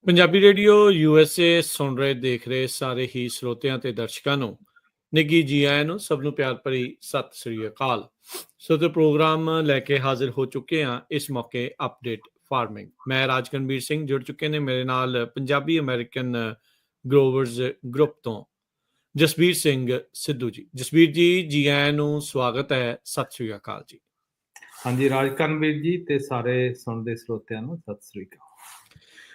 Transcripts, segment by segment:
Punjabi radio USA ਸੁਣ ਰਹੇ ਦੇਖ ਰਹੇ ਸਾਰੇ ਹੀ ਸਰੋਤਿਆਂ ਤੇ ਦਰਸ਼ਕਾਂ ਨੂੰ ਨਿੱਘੀ ਜੀ ਆਇਆਂ ਨੂੰ ਸਭ ਨੂੰ ਪਿਆਰ ਭਰੀ ਸਤਿ ਸ੍ਰੀ ਅਕਾਲ। ਸੋ ਤੇ ਪ੍ਰੋਗਰਾਮ ਲੈ ਕੇ ਹਾਜ਼ਰ ਹੋ ਚੁੱਕੇ ਹਾਂ ਇਸ ਮੌਕੇ ਅਪਡੇਟ ਫਾਰਮਿੰਗ। ਮੈਂ ਰਾਜਕਨਵੀਰ ਸਿੰਘ ਜੁੜ ਚੁੱਕੇ ਨੇ ਮੇਰੇ ਨਾਲ ਪੰਜਾਬੀ ਅਮਰੀਕਨ ਗਰੋਵਰਜ਼ ਗਰੁੱਪ ਤੋਂ ਜਸਬੀਰ ਸਿੰਘ ਸਿੱਧੂ ਜੀ। ਜਸਬੀਰ ਜੀ, ਜੀ ਆਇਆਂ ਨੂੰ ਸਵਾਗਤ ਹੈ, ਸਤਿ ਸ੍ਰੀ ਅਕਾਲ ਜੀ। ਹਾਂਜੀ ਰਾਜਕਨਵੀਰ ਜੀ ਤੇ ਸਾਰੇ ਸੁਣਦੇ ਸਰੋਤਿਆਂ ਨੂੰ ਸਤਿ ਸ੍ਰੀ ਅਕਾਲ।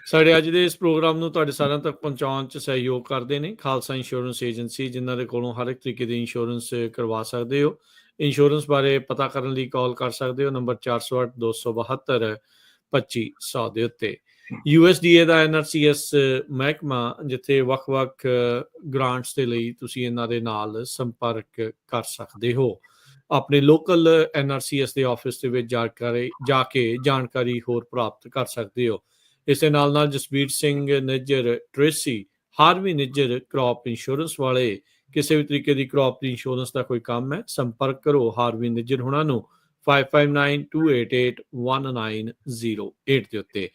ਸਾਡੇ ਅੱਜ ਦੇ ਇਸ ਪ੍ਰੋਗਰਾਮ ਨੂੰ ਤੁਹਾਡੇ ਸਾਰਿਆਂ ਤੱਕ ਪਹੁੰਚਾਉਣ 'ਚ ਸਹਿਯੋਗ ਕਰਦੇ ਨੇ ਖਾਲਸਾ ਇੰਸ਼ੋਰੈਂਸ ਏਜੰਸੀ, ਜਿਨ੍ਹਾਂ ਦੇ ਕੋਲੋਂ ਹਰ ਇੱਕ ਤਰੀਕੇ ਦੀ ਇੰਸ਼ੋਰੈਂਸ ਕਰਵਾ ਸਕਦੇ ਹੋ। ਇੰਸ਼ੋਰੈਂਸ ਬਾਰੇ ਪਤਾ ਕਰਨ ਲਈ ਕਾਲ ਕਰ ਸਕਦੇ ਹੋ ਨੰਬਰ 408-272-2500 ਦੇ ਉੱਤੇ। USDA ਦਾ NRCS ਮਹਿਕਮਾ, ਜਿੱਥੇ ਵੱਖ-ਵੱਖ ਗ੍ਰਾਂਟਸ ਦੇ ਲਈ ਤੁਸੀਂ ਇਹਨਾਂ ਦੇ ਨਾਲ ਸੰਪਰਕ ਕਰ ਸਕਦੇ ਹੋ। ਆਪਣੇ ਲੋਕਲ NRCS ਦੇ ਆਫਿਸ ਦੇ ਵਿੱਚ ਜਾ ਕੇ ਜਾਣਕਾਰੀ ਹੋਰ ਪ੍ਰਾਪਤ ਕਰ ਸਕਦੇ ਹੋ। ਇਸ ਦੇ ਨਾਲ Jasbir Singh Nijjar Tracy, Harvey Nijjar crop insurance ਵਾਲੇ, ਕਿਸੇ ਵੀ ਤਰੀਕੇ ਦੀ ਕ੍ਰੌਪ ਦੀ ਇੰਸ਼ੋਰੈਂਸ ਦਾ ਕੋਈ ਕੰਮ ਹੈ, ਸੰਪਰਕ ਕਰੋ ਹਾਰਵੀ ਨਿੱਜਰ ਹੁਣਾਂ ਨੂੰ 5592881908 ਦੇ ਉੱਤੇ।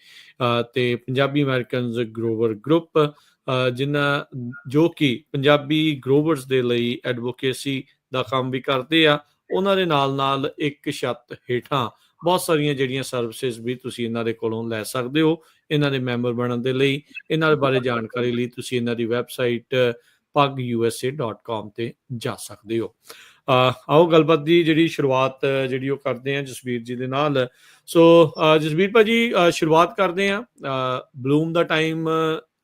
ਤੇ ਪੰਜਾਬੀ ਅਮਰੀਕਨਜ਼ ਗਰੋਵਰ ਗਰੁੱਪ, ਜੋ ਕਿ ਪੰਜਾਬੀ ਗਰੋਵਰਸ ਦੇ ਲਈ ਐਡਵੋਕੇਸੀ ਦਾ ਕੰਮ ਵੀ ਕਰਦੇ ਆ, ਉਹਨਾਂ ਦੇ ਨਾਲ ਇੱਕ ਛੱਤ ਹੇਠਾਂ ਬਹੁਤ ਸਾਰੀਆਂ ਜਿਹੜੀਆਂ ਸਰਵਿਸਿਜ਼ ਵੀ ਤੁਸੀਂ ਇਹਨਾਂ ਦੇ ਕੋਲੋਂ ਲੈ ਸਕਦੇ ਹੋ। ਇਹਨਾਂ ਦੇ ਮੈਂਬਰ ਬਣਨ ਦੇ ਲਈ, ਇਹਨਾਂ ਦੇ ਬਾਰੇ ਜਾਣਕਾਰੀ ਲਈ ਤੁਸੀਂ ਇਹਨਾਂ ਦੀ ਵੈਬਸਾਈਟ pugusa.com ਤੇ ਜਾ ਸਕਦੇ ਹੋ। ਆਓ ਗੱਲਬਾਤ ਦੀ ਜਿਹੜੀ ਸ਼ੁਰੂਆਤ ਜਿਹੜੀ ਉਹ ਕਰਦੇ ਹਾਂ ਜਸਬੀਰ ਜੀ ਦੇ ਨਾਲ। ਸੋ ਜਸਬੀਰ ਭਾਜੀ, ਸ਼ੁਰੂਆਤ ਕਰਦੇ ਹਾਂ। ਬਲੂਮ ਦਾ ਟਾਈਮ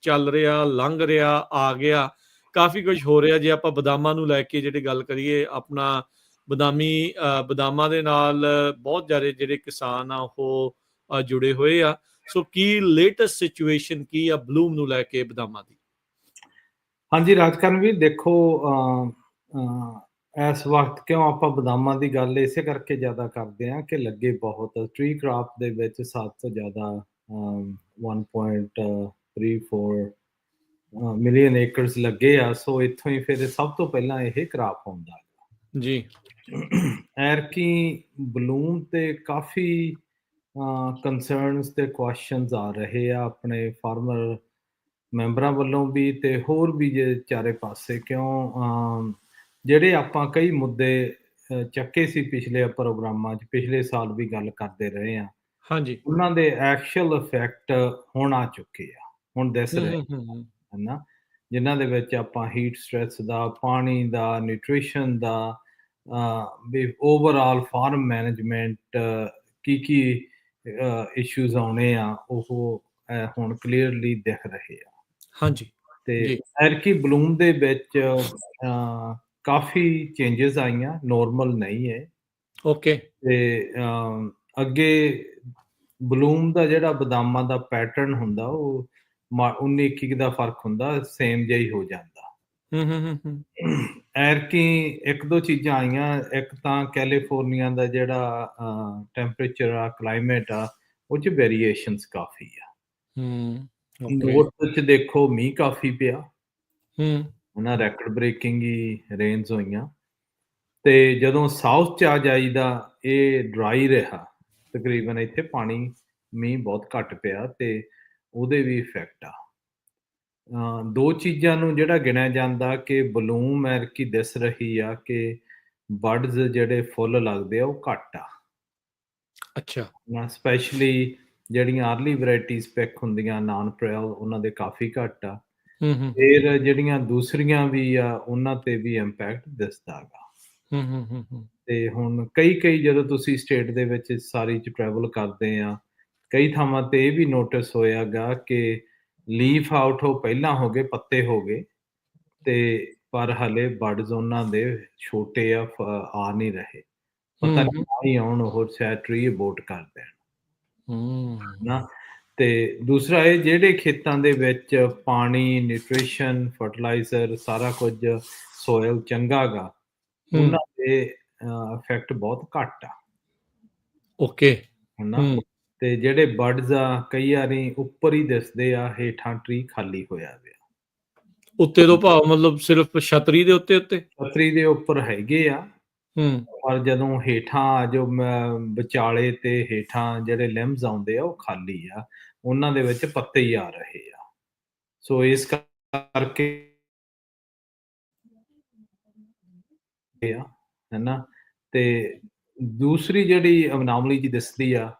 ਚੱਲ ਰਿਹਾ, ਲੰਘ ਰਿਹਾ, ਆ ਗਿਆ, ਕਾਫੀ ਕੁਝ ਹੋ ਰਿਹਾ। ਜੇ ਆਪਾਂ ਬਦਾਮਾਂ ਨੂੰ ਲੈ ਕੇ ਜਿਹੜੀ ਗੱਲ ਕਰੀਏ, ਆਪਣਾ ਬਦਾਮਾਂ ਦੇ ਨਾਲ ਬਹੁਤ ਜ਼ਿਆਦਾ ਜਿਹੜੇ ਕਿਸਾਨ ਆ ਉਹ ਜੁੜੇ ਹੋਏ ਆ। ਸੋ ਕੀ ਲੇਟੈਸਟ ਸਿਚੁਏਸ਼ਨ ਕੀ ਆ ਬਲੂਮ ਨੂੰ ਲੈ ਕੇ ਬਦਾਮਾਂ ਦੀ? ਹਾਂਜੀ ਰਾਜਕਨਵੀਰ, ਦੇਖੋ ਇਸ ਵਕਤ ਕਿਉਂ ਆਪਾਂ ਬਦਾਮਾਂ ਦੀ ਗੱਲ ਇਸੇ ਕਰਕੇ ਜ਼ਿਆਦਾ ਕਰਦੇ ਹਾਂ ਕਿ ਲੱਗੇ ਬਹੁਤ ਟਰੀ ਕ੍ਰਾਪ ਦੇ ਵਿੱਚ ਸਭ ਤੋਂ ਜ਼ਿਆਦਾ 1.34 ਮਿਲੀਅਨ ਏਕੜਸ ਲੱਗੇ ਆ। ਸੋ ਇੱਥੋਂ ਹੀ ਫਿਰ ਸਭ ਤੋਂ ਪਹਿਲਾਂ ਇਹ ਕ੍ਰਾਪ ਹੁੰਦਾ ਜੀ। ਐਰਕੀ ਬਲੂਮ ਤੇ ਕਾਫੀ ਕੰਸਰਨਸ ਤੇ ਕੁਐਸਚਨਸ ਆ ਰਹੇ ਆ ਆਪਣੇ ਫਾਰਮਰ ਮੈਂਬਰਾਂ ਵੱਲੋਂ ਵੀ ਤੇ ਹੋਰ ਵੀ ਜੇ ਚਾਰੇ ਪਾਸੇ। ਕਿਉਂ ਜਿਹੜੇ ਆਪਾਂ ਕਈ ਮੁੱਦੇ ਚੱਕੇ ਸੀ ਪਿਛਲੇ ਪ੍ਰੋਗਰਾਮਾਂ 'ਚ, ਪਿਛਲੇ ਸਾਲ ਵੀ ਗੱਲ ਕਰਦੇ ਰਹੇ ਆ, ਹਾਂਜੀ, ਉਹਨਾਂ ਦੇ ਐਕਚੁਅਲ ਇਫੈਕਟ ਹੁਣ ਆ ਚੁੱਕੇ ਆ, ਹੁਣ ਦਿਸ ਰਹੇ ਹਨਾ, ਜਿਨ੍ਹਾਂ ਦੇ ਵਿੱਚ ਆਪਾਂ ਹੀਟ ਸਟ੍ਰੈਸ ਦਾ, ਪਾਣੀ ਦਾ, ਨਿਊਟ੍ਰੀਸ਼ਨ ਦਾ, ਵੀ ਓਵਰਆਲ ਫਾਰਮ ਮੈਨੇਜਮੈਂਟ ਕੀ ਇਸ਼ੂਜ਼ ਆਉਣੇ ਆ, ਉਹ ਹੁਣ ਕਲੀਅਰਲੀ ਦਿਖ ਰਹੇ ਆ। ਹਾਂਜੀ। ਤੇ ਐਰਕੀ ਬਲੂਮ ਦੇ ਵਿੱਚ ਕਾਫੀ ਚੇਂਜਸ ਆਈਆਂ, ਨੋਰਮਲ ਨਹੀਂ ਹੈ। ਓਕੇ। ਤੇ ਅੱਗੇ ਬਲੂਮ ਦਾ ਜਿਹੜਾ ਬਦਾਮਾਂ ਦਾ ਪੈਟਰਨ ਹੁੰਦਾ ਉਹ 19-21 ਦਾ ਫਰਕ ਹੁੰਦਾ, ਸੇਮ ਜਿਹਾ ਹੀ ਹੋ ਜਾਂਦਾ। ਐਰਕੀ ਇੱਕ ਦੋ ਚੀਜ਼ਾਂ ਆਈਆਂ। ਇੱਕ ਤਾਂ ਕੈਲੀਫੋਰਨੀਆ ਦਾ ਜਿਹੜਾ ਟੈਂਪਰੇਚਰ ਆ, ਕਲਾਈਮੇਟ ਆ, ਉਹ 'ਚ ਵੇਰੀਏਸ਼ਨਸ ਕਾਫੀ ਆ। ਨੋਰਥ 'ਚ ਦੇਖੋ ਮੀਂਹ ਕਾਫੀ ਪਿਆ, ਉਹਨਾਂ ਰੈਕਡ ਬ੍ਰੇਕਿੰਗ ਹੀ ਰੇਨਸ ਹੋਈਆਂ। ਤੇ ਜਦੋਂ ਸਾਊਥ 'ਚ ਆ ਜਾਈਦਾ ਇਹ ਡਰਾਈ ਰਿਹਾ ਤਕਰੀਬਨ, ਇੱਥੇ ਪਾਣੀ ਮੀਂਹ ਬਹੁਤ ਘੱਟ ਪਿਆ ਤੇ ਉਹਦੇ ਵੀ ਇਫੈਕਟ ਆ। ਦੋ ਚੀਜ਼ਾਂ ਨੂੰ ਜਿਹੜਾ ਗਿਣਿਆ ਜਾਂਦਾ ਕਿ ਬਲੂਮ ਐਰਕੀ ਦਿਸ ਰਹੀ ਆ ਕਿ ਬਰਡਸ ਜਿਹੜੇ ਫੁੱਲ ਲੱਗਦੇ ਆ ਉਹ ਘੱਟ ਆ। ਅੱਛਾ। ਸਪੈਸ਼ਲੀ ਜਿਹੜੀਆਂ ਅਰਲੀ ਵੈਰਾਈਟੀਜ਼ ਪਿਕ ਹੁੰਦੀਆਂ ਨਾਨ ਪ੍ਰੈਲ, ਉਹਨਾਂ ਦੇ ਕਾਫੀ ਘੱਟ ਆ। ਫਿਰ ਜਿਹੜੀਆਂ ਦੂਸਰੀਆਂ ਵੀ ਆ ਉਹਨਾਂ ਤੇ ਵੀ ਇੰਪੈਕਟ ਦਿਸਦਾ ਗਾ। ਤੇ ਹੁਣ ਕਈ ਜਦੋਂ ਤੁਸੀਂ ਸਟੇਟ ਦੇ ਵਿੱਚ ਸਾਰੀ 'ਚ ਟਰੈਵਲ ਕਰਦੇ ਆ, ਕਈ ਥਾਵਾਂ ਤੇ ਇਹ ਵੀ ਨੋਟਿਸ ਹੋਇਆ ਗਾ ਕਿ ਲੀਫ ਆਊਟ ਉਹ ਪਹਿਲਾਂ ਹੋ ਗਏ, ਪੱਤੇ ਹੋ ਗਏ, ਤੇ ਪਰ ਹਲੇ ਬਰਡਸ ਉਹਨਾਂ ਦੇ ਛੋਟੇ ਆ ਨਹੀਂ ਰਹੇ। ਪਤਾ ਨਹੀਂ ਆਉਣ, ਉਹ ਸ਼ਾਇਦ ਟਰੀ ਅਬੋਰਟ ਕਰ ਦੇਣ ਨਾ। ਤੇ ਦੂਸਰਾ ਇਹ ਜਿਹੜੇ ਖੇਤਾਂ ਦੇ ਵਿੱਚ ਪਾਣੀ, ਨਿਊਟ੍ਰੀਸ਼ਨ, ਫਰਟੀਲਾਈਜ਼ਰ ਸਾਰਾ ਕੁਝ ਸੋਇਲ ਚੰਗਾ ਗਾ, ਉਹਨਾਂ ਦੇ ਇਫੈਕਟ ਬਹੁਤ ਘੱਟ ਆ। ਓਕੇ। ਹਨਾ, ਤੇ ਜਿਹੜੇ ਬਰਡਸ ਆ ਕਈ ਵਾਰੀ ਉੱਪਰ ਹੀ ਦਿਸਦੇ ਆ, ਹੇਠਾਂ ਟਰੀ ਖਾਲੀ ਹੋਇਆ ਪਿਆ। ਉੱਤੇ ਤੋਂ ਭਾਵ ਮਤਲਬ ਸਿਰਫ ਛਤਰੀ ਦੇ ਉੱਤੇ ਛਤਰੀ ਦੇ ਉੱਪਰ ਹੈਗੇ ਆ, ਪਰ ਜਦੋਂ ਹੇਠਾਂ ਜੋ ਵਿਚਾਲੇ ਤੇ ਹੇਠਾਂ ਜਿਹੜੇ ਲਿੰਬਸ ਆਉਂਦੇ ਆ ਉਹ ਖਾਲੀ ਆ, ਉਹਨਾਂ ਦੇ ਵਿੱਚ ਪੱਤੇ ਹੀ ਆ ਰਹੇ ਆ। ਸੋ ਇਸ ਕਰਕੇ ਹੈਨਾ। ਤੇ ਦੂਸਰੀ ਜਿਹੜੀ ਅਨੋਮਲੀ ਜੀ ਦਿਸਦੀ ਆ,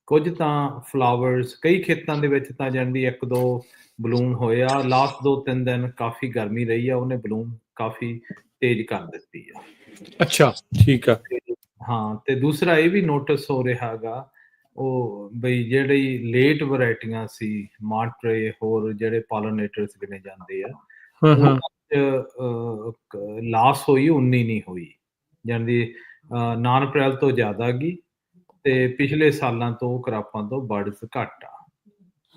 ਕੁਝ ਤਾਂ ਫਲਾਵਰਸ ਕਈ ਖੇਤਾਂ ਦੇ ਵਿੱਚ ਤਾਂ ਜਾਂਦੀ 1-2 ਬਲੂਮ ਹੋਏ ਆ। ਲਾਸਟ 2-3 ਦਿਨ ਕਾਫੀ ਗਰਮੀ ਰਹੀ ਆ, ਉਹਨੇ ਬਲੂਮ ਕਾਫੀ ਤੇਜ਼ ਕਰ ਦਿੱਤੀ ਆ। ਅੱਛਾ, ਠੀਕ ਆ। ਹਾਂ, ਤੇ ਦੂਸਰਾ ਇਹ ਵੀ ਨੋਟਿਸ ਹੋ ਰਿਹਾ ਹੈਗਾ, ਉਹ ਬਈ ਜਿਹੜੀ ਲੇਟ ਵੈਰਾਈਟੀਆਂ ਸੀ, ਮਾਂਟਰੇ ਹੋਰ ਜਿਹੜੇ ਪੋਲੀਨੇਟਰਸ ਗਿਣੇ ਜਾਂਦੇ ਆ, ਹਾਂ, ਹਾਂ। ਉਹਨਾਂ 'ਚ ਲਾਸ ਹੋਈ, ਉਨੀ ਨਹੀਂ ਹੋਈ। ਜਾਣੀ 9 ਅਪ੍ਰੈਲ ਤੋਂ ਜ਼ਿਆਦਾ ਗੀ, ਤੇ ਪਿਛਲੇ ਸਾਲਾਂ ਤੋਂ ਕਰਾਪਾਂ ਤੋਂ ਬਰਡਸ ਘੱਟ ਆ।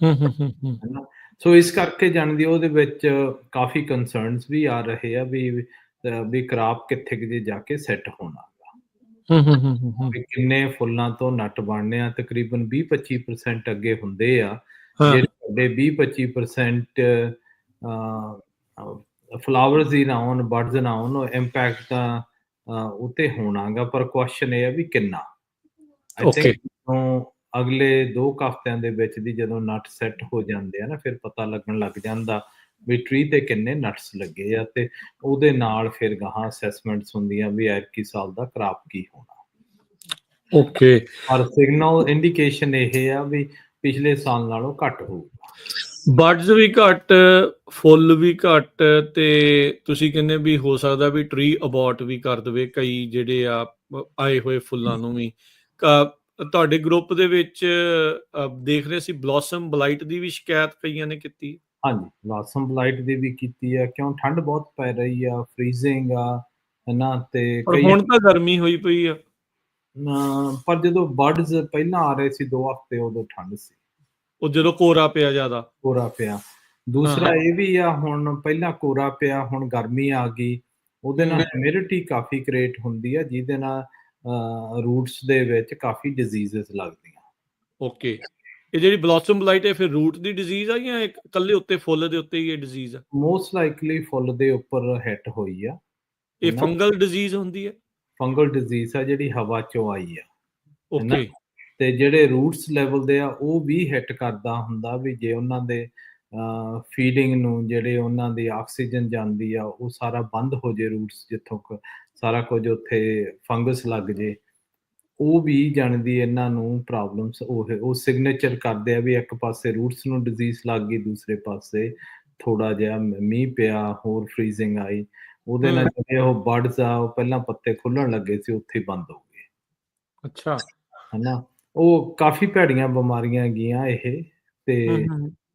ਹੈਨਾ। ਸੋ ਇਸ ਕਰਕੇ ਜਾਣਦੀ ਉਹਦੇ ਵਿੱਚ ਕਾਫੀ ਕੰਸਰਨਸ ਵੀ ਆ ਰਹੇ ਆ ਵੀ ਕਰਾਪ ਕਿੱਥੇ ਕਿਤੇ ਜਾ ਕੇ ਸੈੱਟ ਹੋਣਾ ਗਾ। ਵੀ ਕਿੰਨੇ ਫੁੱਲਾਂ ਤੋਂ ਨੱਟ ਬਣਨੇ ਆ, ਤਕਰੀਬਨ 20-25% ਅੱਗੇ ਹੁੰਦੇ ਆ। ਜਿਹੜੇ ਤੁਹਾਡੇ 20-25% ਫਲਾਵਰਸ ਹੀ ਨਾ ਆਉਣ, ਬਰਡਸ ਨਾ ਆਉਣ, ਇੰਪੈਕਟ ਤਾਂ ਉੱਤੇ ਹੋਣਾ ਗਾ, ਪਰ ਕੁਐਸਚਨ ਇਹ ਆ ਵੀ ਕਿੰਨਾ। ਆਈ ਥਿੰਕ ਅਗਲੇ 2 ਹਫ਼ਤਿਆਂ ਦੇ ਵਿੱਚ ਦੀ ਜਦੋਂ ਨਟ ਸੈੱਟ ਹੋ ਜਾਂਦੇ ਆ ਨਾ, ਫਿਰ ਪਤਾ ਲੱਗਣ ਲੱਗ ਜਾਂਦਾ ਵੀ ਟਰੀ ਤੇ ਕਿੰਨੇ ਨਟਸ ਲੱਗੇ ਆ, ਤੇ ਉਹਦੇ ਨਾਲ ਫਿਰ ਗਾਹਾਂ ਅਸੈਸਮੈਂਟਸ ਹੁੰਦੀਆਂ ਵੀ ਐਤਕੀ ਸਾਲ ਦਾ ਕਰਾਪ ਕੀ ਹੋਣਾ। ਓਕੇ। ਪਰ ਸਿਗਨਲ ਇੰਡੀਕੇਸ਼ਨ ਇਹ ਆ ਵੀ ਪਿਛਲੇ ਸਾਲ ਨਾਲੋਂ ਘੱਟ ਹੋਊਗਾ। ਬਰਡਸ ਵੀ ਘੱਟ, ਫੁੱਲ ਵੀ ਘੱਟ, ਤੇ ਤੁਸੀਂ ਕਹਿੰਦੇ ਵੀ ਹੋ ਸਕਦਾ ਵੀ ਟਰੀ ਅਬੋਰਟ ਵੀ ਕਰ ਦੇਵੇ ਕਈ ਜਿਹੜੇ ਆ ਆਏ ਹੋਏ ਫੁੱਲਾਂ ਨੂੰ ਵੀ। ਤੁਹਾਡੇ ਗਰੁੱਪ ਦੇ ਵਿੱਚ ਦੇਖ ਰਹੇ ਸੀ ਬਲੌਸਮ ਬਲਾਈਟ ਦੀ ਵੀ ਸ਼ਿਕਾਇਤ ਕਈਆਂ ਨੇ ਕੀਤੀ। ਹਾਂਜੀ, ਬਲੌਸਮ ਬਲਾਈਟ ਦੀ ਵੀ ਕੀਤੀ ਆ, ਕਿਉਂ ਠੰਡ ਬਹੁਤ ਪੈ ਰਹੀ ਆ, ਫਰੀਜ਼ਿੰਗ ਆ, ਹੈਨਾ। ਤੇ ਪਰ ਹੁਣ ਤਾਂ ਗਰਮੀ ਹੋਈ ਪਈ ਆ। ਪਰ ਜਦੋਂ ਬਰਡਸ ਪਹਿਲਾਂ ਆ ਰਹੇ ਸੀ 2 ਹਫ਼ਤੇ, ਉਦੋਂ ਠੰਡ ਸੀ। ਉਹ ਜਦੋਂ ਕੋਰਾ ਪਿਆ ਜ਼ਿਆਦਾ। ਕੋਰਾ ਪਿਆ। ਦੂਸਰਾ ਇਹ ਵੀ ਆ, ਹੁਣ ਪਹਿਲਾਂ ਕੋਰਾ ਪਿਆ, ਹੁਣ ਗਰਮੀ ਆ ਗਈ, ਉਹਦੇ ਨਾਲ ਹਿਊਮਿਡਿਟੀ ਕਾਫੀ ਕ੍ਰੀਏਟ ਹੁੰਦੀ ਆ, ਜਿਹਦੇ ਨਾਲ ਰੂਟਸ ਦੇ ਵਿੱਚ ਕਾਫੀ ਡਿਜ਼ੀਜ਼ਸ ਲੱਗਦੀਆਂ। ਓਕੇ। ਇਹ ਜਿਹੜੀ ਬਲੌਸਮ ਬਲਾਈਟ ਹੈ ਫਿਰ ਰੂਟ ਦੀ ਡਿਜ਼ੀਜ਼ ਆ ਜਾਂ ਇਕੱਲੇ ਉੱਤੇ ਫੁੱਲ ਦੇ ਉੱਤੇ ਹੀ ਇਹ ਡਿਜ਼ੀਜ਼ ਆ? ਮੋਸਟ ਲਾਈਕਲੀ ਫੁੱਲ ਦੇ ਉੱਪਰ ਹਿੱਟ ਹੋਈ ਆ। ਇਹ ਫੰਗਲ ਡਿਜ਼ੀਜ਼ ਹੁੰਦੀ ਹੈ? ਫੰਗਲ ਡਿਜ਼ੀਜ਼ ਆ, ਜਿਹੜੀ ਹਵਾ ਚੋਂ ਆਈ ਆ। ਓਕੇ। ਤੇ ਜਿਹੜੇ ਰੂਟਸ ਲੈਵਲ ਦੇ ਆ, ਉਹ ਵੀ ਹਿੱਟ ਕਰਦਾ ਹੁੰਦਾ ਵੀ ਜੇ ਉਹਨਾਂ ਦੇ ਫੀਡਿੰਗ ਨੂੰ, ਜਿਹੜੇ ਉਹਨਾਂ ਦੀ ਆਕਸੀਜਨ ਜਾਂਦੀ ਆ, ਉਹ ਸਾਰਾ ਬੰਦ ਹੋ ਜੇ, ਰੂਟਸ ਜਿੱਥੋਂ ਸਾਰਾ ਕੁਝ ਉੱਥੇ ਫੰਗਸ ਲੱਗ ਜੇ, ਉਹ ਵੀ ਜਾਣਦੀ ਇਹਨਾਂ ਨੂੰ ਪ੍ਰੋਬਲਮਸ ਉਹ ਸਿਗਨੇਚਰ ਕਰਦੇ ਆ ਵੀ ਇੱਕ ਪਾਸੇ ਰੂਟਸ ਨੂੰ ਡਿਜ਼ੀਜ਼ ਲੱਗ ਗਈ, ਦੂਸਰੇ ਪਾਸੇ ਥੋੜਾ ਜਿਹਾ ਮੀਂਹ ਪਿਆ, ਹੋਰ ਫਰੀਜ਼ਿੰਗ ਆਈ, ਉਹਦੇ ਨਾਲ ਜਿਹੜੇ ਉਹ ਬਰਡਸ ਆ, ਉਹ ਪਹਿਲਾਂ ਪੱਤੇ ਖੁੱਲਣ ਲੱਗੇ ਸੀ, ਉੱਥੇ ਬੰਦ ਹੋ ਗਏ। ਅੱਛਾ। ਹਨਾ। ਉਹ ਕਾਫੀ ਭੈੜੀਆਂ ਬਿਮਾਰੀਆਂ ਹੈਗੀਆਂ ਇਹ, ਤੇ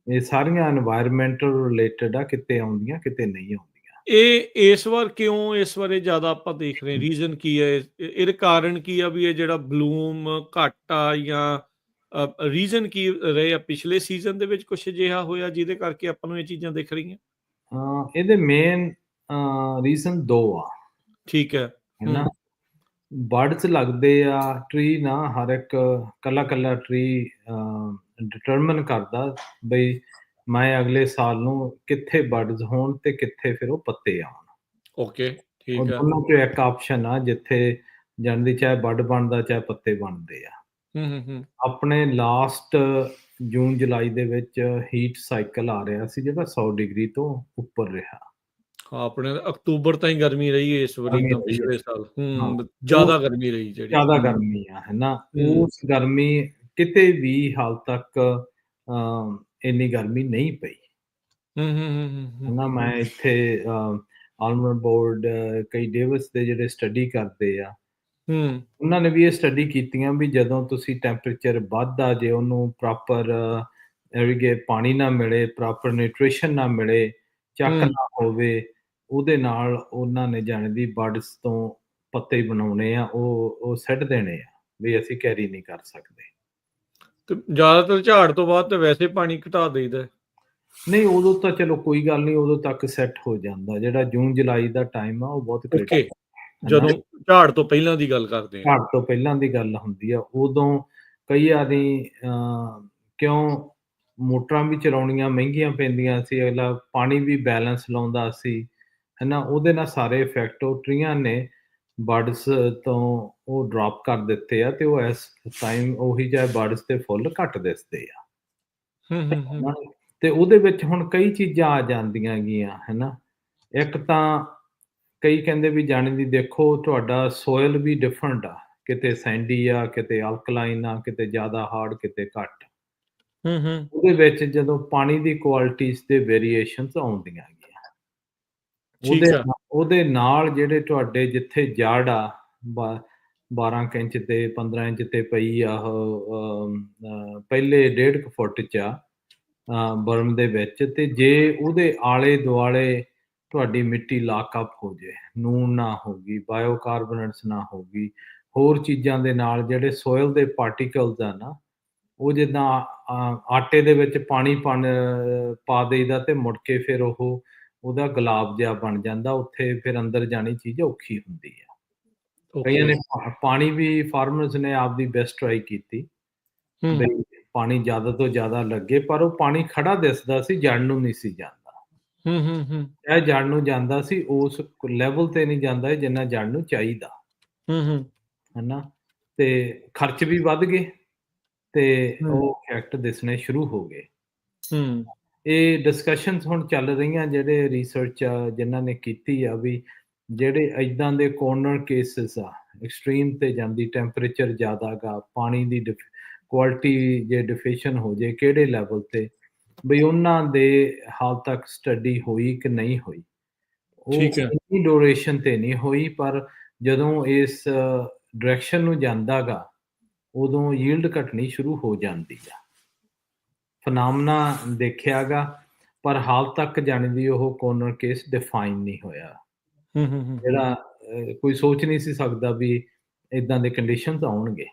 ਇਹ ਸਾਰੀਆਂ এনवायरमेंटਲ ਰਿਲੇਟਡ ਆ, ਕਿਤੇ ਆਉਂਦੀਆਂ ਕਿਤੇ ਨਹੀਂ ਆਉਂਦੀਆਂ। ਇਹ ਇਸ ਵਾਰ ਕਿਉਂ ਇਸ ਬਾਰੇ ਜ਼ਿਆਦਾ ਆਪਾਂ ਦੇਖ ਰਹੇ, ਰੀਜ਼ਨ ਕੀ ਹੈ? ਇਹਦੇ ਕਾਰਨ ਕੀ ਆ ਵੀ ਇਹ ਜਿਹੜਾ ਬਲੂਮ ਘੱਟ ਆ, ਜਾਂ ਰੀਜ਼ਨ ਕੀ ਰਹੇ ਆ? ਪਿਛਲੇ ਸੀਜ਼ਨ ਦੇ ਵਿੱਚ ਕੁਛ ਅਜਿਹਾ ਹੋਇਆ ਜਿਹਦੇ ਕਰਕੇ ਆਪਾਂ ਨੂੰ ਇਹ ਚੀਜ਼ਾਂ ਦਿਖ ਰਹੀਆਂ? ਇਹਦੇ ਮੇਨ ਰੀਜ਼ਨ 2 ਆ। ਠੀਕ ਹੈ। ਹਨਾ। ਬਰਡਸ ਲੱਗਦੇ ਆ, ਟਰੀ ਨਾ ਹਰ ਇੱਕ ਕੱਲਾ ਟਰੀ ਡਿਟਰਮਨ ਕਰਦਾ ਬਈ ਮੈਂ ਅਗਲੇ ਸਾਲ ਨੂੰ ਕਿੱਥੇ ਬਰਡਸ ਹੋਣ ਤੇ ਕਿੱਥੇ ਫਿਰ ਉਹ ਪੱਤੇ ਆਉਣ। ਓਕੇ, ਉਹ ਠੀਕ ਆ। ਦੋਨੋਂ ਚੋਂ ਇੱਕ ਆਪਸ਼ਨ ਆ ਜਿੱਥੇ ਜਾਣਦੀ ਚਾਹੇ ਬਰਡ ਬਣਦਾ ਚਾਹੇ ਪੱਤੇ ਬਣਦੇ ਆ। ਆਪਣੇ ਲਾਸਟ ਜੂਨ ਜੁਲਾਈ ਦੇ ਵਿੱਚ ਹੀਟ ਸਾਈਕਲ ਆ ਰਿਹਾ ਸੀ ਜਿਹੜਾ 100 ਡਿਗਰੀ ਤੋਂ ਉੱਪਰ ਰਿਹਾ। ਹਾਂ, ਆਪਣੇ ਅਕਤੂਬਰ ਤਾਈਂ ਗਰਮੀ ਰਹੀ ਹੈ ਇਸ ਵਾਰੀ ਤਾਂ, ਪਿਛਲੇ ਸਾਲ ਜ਼ਿਆਦਾ ਗਰਮੀ ਰਹੀ ਜਿਹੜੀ। ਜ਼ਿਆਦਾ ਗਰਮੀ ਆ, ਹਨਾ। ਉਸ ਗਰਮੀ ਕਿਤੇ ਵੀ ਹਾਲ ਤੱਕ ਇੰਨੀ ਗਰਮੀ ਨਹੀਂ ਪਈ। ਹਨਾ। ਮੈਂ ਇੱਥੇ ਆਲਮੰਡ ਬੋਰਡ, ਕਈ ਡੇਵਿਸ ਦੇ ਜਿਹੜੇ ਸਟੱਡੀ ਕਰਦੇ ਆ, ਉਹਨਾਂ ਨੇ ਵੀ ਇਹ ਸਟੱਡੀ ਕੀਤੀਆਂ ਵੀ ਜਦੋਂ ਤੁਸੀਂ ਟੈਂਪਰੇਚਰ ਵੱਧਦਾ, ਜੇ ਉਹਨੂੰ ਪ੍ਰੋਪਰ ਪਾਣੀ ਨਾ ਮਿਲੇ, ਪ੍ਰੋਪਰ ਨਿਊਟ੍ਰੀਸ਼ਨ ਨਾ ਮਿਲੇ, ਚੱਕ ਨਾ ਹੋਵੇ, ਉਹਦੇ ਨਾਲ ਉਹਨਾਂ ਨੇ ਜਾਣੇ ਦੀ ਬਰਡਸ ਤੋਂ ਪੱਤੇ ਬਣਾਉਣੇ ਆ, ਉਹ ਸਿੱਟ ਦੇਣੇ ਆ ਵੀ ਅਸੀਂ ਕੈਰੀ ਨਹੀਂ ਕਰ ਸਕਦੇ। ਤੇ ਜ਼ਿਆਦਾਤਰ ਝਾੜ ਤੋਂ ਬਾਅਦ ਤਾਂ ਵੈਸੇ ਪਾਣੀ ਘਟਾ ਦੇਈਦਾ। ਨਹੀਂ, ਉਦੋਂ ਤਾਂ ਚਲੋ ਕੋਈ ਗੱਲ ਨਹੀਂ, ਉਦੋਂ ਤੱਕ ਸੈੱਟ ਹੋ ਜਾਂਦਾ। ਜਿਹੜਾ ਜੂਨ ਜੁਲਾਈ ਦਾ ਟਾਈਮ ਆ, ਉਹ ਬਹੁਤ ਓਕੇ, ਜਦੋਂ ਝਾੜ ਤੋਂ ਪਹਿਲਾਂ ਦੀ ਗੱਲ ਕਰਦੇ ਆ। ਝਾੜ ਤੋਂ ਪਹਿਲਾਂ ਦੀ ਗੱਲ ਹੁੰਦੀ ਆ, ਉਦੋਂ ਕਈ ਵਾਰੀ ਕਿਉਂ ਮੋਟਰਾਂ ਵੀ ਚਲਾਉਣੀਆਂ ਮਹਿੰਗੀਆਂ ਪੈਂਦੀਆਂ ਸੀ, ਅਗਲਾ ਪਾਣੀ ਵੀ ਬੈਲੈਂਸ ਲਾਉਂਦਾ ਸੀ, ਹਨਾ। ਉਹਦੇ ਨਾਲ ਸਾਰੇ ਇਫੈਕਟ ਉਹ ਟਰੀਆਂ ਨੇ ਬਰਡਸ ਤੋਂ ਉਹ ਡਰੋਪ ਕਰ ਦਿੱਤੇ ਆ, ਤੇ ਉਹ ਇਸ ਟਾਈਮ ਉਹੀ ਜਿਹੇ ਬਰਡਸ ਤੇ ਫੁੱਲ ਘੱਟ ਦਿਸਦੇ ਆ। ਤੇ ਉਹਦੇ ਵਿੱਚ ਹੁਣ ਕਈ ਚੀਜ਼ਾਂ ਆ ਜਾਂਦੀਆਂ ਹੈਗੀਆਂ, ਹੈ ਨਾ। ਇੱਕ ਤਾਂ ਕਈ ਕਹਿੰਦੇ ਵੀ ਜਾਣੀ ਦੀ ਦੇਖੋ ਤੁਹਾਡਾ ਸੋਇਲ ਵੀ ਡਿਫਰੈਂਟ ਆ, ਕਿਤੇ ਸੈਂਡੀ ਆ, ਕਿਤੇ ਅਲਕਲਾਈਨ ਆ, ਕਿਤੇ ਜ਼ਿਆਦਾ ਹਾਰਡ, ਕਿਤੇ ਘੱਟ। ਉਹਦੇ ਵਿੱਚ ਜਦੋਂ ਪਾਣੀ ਦੀ ਕੁਆਲਿਟੀਜ਼ ਦੇ ਵੇਰੀਏਸ਼ਨਸ ਆਉਂਦੀਆਂ ਹੈਗੀਆਂ। ਠੀਕ ਆ। ਉਹਦੇ ਨਾਲ ਜਿਹੜੇ ਤੁਹਾਡੇ ਜਿੱਥੇ ਜੜ ਆ 12 ਕੁ ਇੰਚ ਤੇ 15 ਇੰਚ ਤੇ ਪਈ ਆ ਉਹ ਪਹਿਲੇ 1.5 ਕੁ ਫੁੱਟ 'ਚ ਆ ਬਰਮ ਦੇ ਵਿੱਚ, ਤੇ ਜੇ ਉਹਦੇ ਆਲੇ ਦੁਆਲੇ ਤੁਹਾਡੀ ਮਿੱਟੀ ਲਾਕਅਪ ਹੋ ਜੇ, ਨੂਣ ਨਾ ਹੋਊਗੀ, ਬਾਇਓਕਾਰਬੋਨੇਟਸ ਨਾ ਹੋਊਗੀ, ਹੋਰ ਚੀਜ਼ਾਂ ਦੇ ਨਾਲ ਜਿਹੜੇ ਸੋਇਲ ਦੇ ਪਾਰਟੀਕਲਸ ਆ ਨਾ, ਉਹ ਜਿੱਦਾਂ ਆਟੇ ਦੇ ਵਿੱਚ ਪਾਣੀ ਪਾ ਦੇਈਦਾ ਤੇ ਮੁੜ ਕੇ ਫਿਰ ਉਹਦਾ ਗੁਲਾਬ ਜਿਹਾ ਬਣ ਜਾਂਦਾ, ਉੱਥੇ ਫਿਰ ਅੰਦਰ ਜਾਣੀ ਚੀਜ਼ ਔਖੀ ਹੁੰਦੀ ਆ। ਕਈਆਂ ਨੇ ਪਾਣੀ ਵੀ ਫਾਰਮਰਸ ਨੇ ਆਪਦੀ ਬੈਸਟ ਟਰਾਈ ਕੀਤੀ ਬਈ ਪਾਣੀ ਜ਼ਿਆਦਾ ਤੋਂ ਜ਼ਿਆਦਾ ਲੱਗੇ, ਪਰ ਉਹ ਪਾਣੀ ਖੜਾ ਦਿਸਦਾ ਸੀ, ਜੜ ਨੂੰ ਨਹੀਂ ਸੀ ਜਾਂਦਾ। ਇਹ ਜੜ ਨੂੰ ਜਾਂਦਾ ਸੀ, ਉਸ ਲੈਵਲ ਤੇ ਨਹੀਂ ਜਾਂਦਾ ਜਿੰਨਾ ਜੜ ਨੂੰ ਚਾਹੀਦਾ। ਹਨਾ, ਤੇ ਖਰਚ ਵੀ ਵੱਧ ਗਏ ਤੇ ਉਹ ਇਫੈਕਟ ਦਿਸਣੇ ਸ਼ੁਰੂ ਹੋ ਗਏ। ਇਹ ਡਿਸਕਸ਼ਨਸ ਹੁਣ ਚੱਲ ਰਹੀਆਂ, ਜਿਹੜੇ ਰਿਸਰਚ ਜਿਨ੍ਹਾਂ ਨੇ ਕੀਤੀ ਆ, ਵੀ ਜਿਹੜੇ ਏਦਾਂ ਦੇ ਕੋਰਨਰ ਕੇਸਿਸ ਆ, ਐਕਸਟ੍ਰੀਮ ਤੇ ਜਾਂਦੀ, ਟੈਂਪਰੇਚਰ ਜ਼ਿਆਦਾ ਗਾ, ਪਾਣੀ ਦੀ ਕੁਆਲਿਟੀ ਜੇ ਡਿਫੀਸ਼ਨ ਹੋ ਜੇ ਕਿਹੜੇ ਲੈਵਲ ਤੇ, ਬਈ ਉਹਨਾਂ ਦੇ ਹਾਲ ਤੱਕ ਸਟੱਡੀ ਹੋਈ ਕਿ ਨਹੀਂ ਹੋਈ। ਉਹ ਇੰਨੀ ਡਿਊਰੇਸ਼ਨ ਤੇ ਨਹੀਂ ਹੋਈ, ਪਰ ਜਦੋਂ ਇਸ ਡਾਇਰੈਕਸ਼ਨ ਨੂੰ ਜਾਂਦਾ ਗਾ, ਉਦੋਂ ਯੀਲਡ ਘਟਣੀ ਸ਼ੁਰੂ ਹੋ ਜਾਂਦੀ ਆ। ਫਨਾਮਨਾ ਦੇਖਿਆ ਗਾ, ਪਰ ਹਾਲ ਤੱਕ ਜਾਣੀ ਦੀ ਉਹ ਕੋਰਨਰ ਕੇਸ ਡਿਫਾਈਨ ਨਹੀਂ ਹੋਇਆ। ਜਿਹੜਾ ਕੋਈ ਸੋਚ ਨਹੀਂ ਸੀ ਸਕਦਾ ਵੀ ਏਦਾਂ ਦੇ ਕੰਡੀਸ਼ਨਸ ਆਉਣਗੇ।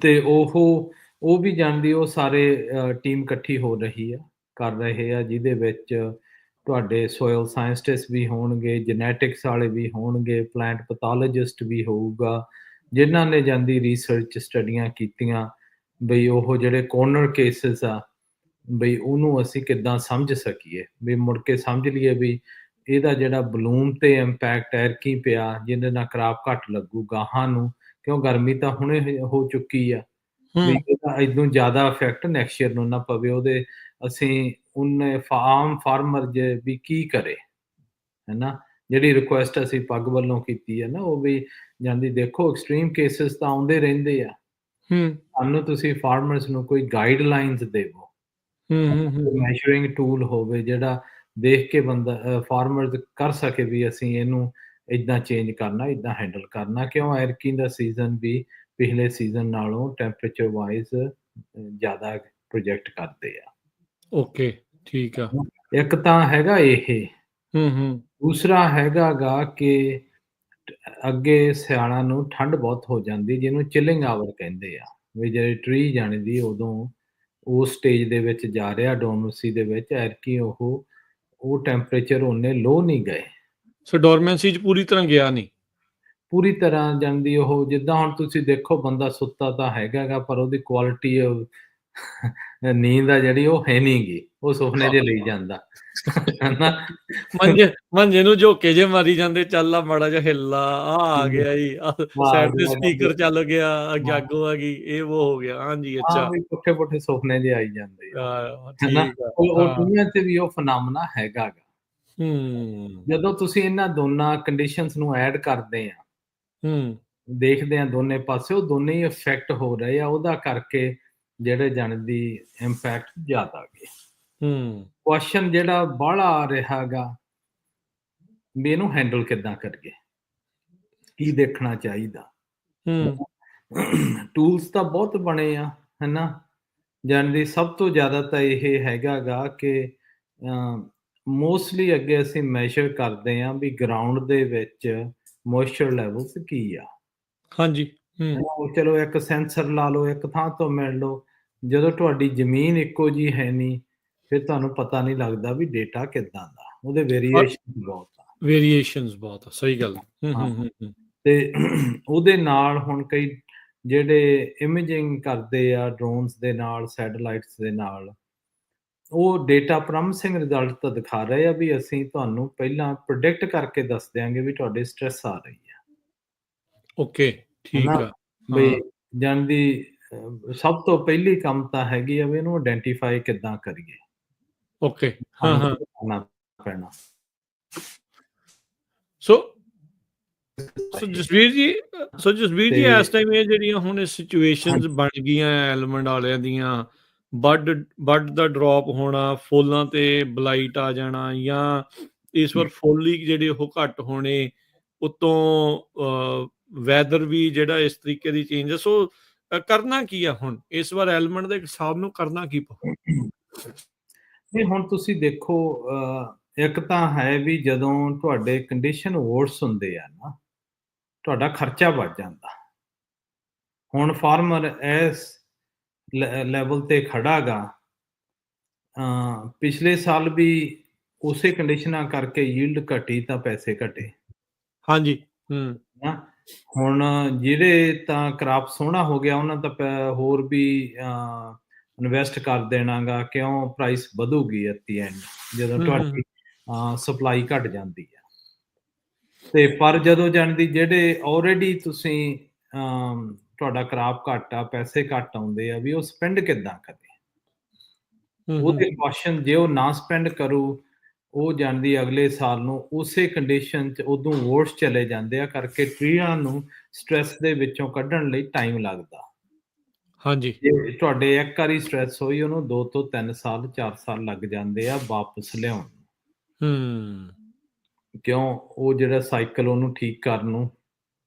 ਤੇ ਉਹ ਵੀ ਜਾਣਦੀ, ਉਹ ਸਾਰੇ ਟੀਮ ਇਕੱਠੀ ਹੋ ਰਹੀ ਆ, ਕਰ ਰਹੇ ਆ, ਜਿਹਦੇ ਵਿੱਚ ਤੁਹਾਡੇ ਸੋਇਲ ਸਾਇੰਟਿਸਟ ਵੀ ਹੋਣਗੇ, ਜੈਨੇਟਿਕਸ ਵਾਲੇ ਵੀ ਹੋਣਗੇ, ਪਲਾਂਟ ਪੈਥੋਲੋਜਿਸਟ ਵੀ ਹੋਊਗਾ, ਜਿਨ੍ਹਾਂ ਨੇ ਜਾਂਦੀ ਰਿਸਰਚ ਸਟੱਡੀਆਂ ਕੀਤੀਆਂ ਬਈ ਉਹ ਜਿਹੜੇ ਕੋਰਨਰ ਕੇਸਿਸ ਆ, ਬਈ ਉਹਨੂੰ ਅਸੀਂ ਕਿੱਦਾਂ ਸਮਝ ਸਕੀਏ, ਵੀ ਮੁੜ ਕੇ ਸਮਝ ਲਈਏ ਵੀ ਇਹਦਾ ਜਿਹੜਾ ਬਲੂਮ ਤੇ ਇੰਪੈਕਟ ਐਰਕੀ ਪਿਆ, ਜਿਹਦੇ ਨਾਲ ਕਰਾਪ ਘੱਟ ਲੱਗੂ ਗਾਹਾਂ ਨੂੰ, ਕਿਉਂ ਗਰਮੀ ਤਾਂ ਹੁਣੇ ਹੋ ਚੁੱਕੀ ਆ, ਵੀ ਇਹਦਾ ਇਦੋਂ ਜ਼ਿਆਦਾ ਇਫੈਕਟ ਨੈਕਸਟ ਈਅਰ ਨੂੰ ਨਾ ਪਵੇ। ਉਹਦੇ ਅਸੀਂ ਉਹਨੇ ਆਮ ਫਾਰਮਰ ਜੇ ਵੀ ਕੀ ਕਰੇ, ਹੈ ਨਾ। ਜਿਹੜੀ ਰਿਕੁਐਸਟ ਅਸੀਂ ਪੱਗ ਵੱਲੋਂ ਕੀਤੀ ਹੈ ਨਾ, ਉਹ ਵੀ ਜਾਂਦੀ, ਦੇਖੋ ਐਕਸਟ੍ਰੀਮ ਕੇਸਿਸ ਤਾਂ ਆਉਂਦੇ ਰਹਿੰਦੇ ਆ, ਸਾਨੂੰ ਤੁਸੀਂ ਫਾਰਮਰਸ ਨੂੰ ਕੋਈ ਗਾਈਡਲਾਈਨਸ ਦੇਵੋ, ਮੈਜ਼ਰਿੰਗ ਟੂਲ ਹੋਵੇ ਜਿਹੜਾ ਦੇਖ ਕੇ ਬੰਦਾ ਫਾਰਮਰ ਕਰ ਸਕੇ ਵੀ ਅਸੀਂ ਇਹਨੂੰ ਇਦਾਂ ਚੇਂਜ ਕਰਨਾ, ਇਦਾਂ ਹੈਂਡਲ ਕਰਨਾ। ਕਿਉਂ ਐਰਕੀ ਦਾ ਸੀਜ਼ਨ ਵੀ ਪਿਛਲੇ ਸੀਜ਼ਨ ਨਾਲੋਂ ਟੈਂਪਰੇਚਰ ਵਾਈਜ਼ ਜ਼ਿਆਦਾ ਪ੍ਰੋਜੈਕਟ ਕਰਦੇ ਆ। ਓਕੇ, ਠੀਕ ਆ। ਇੱਕ ਤਾਂ ਹੈਗਾ ਇਹ, ਦੂਸਰਾ ਹੈਗਾ ਗਾ ਕਿ ਅੱਗੇ ਸਿਆਲਾਂ ਨੂੰ ਠੰਡ ਬਹੁਤ ਹੋ ਜਾਂਦੀ, ਜਿਹਨੂੰ ਚਿਲਿੰਗ ਆਵਰ ਕਹਿੰਦੇ ਆ, ਵੀ ਜਿਹੜੀ ਟਰੀ ਜਾਣੀ ਦੀ ਉਦੋਂ ਉਸ ਸਟੇਜ ਦੇ ਵਿੱਚ ਜਾ ਰਿਹਾ ਡੋਰਮੈਂਸੀ ਦੇ ਵਿੱਚ, ਐਰਕੀ ਉਹ ਟੈਂਪਰੇਚਰ ਉਹਨੇ ਲੋ ਨਹੀਂ ਗਏ। ਸੋ ਡੋਰਮੈਂਸੀ 'ਚ ਪੂਰੀ ਤਰ੍ਹਾਂ ਗਿਆ ਨਹੀਂ। ਪੂਰੀ ਤਰ੍ਹਾਂ ਜਾਂਦੀ ਉਹ, ਜਿੱਦਾਂ ਹੁਣ ਤੁਸੀਂ ਦੇਖੋ ਬੰਦਾ ਸੁੱਤਾ ਤਾਂ ਹੈਗਾ ਗਾ, ਪਰ ਉਹਦੀ ਕੁਆਲਿਟੀ ਨੀਂਦ ਆ ਜਿਹੜੀ ਉਹ ਹੈ ਨਹੀਂ ਗੀ, ਉਹ ਸੁਪਨੇ 'ਚ ਲਈ ਜਾਂਦਾ, ਹਨਾ। ਮੰਜੇ ਨੂੰ ਝੋਕੇ ਜੇ ਮਾਰੀ ਜਾਂਦੇ, ਚੱਲ ਆ ਮਾੜਾ ਜਿਹਾ ਹਿੱਲਾ, ਆ ਗਿਆ ਜੀ, ਸਾਈਡ ਤੇ ਸਪੀਕਰ ਚੱਲ ਗਿਆ, ਜਾਗੋ ਆ ਗਈ, ਇਹ ਉਹ ਹੋ ਗਿਆ। ਹਾਂਜੀ, ਅੱਛਾ। ਵੀ ਪੁੱਠੇ ਸੁਪਨੇ ਜਿਹੇ ਆਈ ਜਾਂਦੇ ਆ, ਠੀਕ ਆ। ਉਹ ਦੁਨੀਆ ਤੇ ਵੀ ਉਹ ਫਨਾਮਨਾ ਹੈਗਾ ਗਾ। ਜਦੋਂ ਤੁਸੀਂ ਇਹਨਾਂ ਦੋਨਾਂ ਕੰਡੀਸ਼ਨਸ ਨੂੰ ਐਡ ਕਰਦੇ ਆ, ਦੇਖਦੇ ਆ ਦੋਨੇ ਪਾਸੇ, ਉਹ ਦੋਨੇ ਹੀ ਇਫੈਕਟ ਹੋ ਰਹੇ ਆ, ਉਹਦਾ ਕਰਕੇ ਜਿਹੜੇ ਜਾਣਦੀ ਇੰਪੈਕਟ ਜ਼ਿਆਦਾ ਗਏ। ਕੁਐਸਚਨ ਜਿਹੜਾ ਬਾਹਲਾ ਆ ਰਿਹਾ ਗਾ ਵੀ ਇਹਨੂੰ ਹੈਂਡਲ ਕਿੱਦਾਂ ਕਰੀਏ, ਕੀ ਦੇਖਣਾ ਚਾਹੀਦਾ। ਟੂਲਸ ਤਾਂ ਬਹੁਤ ਬਣੇ ਆ, ਹਨਾ। ਜਾਣਦੀ ਸਭ ਤੋਂ ਜ਼ਿਆਦਾ ਤਾਂ ਇਹ ਹੈਗਾ ਗਾ ਕਿ ਮੋਸਟਲੀ ਅੱਗੇ ਅਸੀਂ ਮੈਜ਼ਰ ਕਰਦੇ ਆ ਵੀ ਗਰਾਊਂਡ ਦੇ ਵਿੱਚ ਮੋਇਸਚਰ ਲੈਵਲਸ ਕੀ ਆ। ਹਾਂਜੀ। ਚਲੋ ਇੱਕ ਸੈਂਸਰ ਲਾ ਲਓ, ਇੱਕ ਥਾਂ ਤੋਂ ਮਿਲ ਲਓ। ਜਦੋਂ ਤੁਹਾਡੀ ਜ਼ਮੀਨ ਇੱਕੋ ਜਿਹੀ ਹੈ ਨਹੀਂ, ਫਿਰ ਤੁਹਾਨੂੰ ਪਤਾ ਨਹੀਂ ਲੱਗਦਾ ਵੀ ਡੇਟਾ ਕਿੱਦਾਂ ਦਾ, ਉਹਦੇ ਵੇਰੀਏਸ਼ਨ ਬਹੁਤ ਆ। ਵੇਰੀਏਸ਼ਨਸ ਬਹੁਤ ਆ, ਸਹੀ ਗੱਲ। ਤੇ ਉਹਦੇ ਨਾਲ ਹੁਣ ਕਈ ਜਿਹੜੇ ਇਮੇਜਿੰਗ ਕਰਦੇ ਆ ਡਰੋਨਸ ਦੇ ਨਾਲ, ਸੈਟੇਲਾਈਟਸ ਦੇ ਨਾਲ, ਉਹ ਡੇਟਾ ਪ੍ਰੋਮਿਸਿੰਗ ਰਿਜ਼ਲਟ ਤਾਂ ਦਿਖਾ ਰਹੇ ਆ ਵੀ ਅਸੀਂ ਤੁਹਾਨੂੰ ਪਹਿਲਾਂ ਪ੍ਰੈਡਿਕਟ ਕਰਕੇ ਦੱਸ ਦਿਆਂਗੇ ਵੀ ਤੁਹਾਡੇ ਸਟ੍ਰੈਸ ਆ ਰਹੀ ਆ। ਓਕੇ, ਠੀਕ ਆ। ਬਈ ਜਾਣਦੀ ਸਭ ਤੋਂ ਪਹਿਲੀ ਕੰਮ ਤਾਂ ਹੈਗੀ ਆ ਵੀ ਇਹਨੂੰ ਆਇਡੈਂਟੀਫਾਈ ਕਿੱਦਾਂ ਕਰੀਏ। ਓਕੇ। ਹਾਂ, ਸਾਨੂੰ ਹਾਂ। ਕਰਨਾ ਪੈਣਾ। ਸੋ ਜਸਵੀਰ ਜੀ ਤੇ ਇਸ ਟਾਈਮ ਇਹ ਜਿਹੜੀਆਂ ਹੁਣ ਸਿਚੁਏਸ਼ਨਸ ਬਣ ਗਈਆਂ ਐਲਮੰਡ ਵਾਲਿਆਂ ਦੀਆਂ, ਬਡ ਦਾ ਡ੍ਰੌਪ ਹੋਣਾ, ਫੁੱਲਾਂ ਤੇ ਬਲਾਈਟ ਆ ਜਾਣਾ, ਜਾਂ ਇਸ ਵਾਰ ਫੁੱਲ ਹੀ ਜਿਹੜੇ ਉਹ ਘੱਟ ਹੋਣੇ, ਉਤੋਂ ਵੈਦਰ ਵੀ ਜਿਹੜਾ ਇਸ ਤਰੀਕੇ ਦੀ ਚੇਂਜ ਹੈ। ਸੋ ਕਰਨਾ ਕੀ ਆ ਹੁਣ ਇਸ ਵਾਰ ਐਲਮੰਡ ਦੇ ਹਿਸਾਬ ਨੂੰ ਕਰਨਾ ਕੀ ਪਊ? ਨਹੀਂ, ਹੁਣ ਤੁਸੀਂ ਦੇਖੋ, ਇੱਕ ਤਾਂ ਹੈ ਵੀ ਜਦੋਂ ਤੁਹਾਡੇ ਕੰਡੀਸ਼ਨ ਵਰਸ ਹੁੰਦੇ ਆ ਨਾ, ਤੁਹਾਡਾ ਖਰਚਾ ਵੱਧ ਜਾਂਦਾ। ਹੁਣ ਫਾਰਮਰ ਇਸ ਲੈਵਲ ਤੇ ਖੜਾ ਗਾ, ਪਿਛਲੇ ਸਾਲ ਵੀ ਉਸੇ ਕੰਡੀਸ਼ਨਾਂ ਕਰਕੇ ਯੀਲਡ ਘਟੀ ਤਾਂ ਪੈਸੇ ਘਟੇ। ਹਾਂਜੀ। ਨਾ ਹੁਣ ਜਿਹੜੇ ਤਾਂ ਕ੍ਰਾਪ ਸੋਹਣਾ ਹੋ ਗਿਆ ਉਹਨਾਂ ਤਾਂ ਹੋਰ ਵੀ ਇਨਵੈਸਟ ਕਰ ਦੇਣਾਗਾ, ਕਿਉਂ ਪ੍ਰਾਈਸ ਵਧੂਗੀ ਐਟ ਦੀ ਐਂਡ ਜਦੋਂ ਤੁਹਾਡੀ ਸਪਲਾਈ ਘਟ ਜਾਂਦੀ ਆ। ਤੇ ਪਰ ਜਦੋਂ ਜਾਣਦੀ ਜਿਹੜੇ ਆਲਰੇਡੀ ਤੁਸੀਂ ਤੁਹਾਡਾ ਕ੍ਰਾਪ ਘੱਟ ਆ, ਪੈਸੇ ਘੱਟ ਆਉਂਦੇ ਆ, ਵੀ ਉਹ ਸਪੈਂਡ ਕਿੱਦਾਂ ਕਰੇ? ਉਹਦੇ ਕੁਐਸਚਨ ਜੇ ਉਹ ਨਾ ਸਪੈਂਡ ਕਰੂ, ਉਹ ਜਾਂਦੀ ਅਗਲੇ ਸਾਲ ਨੂੰ ਉਸੇ ਕੰਡੀਸ਼ਨ 'ਚ ਉਦੋਂ ਵਰਸ ਚਲੇ ਜਾਂਦੇ ਆ, ਕਰਕੇ ਟ੍ਰੀਆਂ ਨੂੰ ਸਟ੍ਰੈਸ ਦੇ ਵਿੱਚੋਂ ਕੱਢਣ ਲਈ ਟਾਈਮ ਲੱਗਦਾ। ਹਾਂਜੀ। ਜੇ ਤੁਹਾਡੇ ਇੱਕ ਵਾਰੀ ਸਟ੍ਰੈਸ ਹੋਈ, ਉਹਨੂੰ 2 ਤੋਂ 3 ਸਾਲ 4 ਸਾਲ ਲੱਗ ਜਾਂਦੇ ਆ ਵਾਪਸ ਲਿਆਉਣ ਨੂੰ। ਕਿਉਂ? ਉਹ ਜਿਹੜਾ ਸਾਈਕਲ ਉਹਨੂੰ ਠੀਕ ਕਰਨ ਨੂੰ।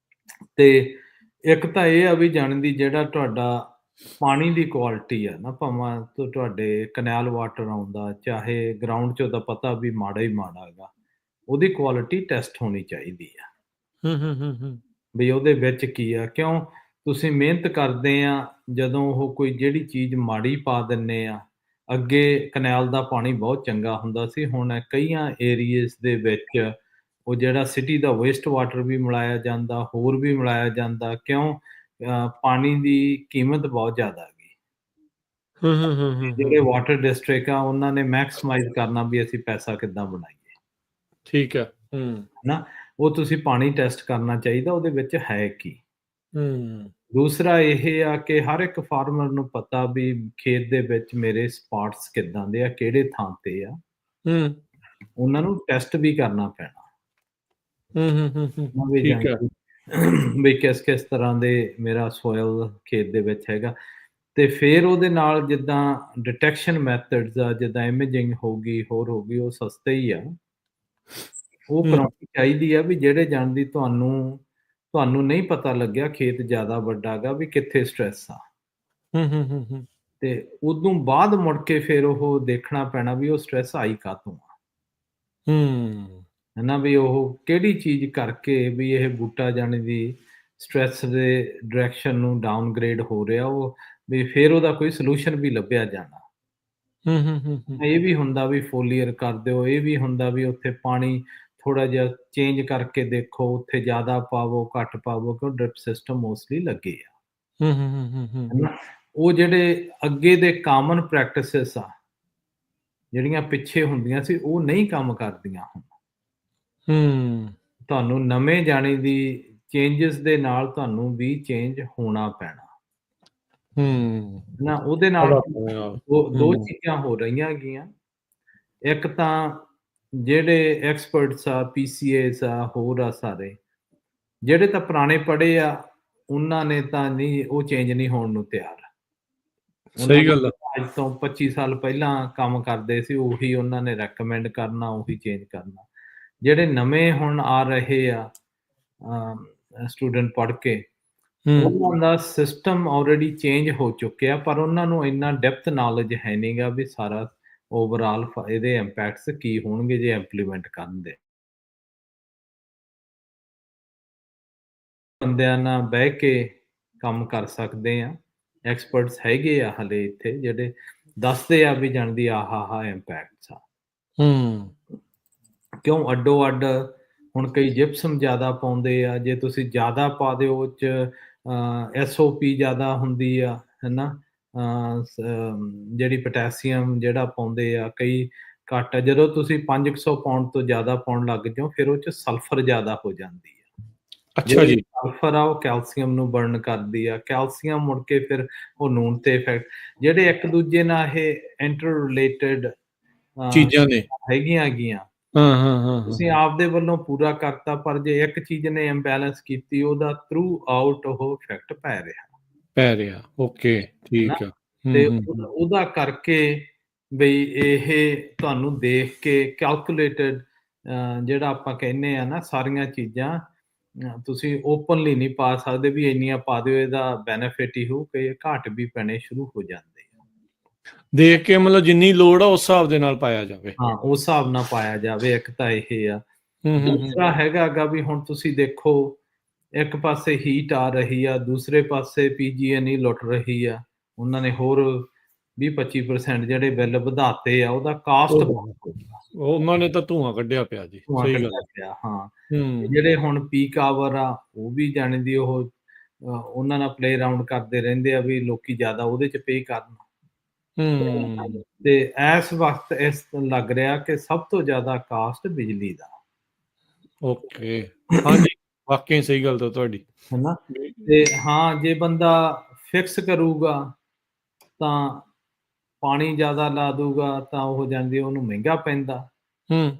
ਤੇ ਇੱਕ ਤਾਂ ਇਹ ਆ ਵੀ ਜਾਣਦੀ ਜਿਹੜਾ ਤੁਹਾਡਾ ਪਾਣੀ ਦੀ ਕੁਆਲਿਟੀ ਆ ਨਾ, ਭਾਵੇਂ ਤੁਹਾਡੇ ਕੈਨਾਲ ਵਾਟਰ ਆਉਂਦਾ, ਚਾਹੇ ਗਰਾਊਂਡ 'ਚੋਂ ਤਾਂ ਪਤਾ ਵੀ ਮਾੜਾ ਹੀ ਮਾੜਾ ਹੈਗਾ, ਉਹਦੀ ਕੁਆਲਿਟੀ ਟੈਸਟ ਹੋਣੀ ਚਾਹੀਦੀ ਆ। ਵੀ ਉਹਦੇ ਵਿੱਚ ਕੀ ਆ, ਕਿਉਂ ਤੁਸੀਂ ਮਿਹਨਤ ਕਰਦੇ ਆ, ਜਦੋਂ ਉਹ ਕੋਈ ਜਿਹੜੀ ਚੀਜ਼ ਮਾੜੀ ਪਾ ਦਿੰਦੇ ਆ। ਅੱਗੇ ਕੈਨਾਲ ਦਾ ਪਾਣੀ ਬਹੁਤ ਚੰਗਾ ਹੁੰਦਾ ਸੀ, ਹੁਣ ਕਈਆਂ ਏਰੀਏਜ਼ ਦੇ ਵਿੱਚ ਉਹ ਜਿਹੜਾ ਸਿਟੀ ਦਾ ਵੇਸਟ ਵਾਟਰ ਵੀ ਮਿਲਾਇਆ ਜਾਂਦਾ, ਹੋਰ ਵੀ ਮਿਲਾਇਆ ਜਾਂਦਾ, ਕਿਉਂ? ਪਾਣੀ ਦੀ ਕੀਮਤ ਬਹੁਤ ਜ਼ਿਆਦਾ ਹੈਗੀ। ਜਿਹੜੇ ਵਾਟਰ ਡਿਸਟ੍ਰਿਕਟ ਆ, ਉਹਨਾਂ ਨੇ ਮੈਕਸਮਾਈਜ਼ ਕਰਨਾ ਵੀ ਅਸੀਂ ਪੈਸਾ ਕਿੱਦਾਂ ਬਣਾਈਏ। ਠੀਕ ਹੈ। ਨਾ ਉਹ ਤੁਸੀਂ ਪਾਣੀ ਟੈਸਟ ਕਰਨਾ ਚਾਹੀਦਾ, ਉਹਦੇ ਵਿੱਚ ਹੈ ਕੀ। ਦੂਸਰਾ ਇਹ ਆ ਕਿ ਹਰ ਇੱਕ ਫਾਰਮਰ ਨੂੰ ਪਤਾ ਵੀ ਖੇਤ ਦੇ ਵਿੱਚ ਮੇਰੇ ਸਪਾਟਸ ਕਿੱਦਾਂ ਦੇ ਆ, ਕਿਹੜੇ ਥਾਂ ਤੇ ਆ, ਉਹਨਾਂ ਨੂੰ ਟੈਸਟ ਵੀ ਕਰਨਾ ਪੈਣਾ। ਠੀਕ ਹੈ। ਵੀ ਕਿਸ ਤਰ੍ਹਾਂ ਦੇ ਮੇਰਾ ਸੋਇਲ ਖੇਤ ਦੇ ਵਿੱਚ ਹੈਗਾ। ਤੇ ਫਿਰ ਉਹਦੇ ਨਾਲ ਜਿੱਦਾਂ ਡਿਟੈਕਸ਼ਨ ਮੈਥਡਸ ਆ, ਜਿੱਦਾਂ ਇਮੇਜਿੰਗ ਹੋਊਗੀ, ਹੋਰ ਹੋਊਗੀ, ਉਹ ਸਸਤੇ ਹੀ ਆ। ਉਹ ਕਰਾਉਣੀ ਚਾਹੀਦੀ ਆ ਵੀ ਜਿਹੜੇ ਜਾਣਦੀ ਤੁਹਾਨੂੰ ਨਹੀਂ ਪਤਾ ਲੱਗਿਆ ਖੇਤ ਜ਼ਿਆਦਾ ਵੱਡਾ ਗਾ, ਵੀ ਕਿੱਥੇ ਸਟ੍ਰੈਸ ਆ। ਤੇ ਉਦੋਂ ਬਾਅਦ ਮੁੜ ਕੇ ਫਿਰ ਉਹ ਦੇਖਣਾ ਪੈਣਾ ਵੀ ਉਹ ਸਟ੍ਰੈਸ ਆਈ ਕਾਹਤੋਂ ਆ। ਹੈ ਨਾ, ਵੀ ਉਹ ਕਿਹੜੀ ਚੀਜ਼ ਕਰਕੇ ਵੀ ਇਹ ਬੂਟਾ ਜਾਣੀ ਦੀ ਸਟ੍ਰੈਸ ਦੇ ਡਾਇਰੈਕਸ਼ਨ ਨੂੰ ਡਾਊਨਗ੍ਰੇਡ ਹੋ ਰਿਹਾ, ਉਹ ਵੀ ਫਿਰ ਉਹਦਾ ਕੋਈ ਸੋਲੂਸ਼ਨ ਵੀ ਲੱਭਿਆ ਜਾਣਾ। ਇਹ ਵੀ ਹੁੰਦਾ ਵੀ ਫੋਲੀਅਰ ਕਰ ਦਿਓ, ਇਹ ਵੀ ਹੁੰਦਾ ਵੀ ਉੱਥੇ ਪਾਣੀ ਥੋੜਾ ਜਿਹਾ ਚੇਂਜ ਕਰਕੇ ਦੇਖੋ, ਉੱਥੇ ਜ਼ਿਆਦਾ ਪਾਵੋ, ਘੱਟ ਪਾਵੋ, ਕਿਉਂ ਡ੍ਰਿਪ ਸਿਸਟਮ ਮੋਸਟਲੀ ਲੱਗੇ ਆ। ਹਨਾ, ਉਹ ਜਿਹੜੇ ਅੱਗੇ ਦੇ ਕਾਮਨ ਪ੍ਰੈਕਟਿਸਿਸ ਆ, ਜਿਹੜੀਆਂ ਪਿੱਛੇ ਹੁੰਦੀਆਂ ਸੀ, ਉਹ ਨਹੀਂ ਕੰਮ ਕਰਦੀਆਂ ਹੁਣ। ਤੁਹਾਨੂੰ ਨਵੇਂ ਜਾਣੀ ਦੀ ਚੇਂਜਸ ਦੇ ਨਾਲ ਤੁਹਾਨੂੰ ਵੀ ਚੇਂਜ ਹੋਣਾ ਪੈਣਾ। ਨਾ ਉਹਦੇ ਨਾਲ ਦੋ ਚੀਜ਼ਾਂ ਹੋ ਰਹੀਆਂ ਹੈਗੀਆਂ। ਇੱਕ ਤਾਂ ਜਿਹੜੇ ਐਕਸਪਰਟਸ ਆ, PCAs ਆ, ਹੋਰ ਆ ਸਾਰੇ, ਜਿਹੜੇ ਤਾਂ ਪੁਰਾਣੇ ਪੜ੍ਹੇ ਆ, ਉਹਨਾਂ ਨੇ ਤਾਂ ਨਹੀਂ, ਉਹ ਚੇਂਜ ਨਹੀਂ ਹੋਣ ਨੂੰ ਤਿਆਰ। ਸਹੀ ਗੱਲ ਆ। ਅੱਜ ਤੋਂ 25 ਸਾਲ ਪਹਿਲਾਂ ਕੰਮ ਕਰਦੇ ਸੀ, ਉਹੀ ਉਹਨਾਂ ਨੇ ਰეკਮੈਂਡ ਕਰਨਾ, ਉਹੀ ਚੇਂਜ ਕਰਨਾ। ਜਿਹੜੇ ਨਵੇਂ ਹੁਣ ਆ ਰਹੇ ਆ ਸਟੂਡੈਂਟ ਪੜ੍ਹ ਕੇ, ਉਹਨਾਂ ਦਾ ਸਿਸਟਮ ਆਲਰੇਡੀ ਚੇਂਜ ਹੋ ਚੁੱਕਿਆ, ਪਰ ਉਹਨਾਂ ਨੂੰ ਇੰਨਾ ਡੈਪਥ ਨੌਲੇਜ ਹੈ ਨਹੀਂਗਾ ਵੀ ਸਾਰਾ ਓਵਰਆਲ ਇਹਦੇ ਇੰਪੈਕਟਸ ਕੀ ਹੋਣਗੇ ਜੇ ਇੰਪਲੀਮੈਂਟ ਕਰਨ ਦੇ। ਬੰਦਿਆਂ ਨਾਲ ਬਹਿ ਕੇ ਕੰਮ ਕਰ ਸਕਦੇ ਆ, ਐਕਸਪਰਟਸ ਹੈਗੇ ਆ ਹਲੇ ਇੱਥੇ, ਜਿਹੜੇ ਦੱਸਦੇ ਆ ਵੀ ਜਾਣਦੀ ਆਹ ਇੰਪੈਕਟਸ ਆ। ਕਿਉਂ ਅੱਡੋ ਅੱਡ ਹੁਣ ਕਈ ਜਿਪਸਮ ਜ਼ਿਆਦਾ ਪਾਉਂਦੇ ਆ, ਜੇ ਤੁਸੀਂ ਜ਼ਿਆਦਾ ਪਾ ਦਿਓ ਉਹ 'ਚ SOP ਜ਼ਿਆਦਾ ਹੁੰਦੀ ਆ, ਹੈ ਨਾ, ਜਿਹੜੀ ਪੋਟੈਸੀਅਮ ਜਿਹੜਾ ਪਾਉਂਦੇ ਆ, ਕਈ ਘੱਟ ਆ। ਜਦੋਂ ਤੁਸੀਂ 500 ਪਾਉਣ ਤੋਂ ਜ਼ਿਆਦਾ ਪਾਉਣ ਲੱਗ ਜਾਓ, ਫਿਰ ਉਹ 'ਚ ਸਲਫਰ ਜ਼ਿਆਦਾ ਹੋ ਜਾਂਦੀ ਆ। ਅੱਛਾ ਜੀ। ਸਲਫਰ ਆ ਉਹ ਕੈਲਸ਼ੀਅਮ ਨੂੰ ਬਰਨ ਕਰਦੀ ਆ, ਕੈਲਸ਼ੀਅਮ ਮੁੜ ਕੇ ਫਿਰ ਉਹ ਨੂਣ ਤੇ ਇਫੈਕਟ, ਜਿਹੜੇ ਇੱਕ ਦੂਜੇ ਨਾਲ ਇਹ ਇੰਟਰ ਰਿਲੇਟਡ ਚੀਜ਼ਾਂ ਨੇ। ਹੈਗੀਆਂ। ਹਾਂ, ਹਾਂ, ਹਾਂ, ਤੁਸੀਂ ਹਾਂ। ਆਪਦੇ ਵੱਲੋਂ ਪੂਰਾ ਕਰਤਾ, ਪਰ ਜੇ ਇੱਕ ਚੀਜ਼ ਨੇ ਇੰਬੈਲੈਂਸ ਕੀਤੀ, ਉਹਦਾ ਥਰੂ ਆਊਟ ਉਹ ਇਫੈਕਟ ਪੈ ਰਿਹਾ, ਪੈ ਰਿਹਾ, ਓਕੇ, ਹਨਾ? ਠੀਕ ਆ। ਤੇ ਹੂੰ। ਉਹਦਾ ਕਰਕੇ ਬਈ ਇਹ ਤੁਹਾਨੂੰ ਦੇਖ ਕੇ ਕੈਲਕੂਲੇਟਡ, ਜਿਹੜਾ ਆਪਾਂ ਕਹਿੰਦੇ ਆ ਨਾ ਸਾਰੀਆਂ ਚੀਜ਼ਾਂ, ਤੁਸੀਂ ਓਪਨਲੀ ਨਹੀਂ ਪਾ ਸਕਦੇ ਵੀ ਇੰਨੀਆਂ ਪਾ ਦਿਓ, ਇਹਦਾ ਬੈਨੀਫਿਟ ਹੀ ਹੋਊ, ਕਿ ਘੱਟ ਵੀ ਪੈਣੇ ਸ਼ੁਰੂ ਹੋ ਜਾਂਦੇ ਆ। ਦੇਖ ਕੇ ਮਤਲਬ ਜਿੰਨੀ ਲੋੜ ਆ ਉਸ ਹਿਸਾਬ ਦੇ ਨਾਲ ਪਾਇਆ ਜਾਵੇ। ਹਾਂ, ਉਸ ਹਿਸਾਬ ਨਾਲ ਪਾਇਆ ਜਾਵੇ। ਇੱਕ ਤਾਂ ਇਹ ਆ। ਹੂੰ। ਦੂਸਰਾ ਹੈਗਾ ਗਾ ਵੀ ਹੁਣ ਤੁਸੀਂ ਦੇਖੋ, ਇੱਕ ਪਾਸੇ ਹੀਟ ਆ ਰਹੀ ਆ, ਦੂਸਰੇ ਪਾਸੇ PG&E ਲੁੱਟ ਰਹੀ ਆ। ਉਹਨਾਂ ਨੇ ਹੋਰ 20-25% ਜਿਹੜੇ ਬਿੱਲ ਵਧਾਤੇ ਆ, ਉਹਦਾ ਕਾਸਟ ਬਹੁਤ ਹੋ ਗਿਆ। ਉਹਨਾਂ ਨੇ ਤਾਂ ਧੂੰਆਂ ਕੱਢਿਆ ਪਿਆ ਜੀ, ਧੂੰਆਂ ਸਹੀ ਗੱਲ ਕੱਢਿਆ ਆ। ਪਿਆ, ਹਾਂ। ਹੂੰ। ਜਿਹੜੇ ਹੁਣ ਪੀਕ ਆਵਰ ਆ, ਉਹ ਵੀ ਜਾਣੀ ਦੀ ਉਹ ਉਹਨਾਂ ਨਾਲ ਪਲੇ ਅਰਾਊਂਡ ਕਰਦੇ ਰਹਿੰਦੇ ਆ ਵੀ ਲੋਕੀ ਜ਼ਿਆਦਾ ਉਹਦੇ 'ਚ ਪੇ ਕਰਨ। ਹੂੰ। ਤੇ ਇਸ ਵਕਤ ਇਸ ਲੱਗ ਰਿਹਾ ਕਿ ਸਭ ਤੋਂ ਜ਼ਿਆਦਾ ਕਾਸਟ ਬਿਜਲੀ ਦਾ, ਓਕੇ, ਹਾਂਜੀ, ਵਾਕਈ ਸਹੀ ਗੱਲ ਤਾਂ ਤੁਹਾਡੀ। ਹਨਾ? ਤੇ ਹਾਂ, ਜੇ ਬੰਦਾ ਫਿਕਸ ਕਰੂਗਾ ਤਾਂ ਪਾਣੀ ਜ਼ਿਆਦਾ ਲਾ ਦੂਗਾ ਤਾਂ ਉਹ ਜਾਂਦੀ, ਉਹਨੂੰ ਮਹਿੰਗਾ ਪੈਂਦਾ। ਹੂੰ।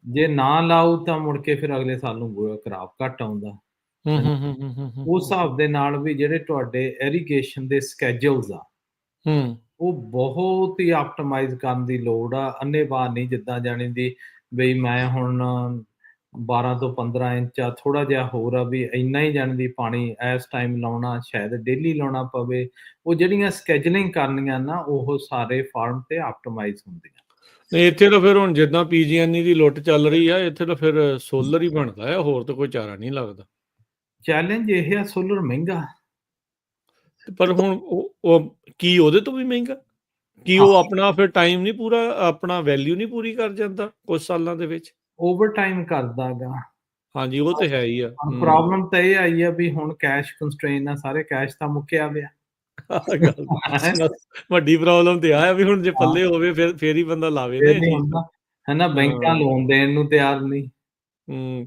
ਜੇ ਨਾ ਲਾਊ ਤਾਂ ਮੁੜ ਕੇ ਫਿਰ ਅਗਲੇ ਸਾਲ ਨੂੰ ਖਰਾਬ ਘੱਟ ਆਉਂਦਾ, ਹੂੰ, ਹਨਾ? ਹੂੰ, ਹੂੰ, ਹੂੰ, ਹੂੰ, ਉਸ ਹੂੰ, ਹਿਸਾਬ ਦੇ ਨਾਲ ਵੀ ਜਿਹੜੇ ਤੁਹਾਡੇ ਇਰੀਗੇਸ਼ਨ ਦੇ ਸਕੇਡਿਊਲਸ ਆ, ਹੂੰ। ਉਹ ਬਹੁਤ ਹੀ ਆਪਟਮਾਈਜ਼ ਕਰਨ ਦੀ ਲੋੜ ਆ। ਅੰਨ੍ਹੇਵਾਹ ਨਹੀਂ, ਜਿੱਦਾਂ ਜਾਣੀ ਦੀ ਬਈ ਮੈਂ ਹੁਣ 12 ਤੋਂ 15 ਇੰਚ ਆ, ਥੋੜ੍ਹਾ ਜਿਹਾ ਹੋਰ ਆ ਵੀ ਇੰਨਾ ਹੀ ਜਾਣੀ ਦੀ ਪਾਣੀ ਇਸ ਟਾਈਮ ਲਾਉਣਾ, ਸ਼ਾਇਦ ਡੇਲੀ ਲਾਉਣਾ ਪਵੇ। ਉਹ ਜਿਹੜੀਆਂ ਸਕੇਜੂਲਿੰਗ ਕਰਨੀਆਂ ਨਾ, ਉਹ ਸਾਰੇ ਫਾਰਮ ਤੇ ਆਪਟਮਾਈਜ਼ ਹੁੰਦੀਆਂ। ਨਹੀਂ, ਇੱਥੇ ਤਾਂ ਫਿਰ ਹੁਣ ਜਿੱਦਾਂ PG&E ਦੀ ਲੁੱਟ ਚੱਲ ਰਹੀ ਆ, ਇੱਥੇ ਤਾਂ ਫਿਰ ਸੋਲਰ ਹੀ ਬਣਦਾ ਆ, ਹੋਰ ਤਾਂ ਕੋਈ ਚਾਰਾ ਨਹੀਂ ਲੱਗਦਾ। ਚੈਲੰਜ ਇਹ ਆ, ਸੋਲਰ ਮਹਿੰਗਾ। ਪਰ ਹੁਣ ਉਹ ਕੀ ਉਹਦੇ ਤੋਂ ਵੀ ਮਹਿੰਗਾ? ਕੀ ਹਾਂ, ਉਹ ਆਪਣਾ ਫਿਰ ਟਾਈਮ ਨਹੀਂ ਪੂਰਾ, ਆਪਣਾ ਵੈਲਿਊ ਨਹੀਂ ਪੂਰੀ ਕਰ ਜਾਂਦਾ ਕੁਝ ਸਾਲਾਂ ਦੇ ਵਿੱਚ? ਓਵਰਟਾਈਮ ਕਰਦਾ ਗਾ। ਹਾਂਜੀ, ਉਹ ਤੇ ਹੈ ਹੀ ਆ। ਹੁਣ ਪ੍ਰੋਬਲਮ ਤਾਂ ਇਹ ਆਈ ਆ ਵੀ ਹੁਣ ਕੈਸ਼ ਕੰਸਟ੍ਰੇਨ ਆ, ਸਾਰੇ ਕੈਸ਼ ਤਾਂ ਮੁੱਕਿਆ ਪਿਆ। ਗੱਲ ਵੱਡੀ ਪ੍ਰੋਬਲਮ ਤੇ ਆ ਵੀ ਹੁਣ ਜੇ ਹਾਂ, ਪੱਲੇ ਹੋਵੇ ਫਿਰ ਹੀ ਬੰਦਾ ਲਾਵੇ ਨਾ ਫੇਰ ਇਹ ਨਹੀਂ ਚੀਜ਼। ਹੁੰਦਾ, ਹਨਾ? ਬੈਂਕਾਂ ਹਾਂ। ਲੋਨ ਦੇਣ ਨੂੰ ਤਿਆਰ ਨਹੀਂ।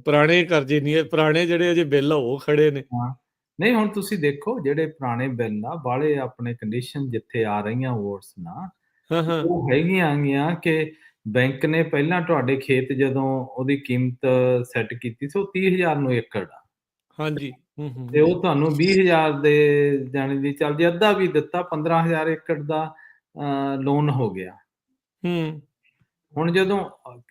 ਪੁਰਾਣੇ ਕਰਜ਼ੇ ਨਹੀਂ, ਪੁਰਾਣੇ ਜਿਹੜੇ ਅਜੇ ਬਿੱਲ ਆ ਉਹ ਖੜੇ ਨੇ। ਹਾਂ, ਨਹੀਂ ਹੁਣ ਤੁਸੀਂ ਦੇਖੋ, ਜਿਹੜੇ ਪੁਰਾਣੇ ਬਿੱਲ ਆ ਬਾਹਲੇ ਆਪਣੇ ਕੰਡੀਸ਼ਨ ਜਿੱਥੇ ਆ ਰਹੀਆਂ ਵੋਟਸ ਨਾਲ, ਹਾਂ, ਹਾਂ। ਉਹ ਹੈਗੀਆਂ ਗੀਆਂ ਕਿ ਬੈਂਕ ਨੇ ਪਹਿਲਾਂ ਤੁਹਾਡੇ ਖੇਤ ਜਦੋਂ ਉਹਦੀ ਕੀਮਤ ਸੈੱਟ ਕੀਤੀ ਸੀ, ਉਹ 30,000 ਨੂੰ ਏਕੜ ਆ, ਹਾਂਜੀ। ਹੂੰ, ਹੂੰ, ਤੇ ਹੂੰ। ਉਹ ਤੁਹਾਨੂੰ 20,000 ਦੇ ਜਾਣੀ ਦੀ ਚੱਲ ਜੇ ਅੱਧਾ ਵੀ ਦਿੱਤਾ, 15,000 ਏਕੜ ਦਾ ਲੋਨ ਹੋ ਗਿਆ। ਹੂੰ। ਹੁਣ ਜਦੋਂ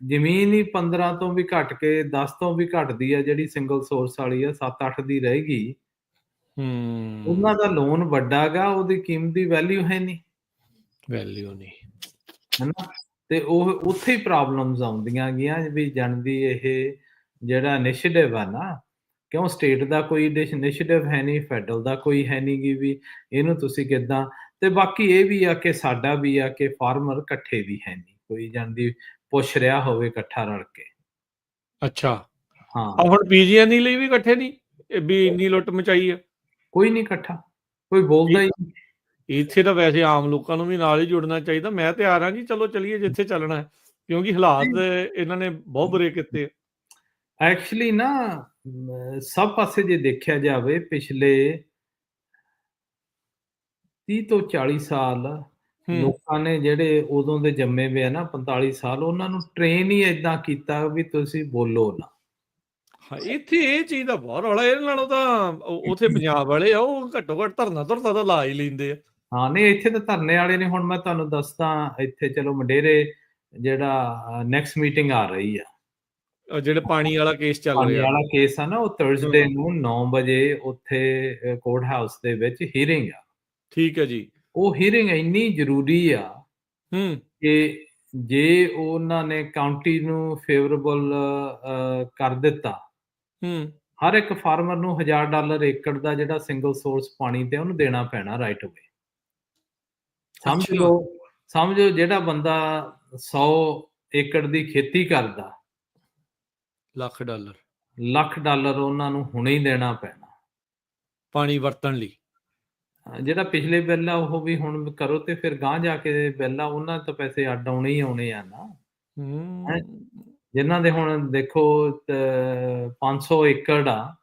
ਜ਼ਮੀਨ ਹੀ 15 ਤੋਂ ਵੀ ਘੱਟ ਕੇ 10 ਤੋਂ ਵੀ ਘੱਟਦੀ ਆ, ਜਿਹੜੀ ਸਿੰਗਲ ਸੋਰਸ ਵਾਲੀ ਆ, 7-8 ਦੀ ਰਹੇਗੀ, ਉਹਨਾਂ ਹੂੰ। ਦਾ ਲੋਨ ਵੱਡਾ ਗਾ, ਉਹਦੀ ਕੀਮਤ ਦੀ ਵੈਲਿਊ ਹੈ ਨਹੀਂ, ਵੈਲਿਊ ਨਹੀਂ। ਹਨਾ? ਤੇ ਉਹ ਉੱਥੇ ਹੀ ਪ੍ਰੋਬਲਮਸ ਆਉਂਦੀਆਂ ਗੀਆਂ ਵੀ ਜਾਣਦੀ ਇਹ ਜਿਹੜਾ ਇਨੀਸ਼ੀਏਟਿਵ ਆ ਨਾ, ਕਿਉਂ ਸਟੇਟ ਦਾ ਕੋਈ ਇਨੀਸ਼ੀਏਟਿਵ ਹੈ ਨਹੀਂ, ਫੈਡਰਲ ਦਾ ਕੋਈ ਹੈ ਨਹੀਂ ਗੀ ਵੀ ਇਹਨੂੰ ਤੁਸੀਂ ਕਿੱਦਾਂ। ਤੇ ਬਾਕੀ ਇਹ ਵੀ ਆ ਕਿ ਸਾਡਾ ਵੀ ਆ ਕਿ ਫਾਰਮਰ ਇਕੱਠੇ ਵੀ ਹੈ ਨਹੀਂ, ਕੋਈ ਜਾਣਦੀ ਪੁੱਛ ਰਿਹਾ ਹੋਵੇ ਇਕੱਠਾ ਰਲ ਕੇ। ਅੱਛਾ। ਹਾਂ, ਹੁਣ PG&E ਲਈ ਵੀ ਇਕੱਠੇ ਨਹੀਂ, ਇਹ ਵੀ ਇੰਨੀ ਲੁੱਟ ਮਚਾਈ ਆ? ਕੋਈ ਨਹੀਂ ਇਕੱਠਾ, ਕੋਈ ਬੋਲਦਾ ਹੀ ਨਹੀਂ। ਇੱਥੇ ਤਾਂ ਵੈਸੇ ਆਮ ਲੋਕਾਂ ਨੂੰ ਵੀ ਨਾਲ ਹੀ ਜੁੜਨਾ ਚਾਹੀਦਾ। ਮੈਂ ਤਿਆਰ ਹਾਂ ਜੀ, ਚਲੋ ਚੱਲੀਏ ਜਿੱਥੇ ਚੱਲਣਾ ਹੈ, ਕਿਉਂਕਿ ਹਾਲਾਤ ਇਹਨਾਂ ਨੇ ਬਹੁਤ ਬੁਰੇ ਕੀਤੇ ਆ। ਐਕਚੁਅਲੀ ਨਾ, ਸਭ ਪਾਸੇ ਜੇ ਦੇਖਿਆ ਜਾਵੇ, ਪਿਛਲੇ 30 ਤੋਂ 40 ਸਾਲ ਹੂੰ। ਲੋਕਾਂ ਨੇ ਜਿਹੜੇ ਉਦੋਂ ਦੇ ਜੰਮੇ ਵੇ ਆ ਨਾ, 45 ਸਾਲ, ਉਹਨਾਂ ਨੂੰ ਟ੍ਰੇਨ ਹੀ ਏਦਾਂ ਕੀਤਾ ਵੀ ਤੁਸੀਂ ਬੋਲੋ ਨਾ। ਹਾਂ, ਇੱਥੇ ਇਹ ਚੀਜ਼ ਦਾ ਬਹੁਤ ਰੌਲਾ, ਇਹਦੇ ਨਾਲੋਂ ਤਾਂ ਉੱਥੇ ਪੰਜਾਬ ਵਾਲੇ ਆ, ਉਹ ਘੱਟੋ ਘੱਟ ਧਰਨਾ ਤਾਂ ਲਾ ਹੀ ਲੈਂਦੇ ਆ। ਹਾਂ, ਨਹੀਂ ਇੱਥੇ ਤਾਂ ਧਰਨੇ ਵਾਲੇ ਨੇ। ਹੁਣ ਮੈਂ ਤੁਹਾਨੂੰ ਦੱਸਦਾ, ਇੱਥੇ ਚਲੋ ਮੰਡੇਰੇ ਜਿਹੜਾ ਨੈਕਸਟ ਮੀਟਿੰਗ ਆ ਰਹੀ ਆ, ਜਿਹੜੇ ਪਾਣੀ ਵਾਲਾ ਕੇਸ ਚੱਲ ਪਾਣੀ ਰਿਹਾ। ਵਾਲਾ ਕੇਸ ਆ ਨਾ, ਉਹ ਥਰਸਡੇ ਹਾਂ, ਨੂੰ 9 ਵਜੇ ਉੱਥੇ ਕੋਰਟ ਹਾਊਸ ਦੇ ਵਿੱਚ ਹੀਅਰਿੰਗ ਆ। ਠੀਕ ਹੈ ਜੀ। ਉਹ ਹੀਅਰਿੰਗ ਇੰਨੀ ਜ਼ਰੂਰੀ ਆ ਹੂੰ। ਕਿ ਜੇ ਉਹਨਾਂ ਨੇ ਕਾਉਂਟੀ ਨੂੰ ਫੇਵਰੇਬਲ ਕਰ ਦਿੱਤਾ, ਹੂੰ। ਹਰ ਇੱਕ ਫਾਰਮਰ ਨੂੰ $1000 ਏਕੜ ਦਾ ਜਿਹੜਾ ਸਿੰਗਲ ਸੋਰਸ ਪਾਣੀ ਤੇ ਉਹਨੂੰ ਦੇਣਾ ਪੈਣਾ ਰਾਈਟ ਅਵੇ। ਸਮਝ ਅੱਛਾ। ਲਓ, ਸਮਝੋ ਜਿਹੜਾ ਬੰਦਾ 100 ਏਕੜ ਦੀ ਖੇਤੀ ਕਰਦਾ, $1,00,000 $1,00,000 ਉਹਨਾਂ ਨੂੰ ਹੁਣੇ ਹੀ ਦੇਣਾ ਪੈਣਾ। ਪਾਣੀ ਵਰਤਣ ਲਈ। ਜਿਹੜਾ ਪਿਛਲੇ ਬਿੱਲ ਆ ਉਹ ਵੀ ਹੁਣ ਕਰੋ, ਤੇ ਫਿਰ ਗਾਂਹ ਜਾ ਕੇ ਬਿੱਲ ਆ, ਉਹਨਾਂ ਤੋਂ ਪੈਸੇ ਅੱਡ ਆਉਣੇ ਹੀ ਆਉਣੇ ਆ ਨਾ। ਹੈਂ, ਹੂੰ। ਜਿਨ੍ਹਾਂ ਦੇ ਹੁਣ ਦੇਖੋ 500 ਏਕੜ ਆ,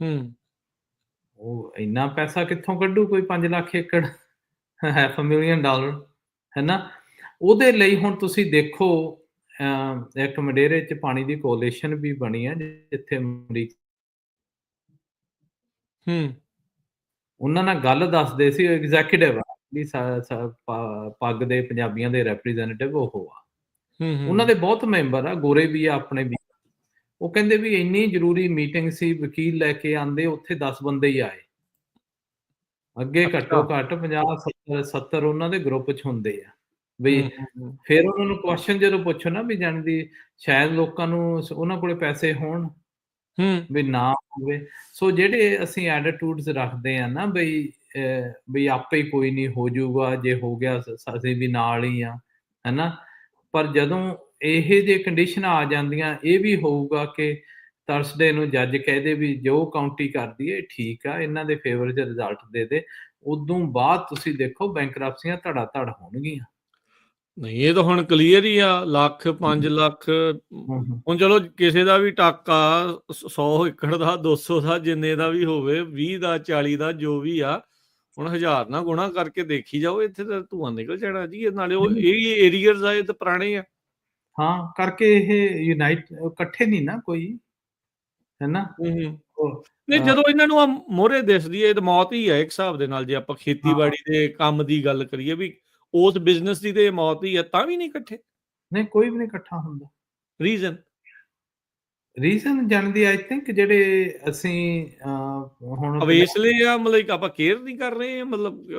ਉਹ ਇੰਨਾ ਪੈਸਾ ਕਿੱਥੋਂ ਕੱਢੂ ਕੋਈ 5 ਲੱਖ ਏਕੜ $500,000 ਹੈ ਨਾ। ਉਹਦੇ ਲਈ ਹੁਣ ਤੁਸੀਂ ਦੇਖੋ ਇੱਕ ਮਡੇਰੇ 'ਚ ਪਾਣੀ ਦੀ ਕੋalition ਵੀ ਬਣੀ ਆ ਜਿੱਥੇ ਉਹਨਾਂ ਨਾਲ ਗੱਲ ਦੱਸਦੇ ਸੀ ਐਗਜ਼ੈਕਟਿਵ ਵੀ ਪੱਗ ਦੇ ਪੰਜਾਬੀਆਂ ਦੇ ਰੈਪ੍ਰੈਜ਼ੈਂਟੇਟਿਵ ਉਹ ਆ। ਉਹਨਾਂ ਦੇ ਬਹੁਤ ਮੈਂਬਰ ਆ, ਗੋਰੇ ਵੀ ਆ ਆਪਣੇ ਵੀ। ਉਹ ਕਹਿੰਦੇ ਵੀ ਇੰਨੀ ਜ਼ਰੂਰੀ ਮੀਟਿੰਗ ਸੀ, ਵਕੀਲ ਲੈ ਕੇ ਆਂਦੇ, ਉੱਥੇ 10 ਬੰਦੇ ਹੀ ਆਏ। ਅੱਗੇ ਘੱਟੋ ਘੱਟ 50 70 ਉਹਨਾਂ ਦੇ ਗਰੁੱਪ 'ਚ ਹੁੰਦੇ ਆ ਵੀ। ਫਿਰ ਉਹਨਾਂ ਨੂੰ ਕੁਐਸਚਨ ਜਦੋਂ ਪੁੱਛੋ ਨਾ ਵੀ ਜਾਣਦੀ ਸ਼ਾਇਦ ਲੋਕਾਂ ਨੂੰ ਉਹਨਾਂ ਕੋਲੇ ਪੈਸੇ ਹੋਣ ਵੀ ਨਾ ਹੋਵੇ। ਸੋ ਜਿਹੜੇ ਅਸੀਂ ਐਟੀਟਿਊਡਸ ਰੱਖਦੇ ਆ ਨਾ ਬਈ ਆਪੇ ਹੀ ਕੋਈ ਨਹੀਂ ਹੋ ਜਾਊਗਾ, ਜੇ ਹੋ ਗਿਆ ਅਸੀਂ ਵੀ ਨਾਲ ਹੀ ਆ, ਹੈਨਾ। ਪਰ ਜਦੋਂ ਇਹ ਜੇ ਕੰਡੀਸ਼ਨਾਂ ਆ ਜਾਂਦੀਆਂ, ਇਹ ਵੀ ਹੋਊਗਾ ਕਿ ਥਰਸਡੇ ਨੂੰ ਜੱਜ ਕਹਿ ਦੇ ਵੀ ਜੋ ਕਾਊਂਟੀ ਕਰਦੀ ਹੈ ਠੀਕ ਆ, ਇਹਨਾਂ ਦੇ ਫੇਵਰ 'ਚ ਰਿਜ਼ਲਟ ਦੇ ਦੇ। ਉਦੋਂ ਬਾਅਦ ਤੁਸੀਂ ਦੇਖੋ ਬੈਂਕਰਪਸੀਆਂ ਧੜਾ ਧੜ ਹੋਣਗੀਆਂ। ਨਹੀਂ, ਇਹ ਤਾਂ ਹੁਣ ਕਲੀਅਰ ਹੀ ਆ। ਲੱਖ 5 ਲੱਖ ਹੁਣ ਚਲੋ ਕਿਸੇ ਦਾ ਵੀ ਟਾਕਾ 100 ਏਕੜ ਦਾ, 200 ਦਾ, ਜਿੰਨੇ ਦਾ ਵੀ ਹੋਵੇ, 20 ਦਾ, 40 ਦਾ, ਜੋ ਵੀ ਆ, ਹੁਣ 1000 ਨਾਲ ਗੁਣਾ ਕਰਕੇ ਦੇਖੀ ਜਾਓ, ਇੱਥੇ ਤਾਂ ਧੂੰਆਂ ਨਿਕਲ ਜਾਣਾ ਜੀ। ਨਾਲੇ ਉਹ ਇਹ ਏਰੀਅਰਸ ਆ, ਇਹ ਤਾਂ ਪੁਰਾਣੇ ਆ। ਹਾਂ, ਕਰਕੇ ਇਹ ਯੂਨਾਈਟ ਇਕੱਠੇ ਨਹੀਂ ਨਾ ਕੋਈ, ਹੈਨਾ। ਨਹੀਂ, ਜਦੋਂ ਇਹਨਾਂ ਨੂੰ ਮੋਹਰੇ ਦਿਸਦੀ ਹੈ, ਇਹ ਤਾਂ ਮੌਤ ਹੀ ਹੈ ਇੱਕ ਹਿਸਾਬ ਦੇ ਨਾਲ। ਜੇ ਆਪਾਂ ਖੇਤੀਬਾੜੀ ਦੇ ਕੰਮ ਦੀ ਗੱਲ ਕਰੀਏ ਵੀ ਉਸ ਬਿਜ਼ਨਸ ਦੀ ਤੇ ਮੌਤ ਹੀ ਹੈ, ਤਾਂ ਵੀ ਨਹੀਂ ਇਕੱਠੇ। ਨਹੀਂ, ਕੋਈ ਵੀ ਨਹੀਂ ਇਕੱਠਾ ਹੁੰਦਾ। ਰੀਜ਼ਨ ਜਾਣਦੀ ਆਈ ਥਿੰਕ ਜਿਹੜੇ ਅਸੀਂ ਹੁਣ ਅਵੇਸਲੇ ਆ, ਮਤਲਬ ਆਪਾਂ ਕੇਅਰ ਨਹੀਂ ਕਰ ਰਹੇ, ਮਤਲਬ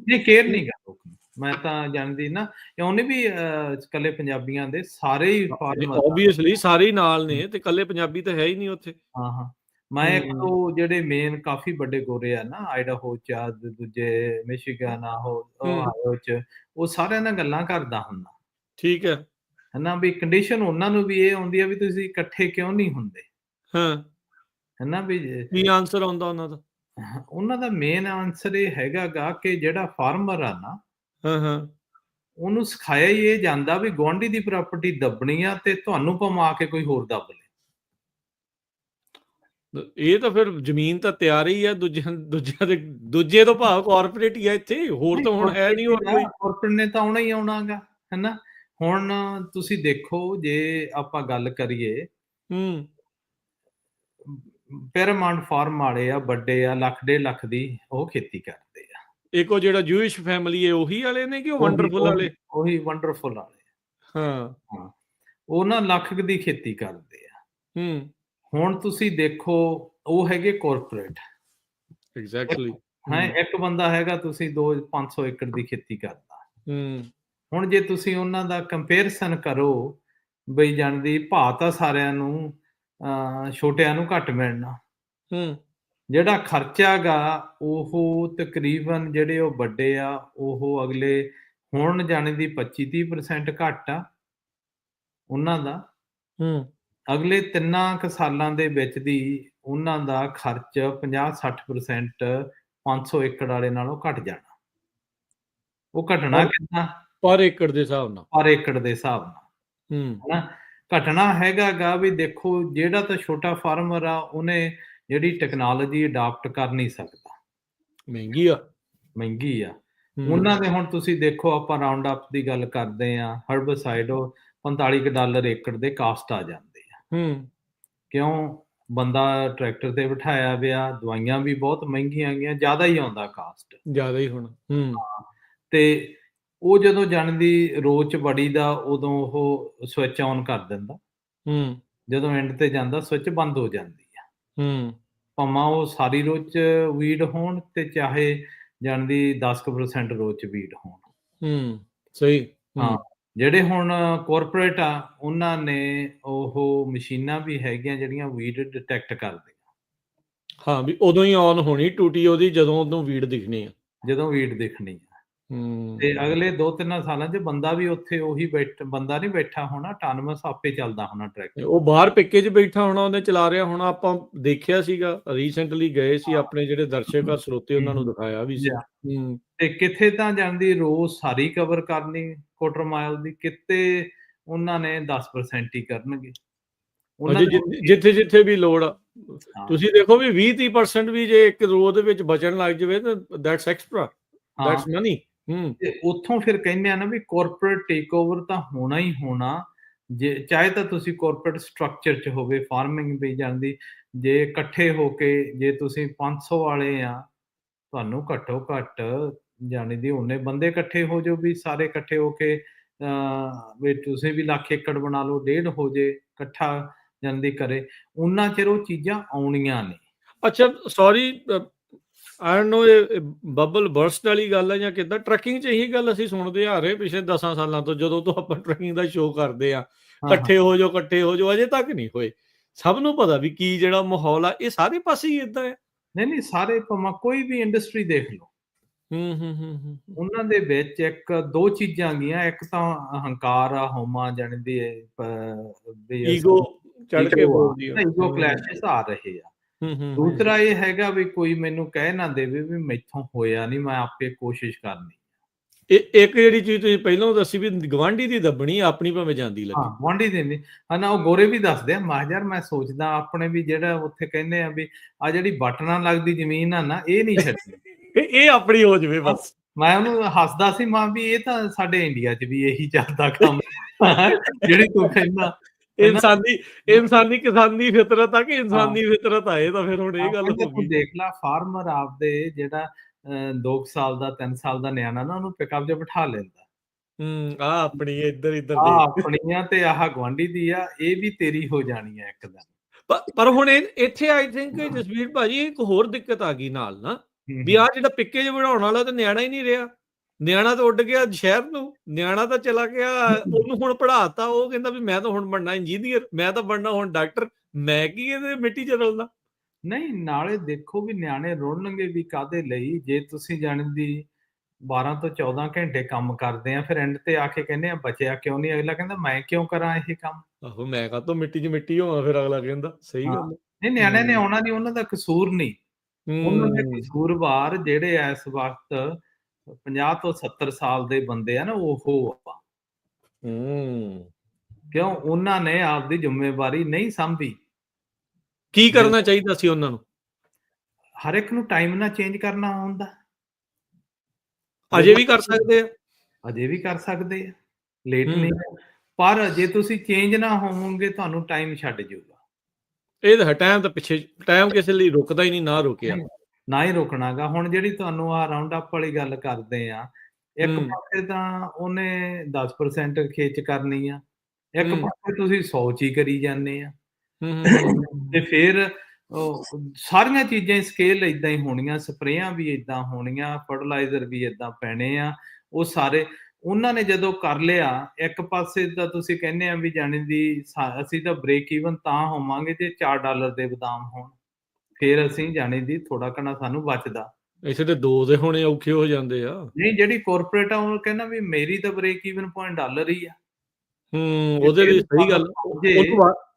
ਨਹੀਂ ਕੇਅਰ ਨਹੀਂ ਕਰ ਰਹੇ। ਮੈਂ ਤਾਂ ਜਾਣਦੀ ਨਾ, ਉਹਨੇ ਵੀ ਇਕੱਲੇ ਪੰਜਾਬੀਆਂ ਦੇ ਸਾਰੇ ਹੀ ਆਬਵੀਅਸਲੀ ਸਾਰੇ ਹੀ ਨਾਲ ਨੇ, ਤੇ ਇਕੱਲੇ ਪੰਜਾਬੀ ਤਾਂ ਹੈ ਹੀ ਨਹੀਂ ਉੱਥੇ। ਹਾਂ, ਮੈਂ ਇੱਕ ਦੋ ਜਿਹੜੇ ਮੇਨ ਕਾਫੀ ਵੱਡੇ ਗੋਰੇ ਆ ਨਾ, ਆਈਡਾਹੋ 'ਚ ਆ, ਦੂਜੇ ਮਿਸ਼ੀਗਨ ਆ, ਓਹਾਇਓ 'ਚ, ਉਹ ਸਾਰਿਆਂ ਨਾਲ ਗੱਲਾਂ ਕਰਦਾ ਹੁੰਦਾ। ਠੀਕ ਹੈ, ਹੈਨਾ। ਵੀ ਕੰਡੀਸ਼ਨ ਉਹਨਾਂ ਨੂੰ ਵੀ ਇਹ ਆਉਂਦੀ ਆ ਵੀ ਤੁਸੀਂ ਇਕੱਠੇ ਕਿਉਂ ਨਹੀਂ ਹੁੰਦੇ, ਹੈਨਾ। ਵੀ ਕੀ ਆਨਸਰ ਆਉਂਦਾ ਉਹਨਾਂ ਦਾ? ਉਹਨਾਂ ਦਾ ਮੇਨ ਆਨਸਰ ਇਹ ਹੈਗਾ ਗਾ ਕਿ ਜਿਹੜਾ ਫਾਰਮਰ ਆ ਨਾ, ਉਹਨੂੰ ਸਿਖਾਇਆ ਹੀ ਇਹ ਜਾਂਦਾ ਵੀ ਗੁਆਂਢੀ ਦੀ ਪ੍ਰਾਪਰਟੀ ਦੱਬਣੀ ਆ ਤੇ ਤੁਹਾਨੂੰ ਪਮਾ ਕੇ ਕੋਈ ਹੋਰ ਦੱਬ ਲੇ। ਇਹ ਤਾਂ ਫਿਰ ਜ਼ਮੀਨ ਤਾਂ ਤਿਆਰ ਹੀ ਆ, ਦੂਜੇ ਤੋਂ ਭਾਵ ਕਾਰਪੋਰੇਟ ਹੀ ਆ ਇੱਥੇ, ਹੋਰ ਤਾਂ ਹੁਣ ਹੈ ਨਹੀਂ ਹੋਰ ਕੋਈ। ਕਾਰਪੋਰੇਟ ਨੇ ਤਾਂ ਆਉਣਾ ਹੀ ਆਉਣਾਗਾ, ਹੈਨਾ। ਹੁਣ ਤੁਸੀਂ ਦੇਖੋ, ਜੇ ਆਪਾਂ ਗੱਲ ਕਰੀਏ ਪੈਰਾਮਾਉਂਟ ਫਾਰਮ ਵਾਲੇ ਆ, ਵੱਡੇ ਆ, ਲੱਖ 1.5 ਲੱਖ ਦੀ ਉਹ ਖੇਤੀ ਕਰਦੇ ਆ। ਇੱਕ ਉਹ ਜਿਹੜਾ ਜੂਇਸ਼ ਫੈਮਿਲੀ ਹੈ, ਉਹੀ ਵਾਲੇ ਨੇ ਕਿ ਉਹ ਵੰਡਰਫੁਲ ਵਾਲੇ? ਉਹੀ ਵੰਡਰਫੁਲ ਵਾਲੇ। ਹਾਂ, ਉਹ ਨਾ ਲੱਖ ਦੀ ਖੇਤੀ ਕਰਦੇ ਆ। ਹੁਣ ਤੁਸੀਂ ਦੇਖੋ, ਉਹ ਹੈਗੇ ਕਾਰਪੋਰੇਟ। ਐਗਜ਼ੈਕਟਲੀ। ਹਾਂ, ਇੱਕ ਬੰਦਾ ਹੈਗਾ, ਤੁਸੀਂ 500 ਏਕੜ ਦੀ ਖੇਤੀ ਕਰਦਾ। ਹੁਣ ਜੇ ਤੁਸੀਂ ਉਹਨਾਂ ਦਾ ਕੰਪੈਰੀਜ਼ਨ ਕਰੋ, ਬਈ ਜਾਣਦੀ ਭਾਅ ਤਾਂ ਸਾਰਿਆਂ ਨੂੰ ਛੋਟਿਆਂ ਨੂੰ ਘੱਟ ਮਿਲਣਾ, ਜਿਹੜਾ ਖਰਚਾ ਗਾ ਉਹ ਤਕਰੀਬਨ ਜਿਹੜੇ ਉਹ ਵੱਡੇ ਆ, ਉਹ ਅਗਲੇ ਹੁਣ ਜਾਣੇ ਦੀ 25-30% ਘੱਟ ਆ ਉਹਨਾਂ ਦਾ। ਅਗਲੇ 3 ਸਾਲਾਂ ਦੇ ਵਿੱਚ ਦੀ ਉਹਨਾਂ ਦਾ ਖਰਚ 50-60% 500 ਏਕੜ ਵਾਲੇ ਨਾਲੋਂ ਘਟ ਜਾਣਾ। ਉਹ ਘਟਣਾ ਕਿੰਨਾ? ਪਰ ਏਕੜ ਦੇ ਹਿਸਾਬ ਨਾਲ। ਪਰ ਏਕੜ ਦੇ ਹਿਸਾਬ ਨਾਲ, ਹੈਨਾ। ਘਟਣਾ ਹੈਗਾ ਗਾ ਵੀ ਦੇਖੋ, ਜਿਹੜਾ ਤਾਂ ਛੋਟਾ ਫਾਰਮਰ ਆ, ਉਹਨੇ ਜਿਹੜੀ ਟੈਕਨੋਲੋਜੀ ਅਡਾਪਟ ਕਰ ਨਹੀਂ ਸਕਦਾ, ਮਹਿੰਗੀ ਆ। ਉਹਨਾਂ ਦੇ ਹੁਣ ਤੁਸੀਂ ਦੇਖੋ, ਆਪਾਂ ਰਾਉਂਡ ਅਪ ਦੀ ਗੱਲ ਕਰਦੇ ਆ, ਹਰਬਸਾਈਡ ਉਹ $45 ਏਕੜ ਦੇ ਕਾਸਟ ਆ ਜਾਂਦੇ ਆ। ਕਿਉਂ? ਬੰਦਾ ਟਰੈਕਟਰ ਤੇ ਬਿਠਾਇਆ ਪਿਆ, ਦਵਾਈਆਂ ਵੀ ਬਹੁਤ ਮਹਿੰਗੀਆਂ ਗਈਆਂ, ਜ਼ਿਆਦਾ ਹੀ ਆਉਂਦਾ ਕਾਸਟ, ਜ਼ਿਆਦਾ ਹੀ ਹੁਣ। ਤੇ ਉਹ ਜਦੋਂ ਜਾਣਦੀ ਰੋਚ ਬੜੀ ਦਾ, ਉਦੋਂ ਉਹ ਸਵਿਚ ਔਨ ਕਰ ਦਿੰਦਾ। ਜਦੋਂ ਐਂਡ ਤੇ ਜਾਂਦਾ, ਸਵਿਚ ਬੰਦ ਹੋ ਜਾਂਦੀ ਆ। ਭਾਵੇਂ ਉਹ ਸਾਰੀ ਰੋਚ ਵੀਡ ਹੋਣ ਤੇ ਚਾਹੇ ਜਾਣਦੀ 10% ਰੋਚ ਵੀਡ ਹੋਣ। ਸਹੀ। ਹਾਂ, ਜਿਹੜੇ ਹੁਣ ਕਾਰਪੋਰੇਟ ਆ, ਉਹਨਾਂ ਨੇ ਉਹ ਮਸ਼ੀਨਾਂ ਵੀ ਹੈਗੀਆਂ ਜਿਹੜੀਆਂ ਵੀਡ ਡਿਟੈਕਟ ਕਰਦੀਆਂ। ਹਾਂ, ਵੀ ਉਦੋਂ ਹੀ ਔਨ ਹੋਣੀ ਟੂਟੀ ਉਹਦੀ, ਜਦੋਂ ਉਹਨੂੰ ਵੀਡ ਦਿਖਣੀ ਆ। ਤੇ ਅਗਲੇ 2-3 ਸਾਲਾਂ 'ਚ ਬੰਦਾ ਵੀ ਉੱਥੇ ਉਹੀ ਬੰਦਾ ਨਹੀਂ ਬੈਠਾ ਹੋਣਾ, ਆਟੋਨੋਮਸ ਆਪੇ ਚੱਲਦਾ ਹੋਣਾ ਟਰੈਕਟਰ। ਉਹ ਬਾਹਰ ਪਿੱਕੇ 'ਚ ਬੈਠਾ ਹੋਣਾ, ਉਹਨੇ ਚਲਾ ਰਿਹਾ ਹੋਣਾ। ਆਪਾਂ ਦੇਖਿਆ ਸੀਗਾ, ਰੀਸੈਂਟਲੀ ਗਏ ਸੀ, ਆਪਣੇ ਜਿਹੜੇ ਦਰਸ਼ਕ ਆ, ਸਰੋਤੇ, ਉਹਨਾਂ ਨੂੰ ਦਿਖਾਇਆ ਵੀ ਸੀ। ਤੇ ਕਿੱਥੇ ਤਾਂ ਜਾਂਦੀ ਰੋਜ਼ ਸਾਰੀ ਕਵਰ ਕਰਨੀ ਕੁਆਟਰ ਮਾਈਲ ਦੀ, ਕਿਤੇ ਉਹਨਾਂ ਨੇ 10% ਹੀ ਕਰਨਗੇ। ਜਿੱਥੇ ਵੀ ਲੋੜ ਆ। ਤੁਸੀਂ ਦੇਖੋ ਵੀ 20-30% ਵੀ ਜੇ ਇੱਕ ਰੋ ਦੇ ਵਿੱਚ ਬਚਣ ਲੱਗ ਜਾਵੇ ਤਾਂ ਦੈਟਸ ਐਕਸਟਰਾ, ਦੈਟਸ ਮਨੀ। ਤੇ ਉੱਥੋਂ ਫਿਰ ਕਹਿੰਦੇ ਆ ਨਾ ਵੀ ਕਾਰਪੋਰੇਟ ਟੇਕਓਵਰ ਤਾਂ ਹੋਣਾ ਹੀ ਹੋਣਾ, ਜੇ ਚਾਹੇ ਤਾਂ ਤੁਸੀਂ ਕਾਰਪੋਰੇਟ ਸਟਰਕਚਰ 'ਚ ਹੋਵੇ, ਫਾਰਮਿੰਗ ਵੀ ਜਾਂਦੀ, ਜੇ ਇਕੱਠੇ ਹੋ ਕੇ ਜੇ ਤੁਸੀਂ 500 ਵਾਲੇ ਆ, ਤੁਹਾਨੂੰ ਘੱਟੋ ਘੱਟ ਜਾਣੀ ਦੀ ਓਨੇ ਬੰਦੇ ਇਕੱਠੇ ਹੋ ਜਾਓ ਵੀ ਸਾਰੇ ਇਕੱਠੇ ਹੋ ਕੇ ਵੀ ਤੁਸੀਂ ਵੀ ਲੱਖ ਏਕੜ ਬਣਾ ਲਓ, 1.5 ਹੋ ਜੇ ਇਕੱਠਾ ਜਾਂਦੀ ਕਰੇ, ਉਨਾ ਚਿਰ ਉਹ ਚੀਜ਼ਾਂ ਆਉਣੀਆਂ ਨੇ। ਅੱਛਾ ਸੌਰੀ, ਆਈ ਡੋਨਟ ਨੋ ਇਹ ਬਬਲ ਬਰਸਟ ਵਾਲੀ ਗੱਲ ਹੈ ਜਾਂ ਕਿੱਦਾਂ। ਟਰੈਕਿੰਗ 'ਚ ਇਹੀ ਗੱਲ ਅਸੀਂ ਸੁਣਦੇ ਆ ਰਹੇ ਪਿਛਲੇ 10 ਸਾਲਾਂ ਤੋਂ, ਜਦੋਂ ਤੋਂ ਆਪਾਂ ਟਰੈਕਿੰਗ ਦਾ ਸ਼ੋਅ ਕਰਦੇ ਆ, ਹਾਂ, ਹਾਂ। ਇਕੱਠੇ ਹੋ ਜਾਓ ਇਕੱਠੇ ਹੋ ਜਾਓ, ਅਜੇ ਤੱਕ ਨਹੀਂ ਹੋਏ। ਸਭ ਨੂੰ ਪਤਾ ਵੀ ਕੀ ਜਿਹੜਾ ਮਾਹੌਲ ਆ ਇਹ ਸਾਰੇ ਪਾਸੇ ਹੀ ਇਦਾਂ ਹੈ। ਨਹੀਂ ਸਾਰੇ ਭਾਵੇਂ ਕੋਈ ਵੀ ਇੰਡਸਟਰੀ ਦੇਖ ਲਓ, ਉਹਨਾਂ ਦੇ ਵਿੱਚ ਇੱਕ ਦੋ ਚੀਜ਼ਾਂ ਗਈਆਂ, ਇੱਕ ਤਾਂ ਹੰਕਾਰ ਆ, ਹਉਮਾ ਜਾਣੀ ਦੀ ਵੀ ਈਗੋ ਚੜ ਕੇ ਈਗੋ ਆ, ਬੋਲਦੀ ਆ। ਈਗੋ ਕਲੈਸ਼ਸ ਆ ਰਹੇ ਆ। ਦੂਸਰਾ ਇਹ ਹੈਗਾ ਵੀ ਕੋਈ ਮੈਨੂੰ ਕਹਿ ਨਾ ਦੇਵੇ ਵੀ ਮੈਥੋਂ ਹੋਇਆ ਨਹੀਂ, ਮੈਂ ਆਪੇ ਕੋਸ਼ਿਸ਼ ਕਰਨੀ। ਇੱਕ ਜਿਹੜੀ ਚੀਜ਼ ਤੁਸੀਂ ਪਹਿਲਾਂ ਦੱਸੀ ਵੀ ਗਵਾਂਢੀ ਦੀ ਦੱਬਣੀ, ਆਪਣੀ ਭਾਵੇਂ ਜਾਂਦੀ ਲੱਗੇ। ਹਾਂ, ਗੁਆਂਢੀ ਦਿੰਦੀ ਹਨਾ, ਉਹ ਗੋਰੇ ਵੀ ਦੱਸਦੇ ਆ, ਮੈਂ ਯਾਰ ਮੈਂ ਸੋਚਦਾ ਆਪਣੇ ਵੀ ਜਿਹੜਾ ਉੱਥੇ ਕਹਿੰਦੇ ਆ ਵੀ ਆ ਜਿਹੜੀ ਬਟਨਾਂ ਲੱਗਦੀ ਜ਼ਮੀਨ ਆ ਨਾ, ਇਹ ਨਹੀਂ ਛੱਡਣੀ। ਇਹ ਆਪਣੀ ਹੋ ਜਾਵੇ ਬਸ। ਮੈਂ ਉਹਨੂੰ ਹੱਸਦਾ ਸੀ, ਮਾਂ ਵੀ ਇਹ ਤਾਂ ਸਾਡੇ ਇੰਡੀਆ 'ਚ ਵੀ ਇਹੀ ਚੱਲਦਾ ਕੰਮ ਜਿਹੜੀ ਤੂੰ ਕਹਿੰਦਾ। ਇਨਸਾਨੀ ਕਿਸਾਨੀ ਫਿਤਰਤ ਆ ਕਿ ਇਨਸਾਨੀ ਫਿਤਰਤ ਆ, ਇਹ ਤਾਂ ਫਿਰ ਹੁਣ ਇਹ ਗੱਲ ਹੋ ਤੂੰ ਗਈ। ਦੇਖ ਲੈ ਫਾਰਮਰ ਆਪਦੇ ਜਿਹੜਾ 2 ਸਾਲ ਦਾ 3 ਸਾਲ ਦਾ ਨਿਆਣਾ ਨਾ ਉਹਨੂੰ ਪਿਕਅਪ 'ਚ ਬਿਠਾ ਲੈਂਦਾ। ਆ ਆਪਣੀ ਇੱਧਰ ਆ ਦੇਖ ਆਪਣੀਆਂ ਤੇ ਆਹ ਗੁਆਂਢੀ ਦੀ ਆ, ਇਹ ਵੀ ਤੇਰੀ ਹੋ ਜਾਣੀ ਆ ਇੱਕ ਦਿਨ। ਪਰ ਹੁਣ ਇੱਥੇ ਆਈ ਥਿੰਕ ਜਸਵੀਰ ਭਾਜੀ ਇੱਕ ਹੋਰ ਦਿੱਕਤ ਆ ਗਈ ਨਾਲ ਨਾ, ਵੀ ਆ ਜਿਹੜਾ ਪਿੱਕੇ 'ਚ ਬਣਾਉਣ ਵਾਲਾ ਤਾਂ ਨਿਆਣਾ ਹੀ ਨਹੀਂ ਰਿਹਾ। ਨਿਆਣਾ ਤਾਂ ਉੱਡ ਗਿਆ ਸ਼ਹਿਰ ਨੂੰ, ਨਿਆਣਾ ਤਾਂ ਚਲਾ ਗਿਆ, ਉਹਨੂੰ ਹੁਣ ਪੜ੍ਹਾਤਾ, ਉਹ ਕਹਿੰਦਾ ਵੀ ਮੈਂ ਤਾਂ ਹੁਣ ਬਣਨਾ ਇੰਜੀਨੀਅਰ, ਮੈਂ ਤਾਂ ਬਣਨਾ ਹੁਣ ਡਾਕਟਰ, ਮੈਂ ਕੀ ਇਹਦੇ ਮਿੱਟੀ 'ਚ ਰਲਦਾ। ਨਹੀਂ ਨਾਲੇ ਦੇਖੋ ਵੀ ਨਿਆਣੇ ਰੁਲਣਗੇ ਵੀ ਕਾਹਦੇ ਲਈ, ਜੇ ਤੁਸੀਂ ਜਾਣੀ ਦੀ 12 ਤੋਂ 14 ਘੰਟੇ ਕੰਮ ਕਰਦੇ ਆ, ਫਿਰ ਐਂਡ ਤੇ ਆ ਕੇ ਕਹਿੰਦੇ ਆ ਬਚਿਆ ਕਿਉਂ ਨਹੀਂ, ਅਗਲਾ ਕਹਿੰਦਾ ਮੈਂ ਕਿਉਂ ਕਰਾਂ ਇਹ ਕੰਮ। ਆਹੋ ਮੈਂ ਕਾਹਤੋਂ ਮਿੱਟੀ 'ਚ ਮਿੱਟੀ ਹੋਵਾਂ, ਫਿਰ ਅਗਲਾ ਕਹਿੰਦਾ ਸਹੀ ਗੱਲ ਹੈ। ਨਹੀਂ ਨਿਆਣਿਆਂ ਨੇ ਆਉਣਾ ਨਹੀਂ, ਉਹਨਾਂ ਦਾ ਕਸੂਰ ਨਹੀਂ, ਉਹਨਾਂ ਦੇ ਕਸੂਰਵਾਰ ਜਿਹੜੇ ਇਸ ਵਕਤ 50 ਤੋਂ 70 ਸਾਲ ਦੇ ਬੰਦੇ ਆ ਨਾ, ਉਹ ਆ। ਕਿਉਂ ਉਹਨਾਂ ਨੇ ਆਪਦੀ ਜ਼ਿੰਮੇਵਾਰੀ ਨਹੀਂ ਸਮਝੀ। ਕੀ ਕਰਨਾ ਚਾਹੀਦਾ ਸੀ ਉਹਨਾਂ ਨੂੰ? ਹਰ ਇੱਕ ਨੂੰ ਟਾਈਮ ਨਾਲ ਚੇਂਜ ਕਰਨਾ ਹੁੰਦਾ। ਅਜੇ ਵੀ ਕਰ ਸਕਦੇ ਆ, ਅਜੇ ਵੀ ਕਰ ਸਕਦੇ ਆ, ਲੇਟ ਨਹੀਂ। ਪਰ ਜੇ ਤੁਸੀਂ ਚੇਂਜ ਨਾ ਹੋਵੋਗੇ ਤੁਹਾਨੂੰ ਟਾਈਮ ਛੱਡ ਜਾਊਗਾ। ਇਹ ਤਾਂ ਟਾਈਮ ਤਾਂ ਪਿੱਛੇ, ਟਾਈਮ ਕਿਸੇ ਲਈ ਰੁਕਦਾ ਹੀ ਨਹੀਂ, ਨਾ ਰੁਕਿਆ ਨਾ ਹੀ ਰੁਕਣਾਗਾ। ਹੁਣ ਜਿਹੜੀ ਤੁਹਾਨੂੰ ਆ ਰਾਉਂਡ ਅਪ ਵਾਲੀ ਗੱਲ ਕਰਦੇ ਆ, ਇੱਕ ਪਾਸੇ ਤਾਂ ਉਹਨੇ 10% ਖੇਚ ਕਰਨੀ ਆ, ਇੱਕ ਪਾਸੇ ਤੁਸੀਂ 100 ਚ ਹੀ ਕਰੀ ਜਾਂਦੇ ਆ, ਤੇ ਫਿਰ ਸਾਰੀਆਂ ਚੀਜ਼ਾਂ ਸਕੇਲ ਏਦਾਂ ਹੀ ਹੋਣੀਆਂ, ਸਪਰੇਆਂ ਵੀ ਏਦਾਂ ਹੋਣੀਆਂ, ਫਰਟੀਲਾਈਜ਼ਰ ਵੀ ਏਦਾਂ ਪੈਣੇ ਆ। ਉਹ ਸਾਰੇ ਉਹਨਾਂ ਨੇ ਜਦੋਂ ਕਰ ਲਿਆ, ਇੱਕ ਪਾਸੇ ਤਾਂ ਤੁਸੀਂ ਕਹਿੰਦੇ ਆ ਵੀ ਜਾਣੀ ਦੀ ਅਸੀਂ ਤਾਂ ਬ੍ਰੇਕ ਈਵਨ ਤਾਂ ਹੋਵਾਂਗੇ ਜੇ $4 ਦੇ ਬਦਾਮ ਹੋਣ, ਫਿਰ ਅਸੀਂ ਜਾਣੀ ਦੀ ਥੋੜਾ ਘਣਾ ਸਾਨੂੰ ਬਚਦਾ। ਇੱਥੇ ਤੇ 2 ਦੇ ਹੋਣੇ ਔਖੇ ਹੋ ਜਾਂਦੇ ਆ। ਨਹੀਂ ਜਿਹੜੀ ਕਾਰਪੋਰੇਟ ਆ ਉਹ ਕਹਿੰਦਾ ਵੀ ਮੇਰੀ ਤਾਂ ਬ੍ਰੇਕ ਈਵਨ ਪੁਆਇੰਟ $1 ਹੀ ਆ। ਉਹਦੇ ਲਈ ਸਹੀ ਗੱਲ,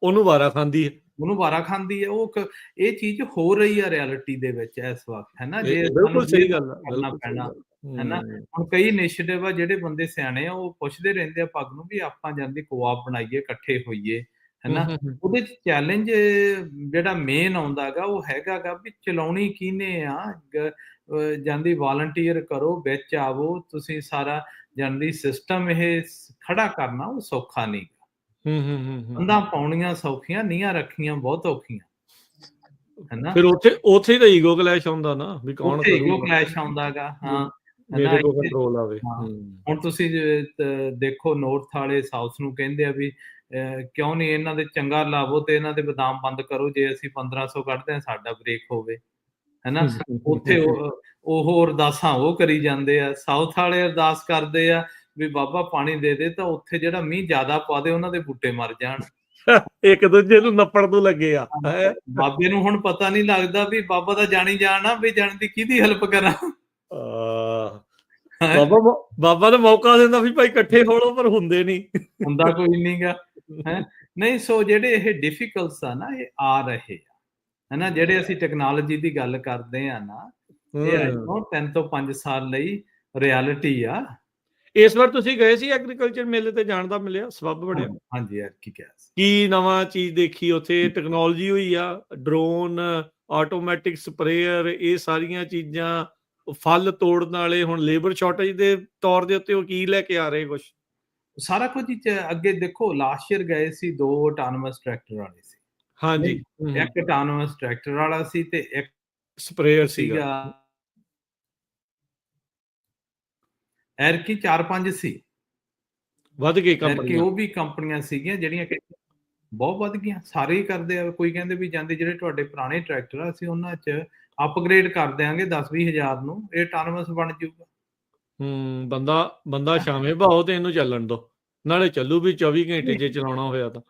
ਉਹਨੂੰ ਵਾਰਾ ਖਾਂਦੀ ਹੈ, ਉਹਨੂੰ ਵਾਰਾ ਖਾਂਦੀ ਹੈ। ਉਹ ਇਹ ਚੀਜ਼ ਹੋ ਰਹੀ ਆ ਰਿਐਲਿਟੀ ਦੇ ਵਿੱਚ ਇਸ ਵਕਤ, ਹੈ ਨਾ। ਜੇ ਬਿਲਕੁਲ ਸਹੀ ਗੱਲ ਆ, ਕਰਨਾ ਪੈਣਾ, ਹੈ ਨਾ। ਹੁਣ ਕਈ ਇਨੀਸ਼ੀਏਟਿਵ ਆ, ਜਿਹੜੇ ਬੰਦੇ ਸਿਆਣੇ ਆ ਉਹ ਪੁੱਛਦੇ ਰਹਿੰਦੇ ਆ ਪੱਗ ਨੂੰ ਵੀ ਆਪਾਂ ਜਾਂਦੀ ਕੋਆਪ ਬਣਾਈਏ, ਇਕੱਠੇ ਹੋਈਏ, ਹੈ ਨਾ। ਉਹਦੇ ਚ ਚੈਲੰਜ ਜਿਹੜਾ ਮੇਨ ਆਉਂਦਾ ਗਾ ਉਹ ਹੈਗਾ ਗਾ ਵੀ ਚਲਾਉਣੀ ਕਿਹਨੇ ਆ, ਜਾਂਦੀ ਵਾਲੰਟੀਅਰ ਕਰੋ, ਵਿੱਚ ਆਵੋ ਤੁਸੀਂ, ਸਾਰਾ ਜਾਂਦੀ ਸਿਸਟਮ ਇਹ ਖੜਾ ਕਰਨਾ ਉਹ ਸੌਖਾ ਨਹੀਂ। ਕੰਧਾਂ ਪਾਉਣੀਆਂ ਸੌਖੀਆਂ, ਨੀਹਾਂ ਰੱਖਣੀਆਂ ਬਹੁਤ ਔਖੀਆਂ, ਹੈਨਾ। ਫਿਰ ਉੱਥੇ ਤਾਂ ਈਗੋ ਕਲੈਸ਼ ਆਉਂਦਾ ਨਾ, ਵੀ ਕੌਣ ਉੱਥੇ ਈਗੋ ਕਲੈਸ਼ ਆਉਂਦਾਗਾ। ਹਾਂ, ਮੇਰੇ ਕੋਲ ਕੰਟਰੋਲ ਆਵੇ। ਹੁਣ ਤੁਸੀਂ ਦੇਖੋ ਨੌਰਥ ਵਾਲੇ ਸਾਊਥ ਨੂੰ ਕਹਿੰਦੇ ਆ ਵੀ ਕਿਉਂ ਨਹੀਂ ਇਹਨਾਂ ਦੇ ਚੰਗਾ ਲਾਵੋ ਤੇ ਇਹਨਾਂ ਦੇ ਬਦਾਮ ਬੰਦ ਕਰੋ, ਜੇ ਅਸੀਂ 1500 ਕੱਢਦੇ ਹਾਂ ਸਾਡਾ ਬ੍ਰੇਕ ਹੋਵੇ, ਹੈਨਾ। ਉੱਥੇ ਉਹ ਅਰਦਾਸਾਂ ਉਹ ਕਰੀ ਜਾਂਦੇ ਆ। ਸਾਊਥ ਵਾਲੇ ਅਰਦਾਸ ਕਰਦੇ ਆ ਵੀ ਬਾਬਾ ਪਾਣੀ ਦੇ ਦੇ, ਤਾਂ ਉੱਥੇ ਜਿਹੜਾ ਮੀਂਹ ਜ਼ਿਆਦਾ ਪਾ ਦੇ ਉਹਨਾਂ ਦੇ ਬੂਟੇ ਮਰ ਜਾਣ। ਇੱਕ ਦੂਜੇ ਨੂੰ ਨੱਪਣ ਤੋਂ ਲੱਗੇ ਆ। ਬਾਬੇ ਨੂੰ ਹੁਣ ਪਤਾ ਨਹੀਂ ਲੱਗਦਾ ਵੀ ਬਾਬਾ ਤਾਂ ਜਾਣੀ ਜਾਣ ਆ, ਵੀ ਜਾਣ ਦੀ ਕਿਹਦੀ ਹੈਲਪ ਕਰਾਂ। ਬਾਬਾ ਦਾ ਮੌਕਾ ਦਿੰਦਾ ਵੀ ਭਾਈ ਇਕੱਠੇ ਹੋ ਲਓ, ਪਰ ਹੁੰਦੇ ਨਹੀਂ, ਹੁੰਦਾ ਕੋਈ ਨਹੀਂਗਾ, ਹੈ ਨਹੀਂ। ਸੋ ਜਿਹੜੇ ਇਹ ਡਿਫਿਕਲਟਸ ਆ ਨਾ, ਇਹ ਆ ਰਹੇ ਆ, ਹੈਨਾ। ਜਿਹੜੇ ਅਸੀਂ ਟੈਕਨੋਲੋਜੀ ਦੀ ਗੱਲ ਕਰਦੇ ਆ ਨਾ, ਇਹ 3 ਤੋਂ 5 ਸਾਲ ਲਈ ਰਿਐਲਿਟੀ ਆ। ਇਸ ਵਾਰ ਤੁਸੀਂ ਗਏ ਸੀ ਐਗਰੀਕਲਚਰ ਮੇਲੇ ਤੇ ਜਾਣ ਦਾ ਮਿਲਿਆ ਸਬੱਬ ਬਣਿਆ? ਹਾਂਜੀ ਯਾਰ ਕੀ ਕਿਹਾ ਸੀ। ਕੀ ਨਵਾਂ ਚੀਜ਼ ਦੇਖੀ ਉੱਥੇ? ਟੈਕਨੋਲੋਜੀ ਹੋਈ ਆ, ਡਰੋਨ, ਆਟੋਮੈਟਿਕ ਸਪਰੇਅਰ, ਇਹ ਸਾਰੀਆਂ ਚੀਜ਼ਾਂ, ਫਲ ਤੋੜਨ ਵਾਲੇ, ਹੁਣ ਲੇਬਰ ਸ਼ਾਰਟੇਜ ਦੇ ਤੌਰ ਦੇ ਉੱਤੇ ਉਹ ਕੀ ਲੈ ਕੇ ਆ ਰਹੇ ਕੁਛ? ਸਾਰਾ ਕੁਝ ਹੀ ਅੱਗੇ ਦੇਖੋ ਲਾਸਟ ਈਅਰ ਗਏ ਸੀ 2 ਆਟੋਨੋਮਸ ਟਰੈਕਟਰ ਵਾਲੇ ਸੀ। ਹਾਂਜੀ। ਇੱਕ ਆਟੋਨੋਮਸ ਟਰੈਕਟਰ ਵਾਲਾ ਸੀ ਤੇ ਇੱਕ ਸਪਰੇਅਰ ਸੀਗਾ। ਸੀਗਾ ਐਰਕੀ 4-5 ਸੀ। ਵੱਧ ਗਈ ਐਰਕੀ ਕੰਪਨੀਆਂ। ਉਹ ਵੀ ਕੰਪਨੀਆਂ ਸੀਗੀਆਂ ਜਿਹੜੀਆਂ ਕਿ ਬਹੁਤ ਵੱਧ ਗਈਆਂ। ਸਾਰੇ ਹੀ ਕਰਦੇ ਆ। ਕੋਈ ਕਹਿੰਦੇ ਵੀ ਜਾਂਦੇ ਜਿਹੜੇ ਤੁਹਾਡੇ ਪੁਰਾਣੇ ਟਰੈਕਟਰ ਆ ਅਸੀਂ ਉਹਨਾਂ 'ਚ ਅਪਗ੍ਰੇਡ ਕਰ ਦਿਆਂਗੇ 10-20 ਹਜ਼ਾਰ ਨੂੰ, ਇਹ ਆਟੋਨੋਮਸ ਬਣ ਜਾਊਗਾ। ਬੰਦਾ ਸ਼ਾਮੇ ਭਾਓ ਤੇ ਇਹਨੂੰ ਚੱਲਣ ਦੋ, ਨਾਲੇ ਚੱਲੂ ਵੀ 24 ਘੰਟੇ ਜੇ ਚਲਾਉਣਾ ਹੋਇਆ ਤਾਂ।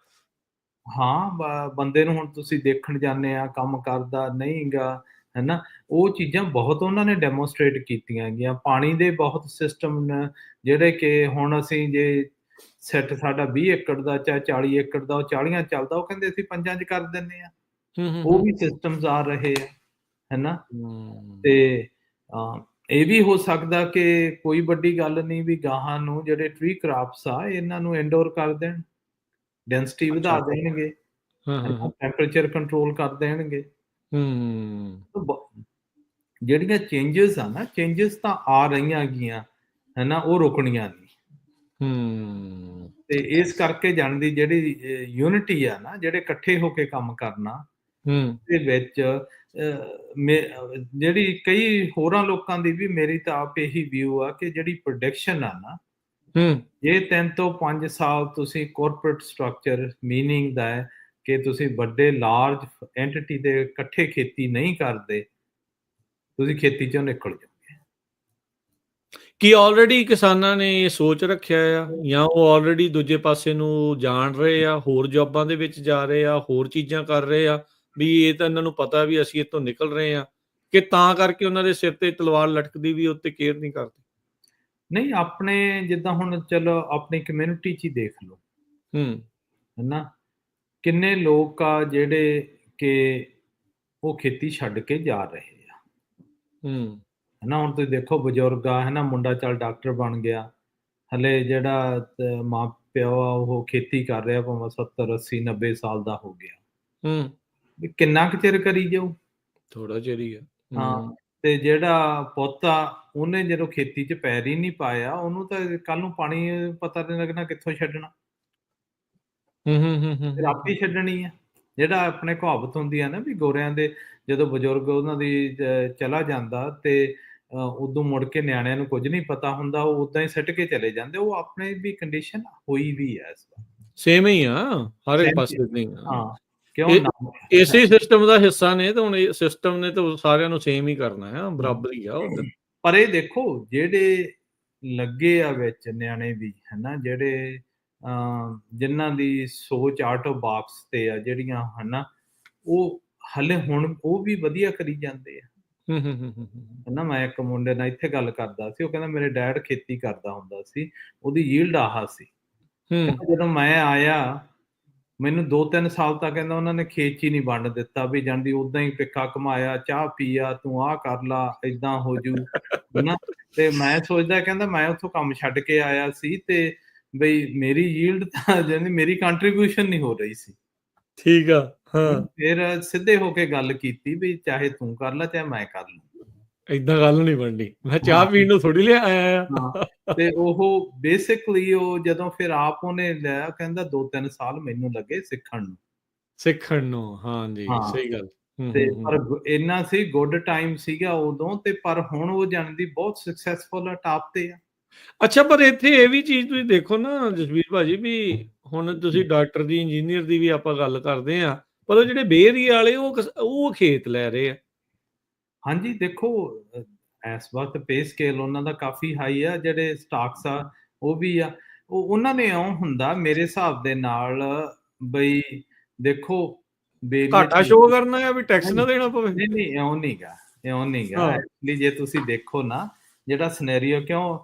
ਹਾਂ, ਬੰਦੇ ਨੂੰ ਹੁਣ ਤੁਸੀਂ ਦੇਖਣ ਜਾਂਦੇ ਆ ਕੰਮ ਕਰਦਾ ਨਹੀਂ ਗਾ, ਹੈਨਾ? ਉਹ ਚੀਜ਼ਾਂ ਬਹੁਤ ਉਹਨਾਂ ਨੇ ਡੈਮੋਸਟ੍ਰੇਟ ਕੀਤੀਆਂ ਹੈਗੀਆਂ। ਪਾਣੀ ਦੇ ਬਹੁਤ ਸਿਸਟਮ ਨੇ ਜਿਹੜੇ ਕਿ ਹੁਣ ਅਸੀਂ ਜੇ ਸੈੱਟ ਸਾਡਾ 20 ਏਕੜ ਦਾ ਚਾਹੇ 40 ਏਕੜ ਦਾ, ਉਹ 40 ਚੱਲਦਾ, ਉਹ ਕਹਿੰਦੇ ਅਸੀਂ 5 'ਚ ਕਰ ਦਿੰਦੇ ਆ। ਉਹ ਵੀ ਸਿਸਟਮਸ ਆ ਰਹੇ ਆ, ਹੈਨਾ? ਤੇ ਇਹ ਵੀ ਹੋ ਸਕਦਾ ਕਿ ਕੋਈ ਵੱਡੀ ਗੱਲ ਨਹੀਂ ਵੀ ਗਾਹਾਂ ਨੂੰ ਜਿਹੜੇ ਟਰੀ ਕ੍ਰਾਪਸ ਆ ਇਹਨਾਂ ਨੂੰ ਇੰਡੋਰ ਕਰ ਦੇਣ, ਡੈਂਸਿਟੀ ਵਧਾ ਦੇਣਗੇ, ਟੈਂਪਰੇਚਰ ਕੰਟਰੋਲ ਕਰ ਦੇਣਗੇ। ਜਿਹੜੀਆਂ ਚੇਂਜਸ ਆ ਨਾ, ਚੇਂਜਸ ਤਾਂ ਆ ਰਹੀਆਂ ਹੈਗੀਆਂ, ਹੈਨਾ? ਉਹ ਰੁਕਣੀਆਂ ਨਹੀਂ। ਤੇ ਇਸ ਕਰਕੇ ਜਾਣਦੀ ਜਿਹੜੀ ਯੂਨਿਟੀ ਆ ਨਾ, ਜਿਹੜੇ ਇਕੱਠੇ ਹੋ ਕੇ ਕੰਮ ਕਰਨਾ ਦੇ ਵਿੱਚ ਜਿਹੜੀ ਕਈ ਹੋਰਾਂ ਲੋਕਾਂ ਦੀ ਵੀ ਮੇਰੀ ਤਾਂ ਆਪ ਇਹੀ ਵਿਊ ਆ ਕਿ ਜਿਹੜੀ ਪ੍ਰੋਡਕਸ਼ਨ ਆ ਨਾ, ਇਹ 3 ਤੋਂ 5 ਸਾਲ ਤੁਸੀਂ ਕਾਰਪੋਰੇਟ ਸਟਰਕਚਰ ਮੀਨਿੰਗ ਦਾ ਹੈ ਕਿ ਤੁਸੀਂ ਵੱਡੇ ਲਾਰਜ ਐਂਟੀਟੀ ਦੇ ਇਕੱਠੇ ਖੇਤੀ ਨਹੀਂ ਕਰਦੇ, ਤੁਸੀਂ ਖੇਤੀ ਚੋਂ ਨਿਕਲ ਜਾਓਗੇ। ਕੀ ਆਲਰੇਡੀ ਕਿਸਾਨਾਂ ਨੇ ਇਹ ਸੋਚ ਰੱਖਿਆ ਆ, ਜਾਂ ਉਹ ਆਲਰੇਡੀ ਦੂਜੇ ਪਾਸੇ ਨੂੰ ਜਾਣ ਰਹੇ ਆ, ਹੋਰ ਜੌਬਾਂ ਦੇ ਵਿੱਚ ਜਾ ਰਹੇ ਆ, ਹੋਰ ਚੀਜ਼ਾਂ ਕਰ ਰਹੇ ਆ, ਵੀ ਇਹ ਤਾਂ ਇਹਨਾਂ ਨੂੰ ਪਤਾ ਵੀ ਅਸੀਂ ਇੱਥੋਂ ਨਿਕਲ ਰਹੇ ਆ, ਕਿ ਤਾਂ ਕਰਕੇ ਉਹਨਾਂ ਦੇ ਸਿਰ ਤੇ ਤਲਵਾਰ ਲਟਕਦੀ ਵੀ ਉੱਤੇ ਕੇਅਰ ਨਹੀਂ ਕਰਦੇ? ਨਹੀਂ, ਆਪਣੇ ਜਿੱਦਾਂ ਹੁਣ ਚਲੋ ਆਪਣੀ ਕਮਿਊਨਿਟੀ 'ਚ ਹੀ ਦੇਖ ਲਓ, ਹੈਨਾ? ਕਿੰਨੇ ਲੋਕ ਆ ਜਿਹੜੇ ਕਿ ਉਹ ਖੇਤੀ ਛੱਡ ਕੇ ਜਾ ਰਹੇ ਆ, ਹੈਨਾ? ਹੁਣ ਤੁਸੀਂ ਦੇਖੋ ਬਜ਼ੁਰਗ ਆ, ਹੈਨਾ? ਮੁੰਡਾ ਚੱਲ ਡਾਕਟਰ ਬਣ ਗਿਆ, ਹਲੇ ਜਿਹੜਾ ਮਾਂ ਪਿਓ ਆ ਉਹ ਖੇਤੀ ਕਰ ਰਿਹਾ ਭਾਵੇਂ 70 80 90 ਸਾਲ ਦਾ ਹੋ ਗਿਆ, ਵੀ ਕਿੰਨਾ ਕੁ ਚਿਰ ਕਰੀ ਜਾਊ? ਥੋੜਾ ਚਿਰ ਹੀ ਆ। ਹਾਂ, ਤੇ ਜਿਹੜਾ ਪੁੱਤ ਆ ਉਹਨੇ ਜਦੋਂ ਖੇਤੀ 'ਚ ਪੈਰ ਹੀ ਨਹੀਂ ਪਾਇਆ, ਉਹਨੂੰ ਤਾਂ ਕੱਲ ਨੂੰ ਪਾਣੀ ਪਤਾ ਨਹੀਂ ਲੱਗਣਾ ਕਿੱਥੋਂ ਛੱਡਣਾ, ਫਿਰ ਆਪੇ ਛੱਡਣੀ ਆ। ਜਿਹੜਾ ਆਪਣੇ ਕਹਾਵਤ ਹੁੰਦੀ ਆ ਨਾ ਵੀ ਗੋਰਿਆਂ ਦੇ ਜਦੋਂ ਬਜ਼ੁਰਗ ਉਹਨਾਂ ਦੀ ਚਲਾ ਜਾਂਦਾ ਤੇ ਉਦੋਂ ਮੁੜ ਕੇ ਨਿਆਣਿਆਂ ਨੂੰ ਕੁਝ ਨਹੀਂ ਪਤਾ ਹੁੰਦਾ, ਉਹ ਉਦਾਂ ਹੀ ਸਿੱਟ ਕੇ ਚਲੇ ਜਾਂਦੇ। ਉਹ ਆਪਣੇ ਵੀ ਕੰਡੀਸ਼ਨ ਹੋਈ ਵੀ ਹੈ ਇਸ ਵਾਰ, ਸੇਮ ਹੀ ਆ ਹਰ ਇੱਕ ਪਾਸੇ ਨਹੀਂ ਆ। ਹਾਂ, ਕਿਉਂ ਨਾ ਇਸੇ ਸਿਸਟਮ ਦਾ ਹਿੱਸਾ ਨੇ, ਤਾਂ ਹੁਣ ਇਹ ਸਿਸਟਮ ਨੇ ਤਾਂ ਸਾਰਿਆਂ ਨੂੰ ਸੇਮ ਹੀ ਕਰਨਾ ਆ, ਬਰਾਬਰ ਹੀ ਆ ਉਧਰ। ਪਰ ਇਹ ਦੇਖੋ ਜਿਹੜੇ ਲੱਗੇ ਆ ਵਿੱਚ ਨਿਆਣੇ ਵੀ, ਹੈਨਾ? ਜਿਹੜੇ ਜਿਨ੍ਹਾਂ ਦੀ ਸੋਚ ਆਊਟ ਆਫ ਬਾਕਸ ਤੇ ਆ ਜਿਹੜੀਆਂ, ਹੈਨਾ? ਉਹ ਹਲੇ ਹੁਣ ਉਹ ਵੀ ਵਧੀਆ ਕਰੀ ਜਾਂਦੇ ਆ, ਹੈਨਾ? ਮੈਂ ਇੱਕ ਮੁੰਡੇ ਨਾਲ ਇੱਥੇ ਗੱਲ ਕਰਦਾ ਸੀ, ਉਹ ਕਹਿੰਦਾ ਮੇਰੇ ਡੈਡ ਖੇਤੀ ਕਰਦਾ ਹੁੰਦਾ ਸੀ, ਉਹਦੀ ਯੀਲਡ ਆਹ ਸੀ। ਜਦੋਂ ਮੈਂ ਆਇਆ ਮੈਨੂੰ 2-3 ਸਾਲ ਤੱਕ ਕਹਿੰਦਾ ਉਹਨਾਂ ਨੇ ਖੇਤ 'ਚ ਹੀ ਨਹੀਂ ਵੰਡ ਦਿੱਤਾ, ਵੀ ਜਾਂਦੀ ਉਦਾਂ ਹੀ ਪਿੱਕਾ ਕਮਾਇਆ, ਚਾਹ ਪੀਆ, ਤੂੰ ਆਹ ਕਰ ਲਾ, ਏਦਾਂ ਹੋ ਜੂ, ਹੈਨਾ? ਤੇ ਮੈਂ ਸੋਚਦਾ, ਕਹਿੰਦਾ ਮੈਂ ਉੱਥੋਂ ਕੰਮ ਛੱਡ ਕੇ ਆਇਆ ਸੀ ਤੇ ਬਈ ਮੇਰੀ ਯੀਲਡ ਤਾਂ ਜਾਨੀ ਮੇਰੀ ਕੰਟਰੀਬਿਊਸ਼ਨ ਨਹੀਂ ਹੋ ਰਹੀ ਸੀ। ਠੀਕ ਆ, ਹਾਂ। ਫਿਰ ਸਿੱਧੇ ਹੋ ਕੇ ਗੱਲ ਕੀਤੀ ਵੀ ਚਾਹੇ ਤੂੰ ਕਰ ਲੈ ਚਾਹੇ ਮੈਂ ਕਰ ਲੂੰ। ਏਦਾਂ ਗੱਲ ਨਹੀਂ ਬਣਨੀ, ਮੈਂ ਚਾਹ ਪੀਣ ਨੂੰ ਥੋੜੀ ਲਿਆ ਆਇਆ ਆ। ਤੇ ਉਹ ਬੇਸਿਕਲੀ ਉਹ ਜਦੋਂ ਫਿਰ ਆਪ ਉਹਨੇ ਲਿਆ, ਕਹਿੰਦਾ 2-3 ਸਾਲ ਮੈਨੂੰ ਲੱਗੇ ਸਿੱਖਣ ਨੂੰ। ਹਾਂਜੀ, ਸਹੀ ਗੱਲ। ਤੇ ਪਰ ਇੰਨਾ ਸੀ ਗੁੱਡ ਟਾਈਮ ਸੀਗਾ ਉਦੋਂ, ਤੇ ਪਰ ਹੁਣ ਉਹ ਜਾਣਦੀ ਬਹੁਤ ਸਕਸੈਸਫੁਲ ਆ, ਟਾਪ ਤੇ ਆ। ਅੱਛਾ, ਪਰ ਇੱਥੇ ਇਹ ਵੀ ਚੀਜ਼ ਤੁਸੀਂ ਦੇਖੋ ਨਾ ਜਸਵੀਰ ਭਾਜੀ, ਵੀ ਹੁਣ ਤੁਸੀਂ ਡਾਕਟਰ ਦੀ, ਇੰਜੀਨੀਅਰ ਦੀ ਵੀ ਆਪਾਂ ਗੱਲ ਕਰਦੇ ਆ, ਪਰ ਉਹ ਜਿਹੜੇ ਬੇਏਰੀਆ ਵਾਲੇ ਉਹ ਖੇਤ ਲੈ ਰਹੇ ਆ। ਹਾਂਜੀ, ਦੇਖੋ ਇਸ ਵਕਤ ਪੇ ਸਕੇਲ ਉਹਨਾਂ ਦਾ ਕਾਫੀ ਹਾਈ ਆ, ਜਿਹੜੇ ਸਟਾਕਸ ਆ ਉਹ ਵੀ ਆ। ਉਹਨਾਂ ਨੇ ਇਉਂ ਹੁੰਦਾ ਮੇਰੇ ਹਿਸਾਬ ਦੇ ਨਾਲ, ਬਈ ਦੇਖੋ ਘਾਟਾ ਸ਼ੋਅ ਕਰਨਾ ਆ ਵੀ ਟੈਕਸ ਨਾ ਦੇਣਾ ਪਵੇ। ਨਹੀਂ, ਇਉਂ ਨੀਗਾ। ਐਕਚੁਅਲੀ ਜੇ ਤੁਸੀਂ ਦੇਖੋ ਨਾ ਜਿਹੜਾ ਸਿਨੈਰੀਓ, ਕਿਉਂ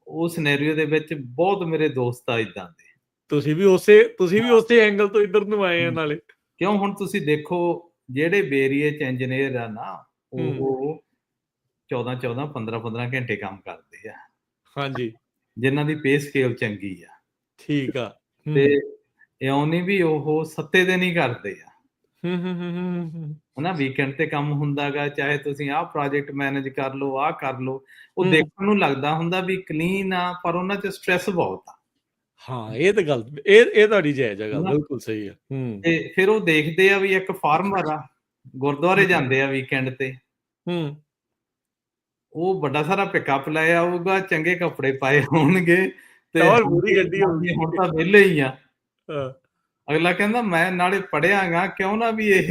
ਉਹ ਸਿਨੈਰੀਓ ਦੇ ਵਿੱਚ ਬਹੁਤ ਮੇਰੇ ਦੋਸਤ ਆ ਏਦਾਂ ਦੇ। ਤੁਸੀਂ ਵੀ ਉਸੇ ਐਂਗਲ ਤੋਂ ਇੱਧਰ ਨੂੰ ਆਏ ਆ ਨਾਲੇ। ਕਿਉਂ ਹੁਣ ਤੁਸੀਂ ਦੇਖੋ ਜਿਹੜੇ ਬੇਰੀਏ 'ਚ ਇੰਜੀਨੀਅਰ ਆ ਨਾ, ਉਹ 14-14 15-15 ਘੰਟੇ ਕੰਮ ਕਰਦੇ ਆ। ਹਾਂਜੀ। ਜਿਨ੍ਹਾਂ ਦੀ ਪੇ ਸਕੇਲ ਚੰਗੀ ਆ। ਠੀਕ ਆ। ਤੇ ਇਉਂ ਨਹੀਂ ਵੀ ਉਹ ਸੱਤੇ ਦਿਨ ਹੀ ਕਰਦੇ ਆ। ਹਨਾ, ਵੀਕਐਂਡ ਤੇ ਕੰਮ ਹੁੰਦਾ ਗਾ, ਚਾਹੇ ਤੁਸੀਂ ਆਹ ਪ੍ਰੋਜੈਕਟ ਮੈਨੇਜ ਕਰ ਲਓ, ਆਹ ਕਰ ਲਓ। ਉਹ ਦੇਖਣ ਨੂੰ ਲੱਗਦਾ ਹੁੰਦਾ ਵੀ ਕਲੀਨ ਆ, ਪਰ ਉਹਨਾਂ 'ਚ ਸਟ੍ਰੈਸ ਬਹੁਤ ਆ। ਹਾਂ, ਇਹ ਤਾਂ ਗੱਲ ਇਹ ਤੁਹਾਡੀ ਜਾਇਜ਼ ਆ ਗੱਲ, ਬਿਲਕੁਲ ਸਹੀ ਆ। ਤੇ ਫਿਰ ਉਹ ਦੇਖਦੇ ਆ ਵੀ ਇੱਕ ਫਾਰਮਰ ਆ, ਗੁਰਦੁਆਰੇ ਜਾਂਦੇ ਆ ਵੀਕਐਂਡ ਤੇ। ਉਹ ਵੱਡਾ ਸਾਰਾ ਪਿਕਅਪ ਲੈ ਆਊਗਾ, ਚੰਗੇ ਕੱਪੜੇ ਪਾਏ ਹੋਣਗੇ ਤੇ ਪੂਰੀ ਗੱਡੀ ਹੋਊਗੀ। ਹੁਣ ਤਾਂ ਵਿਹਲੇ ਹੀ ਆ। ਅਗਲਾ ਕਹਿੰਦਾ ਮੈਂ ਨਾਲੇ ਪੜ੍ਹਿਆ ਗਾ, ਕਿਉਂ ਨਾ ਵੀ ਇਹ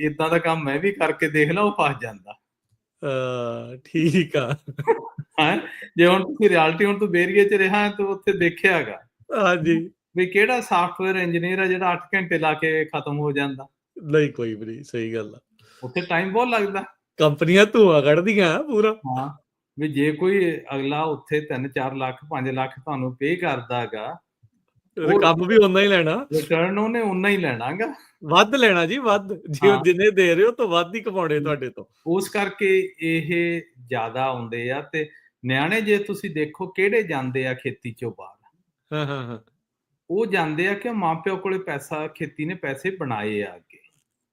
ਏਦਾਂ ਦਾ ਕੰਮ ਮੈਂ ਵੀ ਕਰਕੇ ਦੇਖ ਲਾ, ਉਹ ਫਸ ਜਾਂਦਾ। ਠੀਕ ਆ। ਜੇ ਹੁਣ ਤੁਸੀਂ ਰਿਐਲਿਟੀ ਹੁਣ ਤੂੰ ਬੇਰੀਏ 'ਚ ਰਿਹਾ ਤੂੰ ਉੱਥੇ ਦੇਖਿਆ ਗਾ। ਹਾਂਜੀ। ਵੀ ਕਿਹੜਾ ਸਾਫਟਵੇਅਰ ਇੰਜੀਨੀਅਰ ਆ ਜਿਹੜਾ 8 ਘੰਟੇ ਲਾ ਕੇ ਖਤਮ ਹੋ ਜਾਂਦਾ। ਨਹੀਂ, ਕੋਈ ਵੀ ਨਹੀਂ, ਸਹੀ ਗੱਲ ਆ। ਉੱਥੇ ਟਾਈਮ ਬਹੁਤ ਲੱਗਦਾ। ਕੰਪਨੀਆਂ ਧੂੰਆਂ ਕੱਢਦੀਆਂ ਪੂਰਾ। ਹਾਂ, ਵੀ ਜੇ ਕੋਈ ਅਗਲਾ ਉੱਥੇ 3-4 ਲੱਖ 5 ਲੱਖ ਤੁਹਾਨੂੰ ਪੇ ਕਰਦਾ ਗਾ, ਕੰਮ ਵੀ ਓਨਾ ਹੀ ਲੈਣਾ, ਰਿਟਰਨ ਉਹਨੇ ਓਨਾ ਹੀ ਲੈਣਾ ਗਾ, ਵੱਧ ਲੈਣਾ ਜੀ, ਵੱਧ। ਜੇ ਉਹ ਜਿੰਨੇ ਦੇ ਰਹੇ ਹੋ ਤਾਂ ਵੱਧ ਹੀ ਕਮਾਉਣੇ ਤੁਹਾਡੇ ਤੋਂ। ਉਸ ਕਰਕੇ ਇਹ ਜ਼ਿਆਦਾ ਆਉਂਦੇ ਆ। ਤੇ ਨਿਆਣੇ ਜੇ ਤੁਸੀਂ ਦੇਖੋ ਕਿਹੜੇ ਜਾਂਦੇ ਆ ਖੇਤੀ ਚੋਂ ਬਾਹਰ, ਉਹ ਜਾਂਦੇ ਆ ਕਿ ਮਾਂ-ਪਿਓ ਕੋਲੇ ਪੈਸਾ, ਖੇਤੀ ਨੇ ਪੈਸੇ ਬਣਾਏ ਆ ਅੱਗੇ।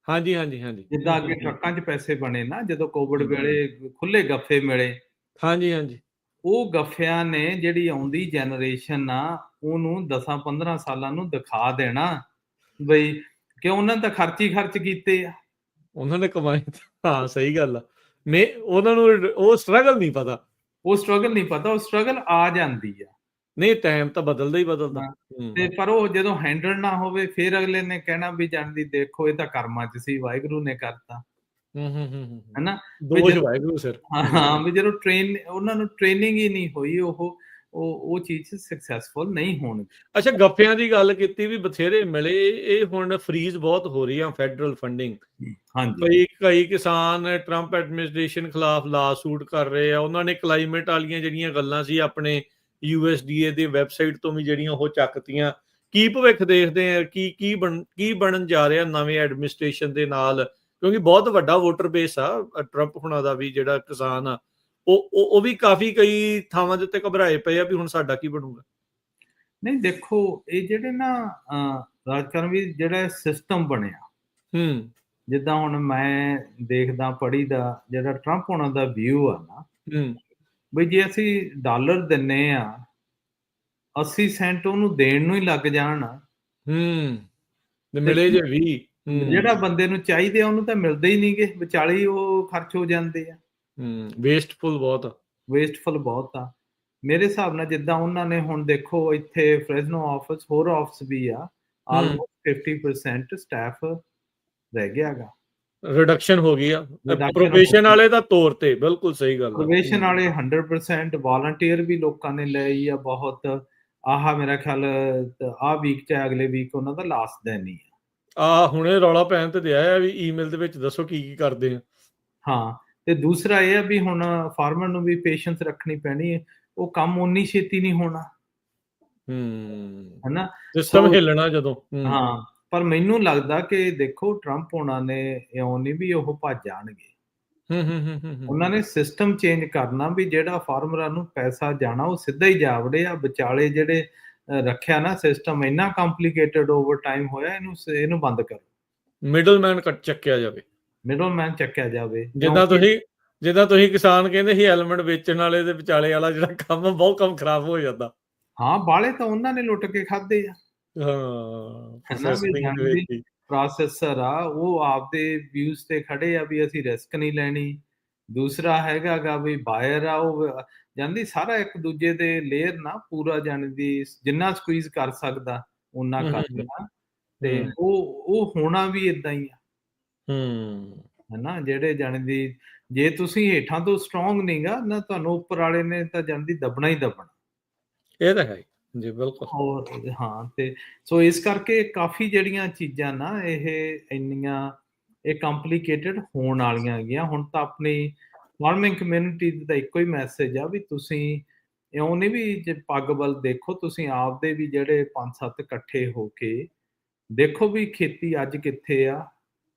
ਹਾਂਜੀ। ਜਿੱਦਾਂ ਅੱਗੇ ਟਰੱਕਾਂ 'ਚ ਪੈਸੇ ਬਣੇ ਨਾ, ਜਦੋਂ ਕੋਵਿਡ ਵੇਲੇ ਖੁੱਲੇ ਗੱਫੇ ਮਿਲੇ। ਹਾਂਜੀ। ਉਹ ਗੱਫਿਆਂ ਨੇ ਜਿਹੜੀ ਆਉਂਦੀ ਜਨਰੇਸ਼ਨ ਆ, ਉਹਨੂੰ 10-15 ਸਾਲਾਂ ਨੂੰ ਦਿਖਾ ਦੇਣਾ ਬਈ ਕਿ ਉਹਨਾਂ ਤਾਂ ਖਰਚ ਹੀ ਖਰਚ ਕੀਤੇ ਆ। ਉਹਨਾਂ ਨੇ ਕਮਾਏ। ਹਾਂ, ਸਹੀ ਗੱਲ ਆ। ਉਹਨਾਂ ਨੂੰ ਉਹ ਸਟਰਗਲ ਨਹੀਂ ਪਤਾ। ਉਹ ਸਟਰਗਲ ਨਹੀਂ ਪਤਾ, ਉਹ ਸਟਰਗਲ ਆ ਜਾਂਦੀ ਆ। ਨਹੀਂ, ਟਾਈਮ ਤਾਂ ਬਦਲਦਾ ਹੀ ਬਦਲਦਾ। ਤੇ ਪਰ ਉਹ ਜਦੋਂ ਹੈਂਡਲ ਨਾ ਹੋਵੇ, ਫਿਰ ਅਗਲੇ ਨੇ ਕਹਿਣਾ ਵੀ ਜਾਣਦੀ ਦੇਖੋ ਇਹ ਤਾਂ ਕਰਮਾਂ 'ਚ ਸੀ, ਵਾਹਿਗੁਰੂ ਨੇ ਕਰਤਾ। ਹਨਾ, ਦੋਸ਼ ਵਾਹਿਗੁਰੂ ਸਿਰ। ਹਾਂ, ਵੀ ਜਦੋਂ ਉਹਨਾਂ ਨੂੰ ਟ੍ਰੇਨਿੰਗ ਹੀ ਨਹੀਂ ਹੋਈ, ਉਹ ਚੀਜ਼ ਸਕਸੈਸਫੁਲ ਨਹੀਂ ਹੋਣਗੇ। ਅੱਛਾ, ਗੱਫਿਆਂ ਦੀ ਗੱਲ ਕੀਤੀ ਵੀ ਬਥੇਰੇ ਮਿਲੇ, ਇਹ ਹੁਣ ਫਰੀਜ਼ ਬਹੁਤ ਹੋ ਰਹੀ ਆ ਫੈਡਰਲ ਫੰਡਿੰਗ। ਕਈ ਕਿਸਾਨ ਟਰੰਪ ਐਡਮਿਨਿਸਟ੍ਰੇਸ਼ਨ ਖਿਲਾਫ ਲਾ ਸੂਟ ਕਰ ਰਹੇ ਆ। ਉਹਨਾਂ ਨੇ ਕਲਾਈਮੇਟ ਵਾਲੀਆਂ ਜਿਹੜੀਆਂ ਗੱਲਾਂ ਸੀ ਆਪਣੇ USDA ਦੀ ਵੈਬਸਾਈਟ ਤੋਂ ਵੀ ਜਿਹੜੀਆਂ ਉਹ ਚੱਕਤੀਆਂ। ਕੀ ਭਵਿੱਖ ਦੇਖਦੇ ਆ, ਕੀ ਬਣਨ ਜਾ ਰਿਹਾ ਨਵੇਂ ਐਡਮਿਨਿਸਟ੍ਰੇਸ਼ਨ ਦੇ ਨਾਲ? ਕਿਉਂਕਿ ਬਹੁਤ ਵੱਡਾ ਵੋਟਰ ਬੇਸ ਆ ਟਰੰਪ ਹੁਣਾਂ ਦਾ ਵੀ, ਜਿਹੜਾ ਕਿਸਾਨ ਆ ਉਹ ਵੀ ਕਾਫੀ ਕਈ ਥਾਵਾਂ ਦੇ ਉੱਤੇ ਘਬਰਾਏ ਪਏ ਆ ਵੀ ਹੁਣ ਸਾਡਾ ਕੀ ਬਣੂਗਾ। ਨਹੀਂ, ਦੇਖੋ ਇਹ ਜਿਹੜੇ ਨਾ ਰਾਜਕਾਰਨ ਵੀ ਜਿਹੜਾ ਸਿਸਟਮ ਬਣਿਆ, ਜਿੱਦਾਂ ਹੁਣ ਮੈਂ ਦੇਖਦਾ ਪੜ੍ਹੀਦਾ, ਜਿਹੜਾ ਟਰੰਪ ਹੋਣਾ ਦਾ ਵਿਊ ਆ ਨਾ, ਵੀ ਜੇ ਅਸੀਂ ਡਾਲਰ ਦਿੰਨੇ ਆ, 80 ਸੈਂਟ ਉਹਨੂੰ ਦੇਣ ਨੂੰ ਹੀ ਲੱਗ ਜਾਣ, ਮਿਲੇ ਜੇ ਵੀ, ਜਿਹੜਾ ਬੰਦੇ ਨੂੰ ਚਾਹੀਦੇ ਆ ਉਹਨੂੰ ਤਾਂ ਮਿਲਦੇ ਹੀ ਨਹੀਂਗੇ, ਵਿਚਾਲੇ ਹੀ ਉਹ ਖਰਚ ਹੋ ਜਾਂਦੇ ਆ। ਵੇਸਟਫੁਲ ਬਹੁਤ ਆ। ਮੇਰੇ ਹਿਸਾਬ ਨਾਲ ਜਿੱਦਾਂ ਉਹਨਾਂ ਨੇ ਹੁਣ ਦੇਖੋ ਇੱਥੇ ਫ੍ਰੈਜ਼ਨੋ ਆਫਿਸ, ਹੋਰ ਆਫਿਸ ਵੀ ਆ, ਆਲਮੋਸਟ 50% ਸਟਾਫ ਰਹਿ ਗਿਆ ਗਾ। ਰਿਡਕਸ਼ਨ ਹੋ ਗਈ ਆ ਪ੍ਰੋਬੇਸ਼ਨ ਵਾਲੇ ਦਾ ਤੌਰ ਤੇ। ਬਿਲਕੁਲ ਸਹੀ ਗੱਲ ਆ। ਪ੍ਰੋਬੇਸ਼ਨ ਵਾਲੇ 100%, ਵਾਲੰਟੀਅਰ ਵੀ ਲੋਕਾਂ ਨੇ ਲਈ ਆ ਬਹੁਤ। ਆਹ ਮੇਰਾ ਖਿਆਲ ਆਹ ਵੀਕ 'ਚ ਅਗਲੇ ਵੀਕ ਉਹਨਾਂ ਦਾ ਲਾਸਟ ਦਿਨ ਹੀ ਆ। ਹੁਣੇ ਰੌਲਾ ਪੈਣ ਤੇ ਦਿਆ ਆ ਵੀ ਈਮੇਲ ਦੇ ਵਿੱਚ ਦੱਸੋ ਕੀ ਕਰਦੇ ਆ। ਹਾਂ, ਤੇ ਦੂਸਰਾ ਇਹ ਆ ਵੀ ਹੁਣ ਫਾਰਮਰ ਨੂੰ ਵੀ ਪੇਸ਼ੈਂਸ ਰੱਖਣੀ ਪੈਣੀ ਹੈ। ਉਹ ਕੰਮ ਓਨੀ ਛੇਤੀ ਨਹੀਂ ਹੋਣਾ, ਹਨਾ, ਸਿਸਟਮ ਹਿੱਲਣਾ ਜਦੋਂ। ਹਾਂ, ਪਰ ਮੈਨੂੰ ਲੱਗਦਾ ਕਿ ਦੇਖੋ ਟਰੰਪ ਹੋਣਾ ਨੇ ਇਉਂ ਨਹੀਂ ਵੀ ਉਹ ਭੱਜ ਜਾਣਗੇ। ਉਹਨਾਂ ਨੇ ਸਿਸਟਮ ਚੇਂਜ ਕਰਨਾ ਵੀ ਜਿਹੜਾ ਫਾਰਮਰਾਂ ਨੂੰ ਪੈਸਾ ਜਾਣਾ ਉਹ ਸਿੱਧਾ ਹੀ ਜਾ ਵੜੇ ਆ। ਵਿਚਾਲੇ ਜਿਹੜੇ ਰੱਖਿਆ ਨਾ ਸਿਸਟਮ, ਇੰਨਾ ਕੰਪਲੀਕੇਟਡ ਓਵਰ ਟਾਈਮ ਹੋਇਆ, ਇਹਨੂੰ ਬੰਦ ਕਰੋ। ਮਿਡਲਮੈਨ ਚੱਕਿਆ ਜਾਵੇ। ਜਿੱਦਾਂ ਤੁਸੀਂ ਕਿਸਾਨ ਕਹਿੰਦੇ ਸੀ ਐਲੀਮੈਂਟ ਵੇਚਣ ਵਾਲੇ ਦੇ ਵਿਚਾਲੇ ਵਾਲਾ ਜਿਹੜਾ ਕੰਮ, ਬਹੁਤ ਕੰਮ ਖਰਾਬ ਹੋ ਜਾਂਦਾ। ਹਾਂ, ਬਾਲੇ ਤਾਂ ਉਹਨਾਂ ਨੇ ਲੁੱਟ ਕੇ ਖਾਦੇ ਆ। ਪ੍ਰੋਸੈਸਰ ਆ, ਉਹ ਆਪਦੇ ਵਿਊਜ਼ ਤੇ ਖੜੇ ਆ ਵੀ ਅਸੀਂ ਰਿਸਕ ਨਹੀਂ ਲੈਣੀ। ਦੂਸਰਾ ਹੈਗਾ ਗਾ ਵੀ ਬਾਇਰ ਆ, ਉਹ ਜਾਂਦੀ ਸਾਰਾ ਇੱਕ ਦੂਜੇ ਦੇ ਲੇਅਰ ਨਾ ਪੂਰਾ ਜਾਣਦੀ ਜਿੰਨਾ ਸਕੁਈਜ਼ ਕਰ ਸਕਦਾ ਓਨਾ ਕਰ ਦੇਣਾ। ਤੇ ਉਹ ਹੋਣਾ ਵੀ ਏਦਾਂ ਹੀ ਆ, ਹਨਾ। ਜਿਹੜੇ ਜਾਣਦੀ ਜੇ ਤੁਸੀਂ ਹੇਠਾਂ ਤੋਂ ਸਟਰੋਂਗ ਨਹੀਂਗਾ ਨਾ, ਤੁਹਾਨੂੰ ਉੱਪਰ ਵਾਲੇ ਨੇ ਤਾਂ ਜਾਣਦੀ ਦੱਬਣਾ ਹੀ ਦੱਬਣਾ। ਇਹ ਤਾਂ ਹੈ ਜੀ, ਬਿਲਕੁਲ। ਹਾਂ, ਤੇ ਸੋ ਇਸ ਕਰਕੇ ਕਾਫੀ ਜਿਹੜੀਆਂ ਚੀਜ਼ਾਂ ਨਾ ਇਹ ਇੰਨੀਆਂ ਇਹ ਕੰਪਲੀਕੇਟਡ ਹੋਣ ਵਾਲੀਆਂ ਹੈਗੀਆਂ। ਹੁਣ ਤਾਂ ਆਪਣੀ ਫਾਰਮਿੰਗ ਕਮਿਊਨਿਟੀ ਦਾ ਇੱਕੋ ਹੀ ਮੈਸੇਜ ਆ ਵੀ ਤੁਸੀਂ ਇਉਂ ਨਹੀਂ ਵੀ ਜੇ ਪੱਗ ਵੱਲ ਦੇਖੋ, ਤੁਸੀਂ ਆਪਦੇ ਵੀ ਜਿਹੜੇ 5-7 ਇਕੱਠੇ ਹੋ ਕੇ ਦੇਖੋ ਵੀ ਖੇਤੀ ਅੱਜ ਕਿੱਥੇ ਆ,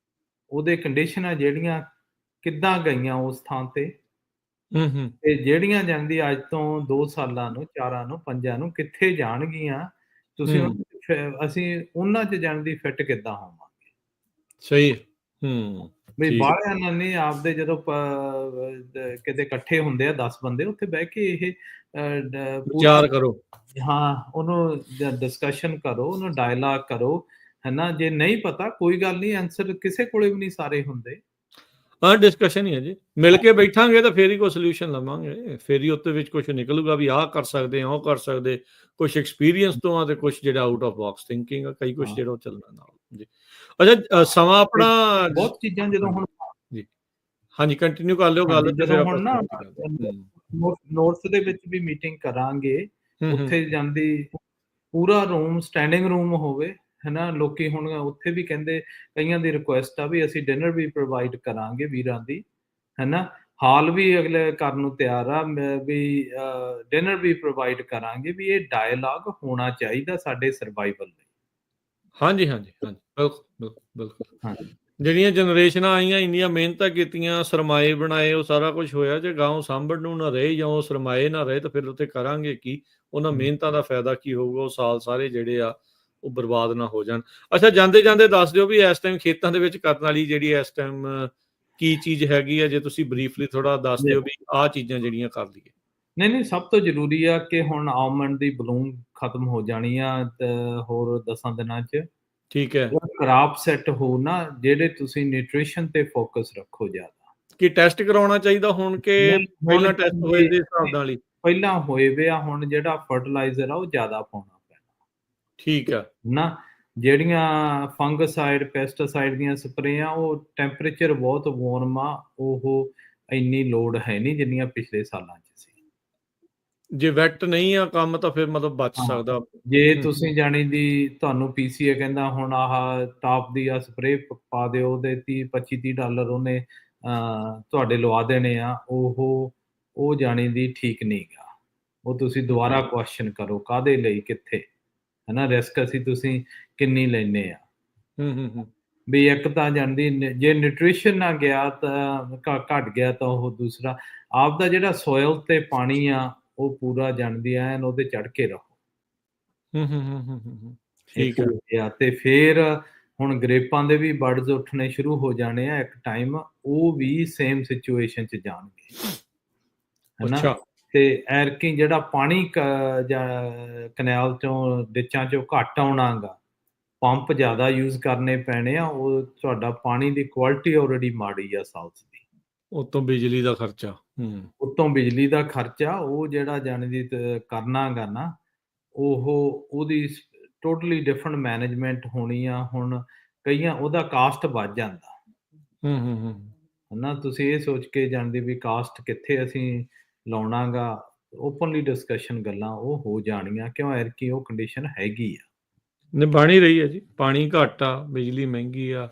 ਉਹਦੇ ਕੰਡੀਸ਼ਨਾਂ ਜਿਹੜੀਆਂ ਕਿੱਦਾਂ ਗਈਆਂ ਉਸ ਥਾਂ ਤੇ, ਤੇ ਜਿਹੜੀਆਂ ਜਾਂਦੀ ਅੱਜ ਤੋਂ 2 ਸਾਲਾਂ ਨੂੰ 4 ਨੂੰ 5 ਨੂੰ ਕਿੱਥੇ ਜਾਣਗੀਆਂ ਤੁਸੀਂ ਅਸੀਂ ਉਹਨਾਂ 'ਚ ਜਾਣ ਦੀ ਫਿੱਟ ਕਿੱਦਾਂ ਹੋਵਾਂਗੇ। ਸਹੀ ਵੀ ਠੀਕ ਬਾਹਲਿਆਂ ਨਾਲ ਨਹੀਂ ਆਪਦੇ ਜਦੋਂ ਕਿਤੇ ਇਕੱਠੇ ਹੁੰਦੇ ਆ 10 ਬੰਦੇ ਉੱਥੇ ਬਹਿ ਕੇ ਇਹ ਪੂਰਾ ਵਿਚਾਰ ਕਰੋ। ਹਾਂ ਉਹਨੂੰ ਡਿਸਕਸ਼ਨ ਕਰੋ, ਉਹਨੂੰ ਡਾਇਲਾਗ ਕਰੋ ਹਨਾ। ਜੇ ਨਹੀਂ ਪਤਾ ਕੋਈ ਗੱਲ ਨਹੀਂ, ਆਂਸਰ ਕਿਸੇ ਕੋਲੇ ਵੀ ਨਹੀਂ ਸਾਰੇ ਹੁੰਦੇ। ਹਾਂ ਡਿਸਕਸ਼ਨ ਹੀ ਹੈ ਜੀ, ਮਿਲ ਕੇ ਬੈਠਾਂਗੇ ਤਾਂ ਫੇਰ ਹੀ ਕੋਈ ਸੋਲੂਸ਼ਨ ਲਵਾਂਗੇ, ਫੇਰ ਹੀ ਉੱਤੇ ਵਿੱਚ ਕੁਝ ਨਿਕਲੂਗਾ ਵੀ ਆਹ ਕਰ ਸਕਦੇ ਆ ਉਹ ਕਰ ਸਕਦੇ, ਕੁਝ ਐਕਸਪੀਰੀਅੰਸ ਤੋਂ ਆ ਤੇ ਕੁਝ ਜਿਹੜਾ ਆਊਟ ਆਫ ਬਾਕਸ ਥਿੰਕਿੰਗ ਆ, ਕਈ ਕੁਝ ਜਿਹੜਾ ਉਹ ਚੱਲਣਾ ਨਾਲ ਜੀ। ਅੱਛਾ ਸਮਾਂ ਆਪਣਾ ਬਹੁਤ ਚੀਜ਼ਾਂ ਜਦੋਂ ਹੁਣ ਜੀ ਹਾਂਜੀ ਕੰਟੀਨਿਊ ਕਰ ਲਿਓ ਗੱਲ ਤੇ ਫਿਰ ਜਦੋਂ ਆਪਾਂ ਹੁਣ ਨਾ ਨੋਰਥ ਦੇ ਵਿੱਚ ਵੀ ਮੀਟਿੰਗ ਕਰਾਂਗੇ, ਉੱਥੇ ਜਾਂਦੀ ਪੂਰਾ ਰੂਮ ਸਟੈਂਡਿੰਗ ਰੂਮ ਹੋਵੇ ਹਨਾ। ਲੋਕੀ ਹੁਣ ਉੱਥੇ ਵੀ ਕਹਿੰਦੇ, ਕਈਆਂ ਦੀ ਰਿਕੁਐਸਟ ਆ ਵੀ ਅਸੀਂ ਡਿਨਰ ਵੀ ਪ੍ਰੋਵਾਈਡ ਕਰਾਂਗੇ ਵੀਰਾਂ ਦੀ ਹਨਾ। ਹਾਲ ਵੀ ਅਗਲੇ ਕਰਨ ਨੂੰ ਤਿਆਰ ਆ ਵੀ ਡਿਨਰ ਵੀ ਪ੍ਰੋਵਾਈਡ ਕਰਾਂਗੇ। ਵੀ ਇਹ ਡਾਇਲਾਗ ਹੋਣਾ ਚਾਹੀਦਾ ਸਾਡੇ ਸਰਵਾਈਵਲ ਲਈ। ਹਾਂਜੀ ਹਾਂਜੀ ਹਾਂਜੀ ਬਿਲਕੁਲ ਬਿਲਕੁਲ ਜਿਹੜੀਆਂ ਜਨਰੇਸ਼ਨਾਂ ਆਈਆਂ ਇੰਨੀਆਂ ਮਿਹਨਤਾਂ ਕੀਤੀਆਂ, ਸਰਮਾਏ ਬਣਾਏ, ਉਹ ਸਾਰਾ ਕੁਝ ਹੋਇਆ। ਜੇ ਗਾਂਵ ਸਾਂਭਣ ਨੂੰ ਨਾ ਰਹੇ ਜਾਂ ਉਹ ਸਰਮਾਏ ਨਾ ਰਹੇ ਤਾਂ ਫਿਰ ਉੱਥੇ ਕਰਾਂਗੇ ਕੀ, ਉਹਨਾਂ ਮਿਹਨਤਾਂ ਦਾ ਫਾਇਦਾ ਕੀ ਹੋਊਗਾ। ਉਹ ਸਾਲ ਸਾਰੇ ਜਿਹੜੇ ਆ ਉਹ ਬਰਬਾਦ ਨਾ ਹੋ ਜਾਣ। ਅੱਛਾ ਜਾਂਦੇ ਜਾਂਦੇ ਦੱਸ ਦਿਓ ਵੀ ਇਸ ਟਾਈਮ ਖੇਤਾਂ ਦੇ ਵਿੱਚ ਕਰਨ ਵਾਲੀ ਜਿਹੜੀ ਇਸ ਟਾਈਮ ਕੀ ਚੀਜ਼ ਹੈਗੀ ਆ, ਜੇ ਤੁਸੀਂ ਬਰੀਫਲੀ ਥੋੜਾ ਦੱਸ ਦਿਓ ਵੀ ਆਹ ਚੀਜ਼ਾਂ ਜਿਹੜੀਆਂ ਕਰ ਲਈਏ। ਨਹੀਂ ਸਭ ਤੋਂ ਜ਼ਰੂਰੀ ਆ ਕਿ ਹੁਣ ਆਲਮੰਡ ਦੀ ਬਲੂਮ ਖਤਮ ਹੋ ਜਾਣੀ ਆ ਤੇ ਹੋਰ 10 ਦਿਨਾਂ 'ਚ ਠੀਕ ਹੈ। ਕ੍ਰਾਪ ਸੈੱਟ ਹੋ ਨਾ, ਜਿਹੜੇ ਤੁਸੀਂ ਨਿਊਟ੍ਰੀਸ਼ਨ ਤੇ ਫੋਕਸ ਰੱਖੋ ਜ਼ਿਆਦਾ। ਕੀ ਟੈਸਟ ਕਰਾਉਣਾ ਚਾਹੀਦਾ ਹੁਣ ਕਿ ਪਹਿਲਾਂ ਟੈਸਟ ਹੋਏ ਦੇ ਹਿਸਾਬ ਨਾਲ ਹੀ? ਪਹਿਲਾਂ ਹੋਏ ਵੇ ਆ, ਹੁਣ ਜਿਹੜਾ ਫਰਟੀਲਾਈਜ਼ਰ ਆ ਉਹ ਜ਼ਿਆਦਾ ਪਾਉਣਾ ਪੈਣਾ। ਠੀਕ ਆ ਨਾ ਜਿਹੜੀਆਂ ਫੰਗਸਾਈਡ ਪੈਸਟੀਸਾਈਡ ਦੀਆਂ ਸਪਰੇਆਂ ਉਹ ਟੈਂਪਰੇਚਰ ਬਹੁਤ ਵਾਰਮ ਆ, ਉਹ ਇੰਨੀ ਲੋਡ ਹੈ ਨਹੀਂ ਜਿੰਨੀਆਂ ਪਿਛਲੇ ਸਾਲਾਂ 'ਚ ਸੀ। ਜੇ ਵੈਟ ਨਹੀਂ ਆ ਕੰਮ ਤਾਂ ਫਿਰ ਮਤਲਬ ਬਚ ਸਕਦਾ। ਜੇ ਤੁਸੀਂ ਜਾਣੀ ਦੀ ਤੁਹਾਨੂੰ ਪੀਸੀਏ ਕਹਿੰਦਾ ਹੁਣ ਆਹ ਟਾਪ ਦੀ ਆ ਸਪਰੇ ਪਾ ਦਿਓ, ਉਹਦੇ 25-30 ਡਾਲਰ ਉਹਨੇ ਤੁਹਾਡੇ ਲਵਾ ਦੇਣੇ ਆ, ਉਹ ਜਾਣੀ ਦੀ ਠੀਕ ਨਹੀਂ ਗਾ। ਉਹ ਤੁਸੀਂ ਦੁਬਾਰਾ ਕੁਐਸਚਨ ਕਰੋ ਕਾਹਦੇ ਲਈ, ਕਿੱਥੇ ਹਨਾ। ਰਿਸਕ ਅਸੀਂ ਤੁਸੀਂ ਕਿੰਨੀ ਲੈਨੇ ਆ। ਵੀ ਇੱਕ ਤਾਂ ਜਾਂਦੀ ਜੇ ਨਿਊਟ੍ਰੀਸ਼ਨ ਨਾ ਗਿਆ ਤਾਂ ਘਟ ਗਿਆ ਤਾਂ ਉਹ ਦੂਸਰਾ ਆਪਦਾ ਜਿਹੜਾ ਸੋਇਲ ਤੇ ਪਾਣੀ ਆ ਉਹ ਪੂਰਾ ਜਾਣਦੀ ਐਨ ਉਹਦੇ ਚੜ ਕੇ ਰਹੋ। ਠੀਕ ਹੈ। ਤੇ ਫਿਰ ਹੁਣ ਗ੍ਰੇਪਾਂ ਦੇ ਵੀ ਬਰਡਸ ਉੱਠਣੇ ਸ਼ੁਰੂ ਹੋ ਜਾਣੇ ਆ ਇੱਕ ਟਾਈਮ, ਉਹ ਵੀ ਸੇਮ ਸਿਚੁਏਸ਼ਨ 'ਚ ਜਾਣਗੇ ਹਨਾ। ਤੇ ਐਰਕੀ ਜਿਹੜਾ ਪਾਣੀ ਕਨੈਲ ਚੋਂ ਡਿੱਚਾਂ ਚੋਂ ਘੱਟ ਆਉਣਾ ਗਾ, ਪੰਪ ਜ਼ਿਆਦਾ ਯੂਜ਼ ਕਰਨੇ ਪੈਣੇ ਆ। ਉਹ ਤੁਹਾਡਾ ਪਾਣੀ ਦੀ ਕੁਆਲਿਟੀ ਆਲਰੇਡੀ ਮਾੜੀ ਆ ਸਾਊਥ ਦੀ, ਉਤੋਂ ਬਿਜਲੀ ਦਾ ਖਰਚਾ ਉਤੋਂ ਬਿਜਲੀ ਦਾ ਖਰਚਾ। ਉਹ ਜਿਹੜਾ ਜਾਣੀ ਦੀ ਕਰਨਾ ਗਾ ਨਾ, ਉਹਦੀ ਟੋਟਲੀ ਡਿਫਰੈਂਟ ਮੈਨੇਜਮੈਂਟ ਹੋਣੀ ਆ। ਹੁਣ ਕਈਆਂ ਉਹਦਾ ਕਾਸਟ ਵੱਧ ਜਾਂਦਾ ਹਨਾ। ਤੁਸੀਂ ਇਹ ਸੋਚ ਕੇ ਜਾਂਦੇ ਵੀ ਕਾਸਟ ਕਿੱਥੇ ਅਸੀਂ ਲਾਉਣਾ ਗਾ, ਓਪਨਲੀ ਡਿਸਕਸ਼ਨ ਗੱਲਾਂ ਉਹ ਹੋ ਜਾਣੀਆਂ, ਕਿਉਂ ਐਰਕੀ ਉਹ ਕੰਡੀਸ਼ਨ ਹੈਗੀ ਆ। ਬਣ ਹੀ ਰਹੀ ਹੈ ਜੀ, ਪਾਣੀ ਘੱਟ ਆ, ਬਿਜਲੀ ਮਹਿੰਗੀ ਆ,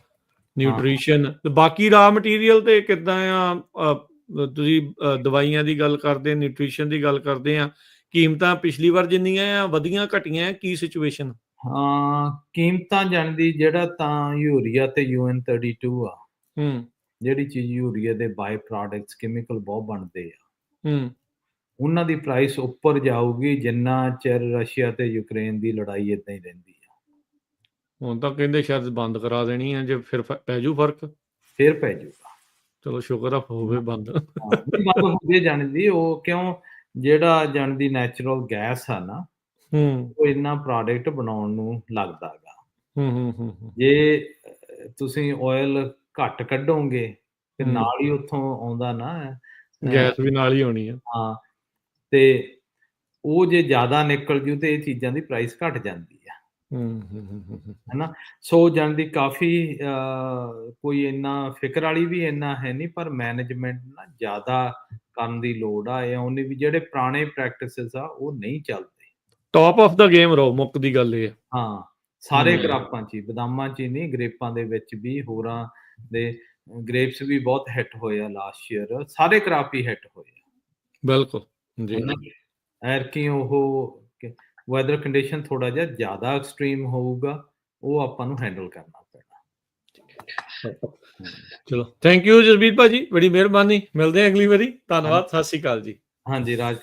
ਨਿਊਟ੍ਰੀਸ਼ਨ ਤੇ ਬਾਕੀ ਰਾ ਮਟੀਰੀਅਲ ਤੇ ਕਿੱਦਾਂ ਆ। ਤੁਸੀਂ ਦਵਾਈਆਂ ਦੀ ਗੱਲ ਕਰਦੇ, ਨਿਊਟ੍ਰੀਸ਼ਨ ਦੀ ਗੱਲ ਕਰਦੇ ਆ, ਕੀਮਤਾਂ ਪਿਛਲੀ ਵਾਰ ਜਿੰਨੀਆਂ ਆ ਵਧੀਆਂ ਘਟੀਆਂ, ਕੀ ਸਿਚੁਏਸ਼ਨ? ਕੀਮਤਾਂ ਜਾਣਦੀ ਜਿਹੜਾ ਤਾਂ ਯੂਰੀਆ ਤੇ UN32 ਆ, ਜਿਹੜੀ ਚੀਜ਼ ਯੂਰੀਆ ਦੇ ਬਾਈ ਪ੍ਰੋਡਕਟਸ ਕੈਮੀਕਲ ਬਹੁਤ ਬਣਦੇ ਆ, ਉਹਨਾਂ ਦੀ ਪ੍ਰਾਈਸ ਉੱਪਰ ਜਾਊਗੀ ਜਿੰਨਾ ਚਿਰ ਰਸ਼ੀਆ ਤੇ ਯੂਕਰੇਨ ਦੀ ਲੜਾਈ ਏਦਾਂ ਹੀ ਰਹਿੰਦੀ ਆ। ਹੁਣ ਤਾਂ ਕਹਿੰਦੇ ਸ਼ਾਇਦ ਬੰਦ ਕਰਾ ਦੇਣੀ ਆ, ਜੇ ਫਿਰ ਪੈ ਜੂ ਫਰਕ, ਫਿਰ ਪੈ ਜੂਗਾ। ਚਲੋ ਸ਼ੁਕਰ ਆ ਹੋਵੇ ਬੰਦ। ਬੰਦ ਹੁੰਦੀ ਜਾਣਦੀ ਉਹ, ਕਿਉਂ ਜਿਹੜਾ ਜਾਣਦੀ ਨੈਚੁਰਲ ਗੈਸ ਆ ਨਾ, ਉਹ ਇੰਨਾ ਪ੍ਰੋਡਕਟ ਬਣਾਉਣ ਨੂੰ ਲੱਗਦਾ ਗਾ। ਜੇ ਤੁਸੀਂ ਆਇਲ ਘੱਟ ਕੱਢੋਗੇ ਤੇ ਨਾਲ ਹੀ ਉੱਥੋਂ ਆਉਂਦਾ ਨਾ, ਗੈਸ ਵੀ ਨਾਲ ਹੀ ਹੋਣੀ ਆ। ਹਾਂ ਤੇ ਉਹ ਜੇ ਜ਼ਿਆਦਾ ਨਿਕਲ ਜੂ ਤੇ ਇਹ ਚੀਜ਼ਾਂ ਦੀ ਪ੍ਰਾਈਸ ਘਟ ਜਾਂਦੀ ਆ ਹਨਾ। ਸੋ ਜਾਣਦੀ ਕਾਫੀ ਕੋਈ ਇੰਨਾ ਫਿਕਰ ਵਾਲੀ ਵੀ ਇੰਨਾ ਹੈ ਨਹੀਂ, ਪਰ ਮੈਨੇਜਮੈਂਟ ਨਾ ਜ਼ਿਆਦਾ ਕਰਨ ਦੀ ਲੋੜ ਆ। ਇਹ ਉਹਨੇ ਵੀ ਜਿਹੜੇ ਪੁਰਾਣੇ ਪ੍ਰੈਕਟਿਸਿਸ ਆ ਉਹ ਨਹੀਂ ਚੱਲਦੇ। ਟੌਪ ਆਫ ਦਾ ਗੇਮ ਰਹੋ, ਮੁੱਕ ਦੀ ਗੱਲ ਇਹ ਹਾਂ ਸਾਰੇ ਕਰਾਪਾਂ 'ਚ ਹੀ, ਬਦਾਮਾਂ 'ਚ ਹੀ ਨਹੀਂ, ਗ੍ਰੇਪਾਂ ਦੇ ਵਿੱਚ ਵੀ, ਹੋਰਾਂ ਦੇ ਗ੍ਰੇਪਸ ਵੀ ਬਹੁਤ ਹਿੱਟ ਹੋਏ ਆ ਲਾਸਟ ਈਅਰ, ਸਾਰੇ ਕਰਾਪ ਹੀ ਹਿੱਟ ਹੋਏ ਆ। ਬਿਲਕੁਲ ਜੀ। ਐਰਕੀ ਉਹ ਵੈਦਰ ਕੰਡੀਸ਼ਨ ਥੋੜਾ ਜਿਹਾ ਜ਼ਿਆਦਾ ਐਕਸਟ੍ਰੀਮ ਹੋਊਗਾ, ਉਹ ਆਪਾਂ ਨੂੰ ਹੈਂਡਲ ਕਰਨਾ ਪੈਣਾ। ਚਲੋ ਥੈਂਕ ਯੂ ਜਸਬੀਰ ਭਾਜੀ, ਬੜੀ ਮਿਹਰਬਾਨੀ, ਮਿਲਦੇ ਹਾਂ ਅਗਲੀ ਵਾਰੀ, ਧੰਨਵਾਦ, ਸਤਿ ਸ਼੍ਰੀ ਅਕਾਲ ਜੀ। ਹਾਂਜੀ ਰਾਜ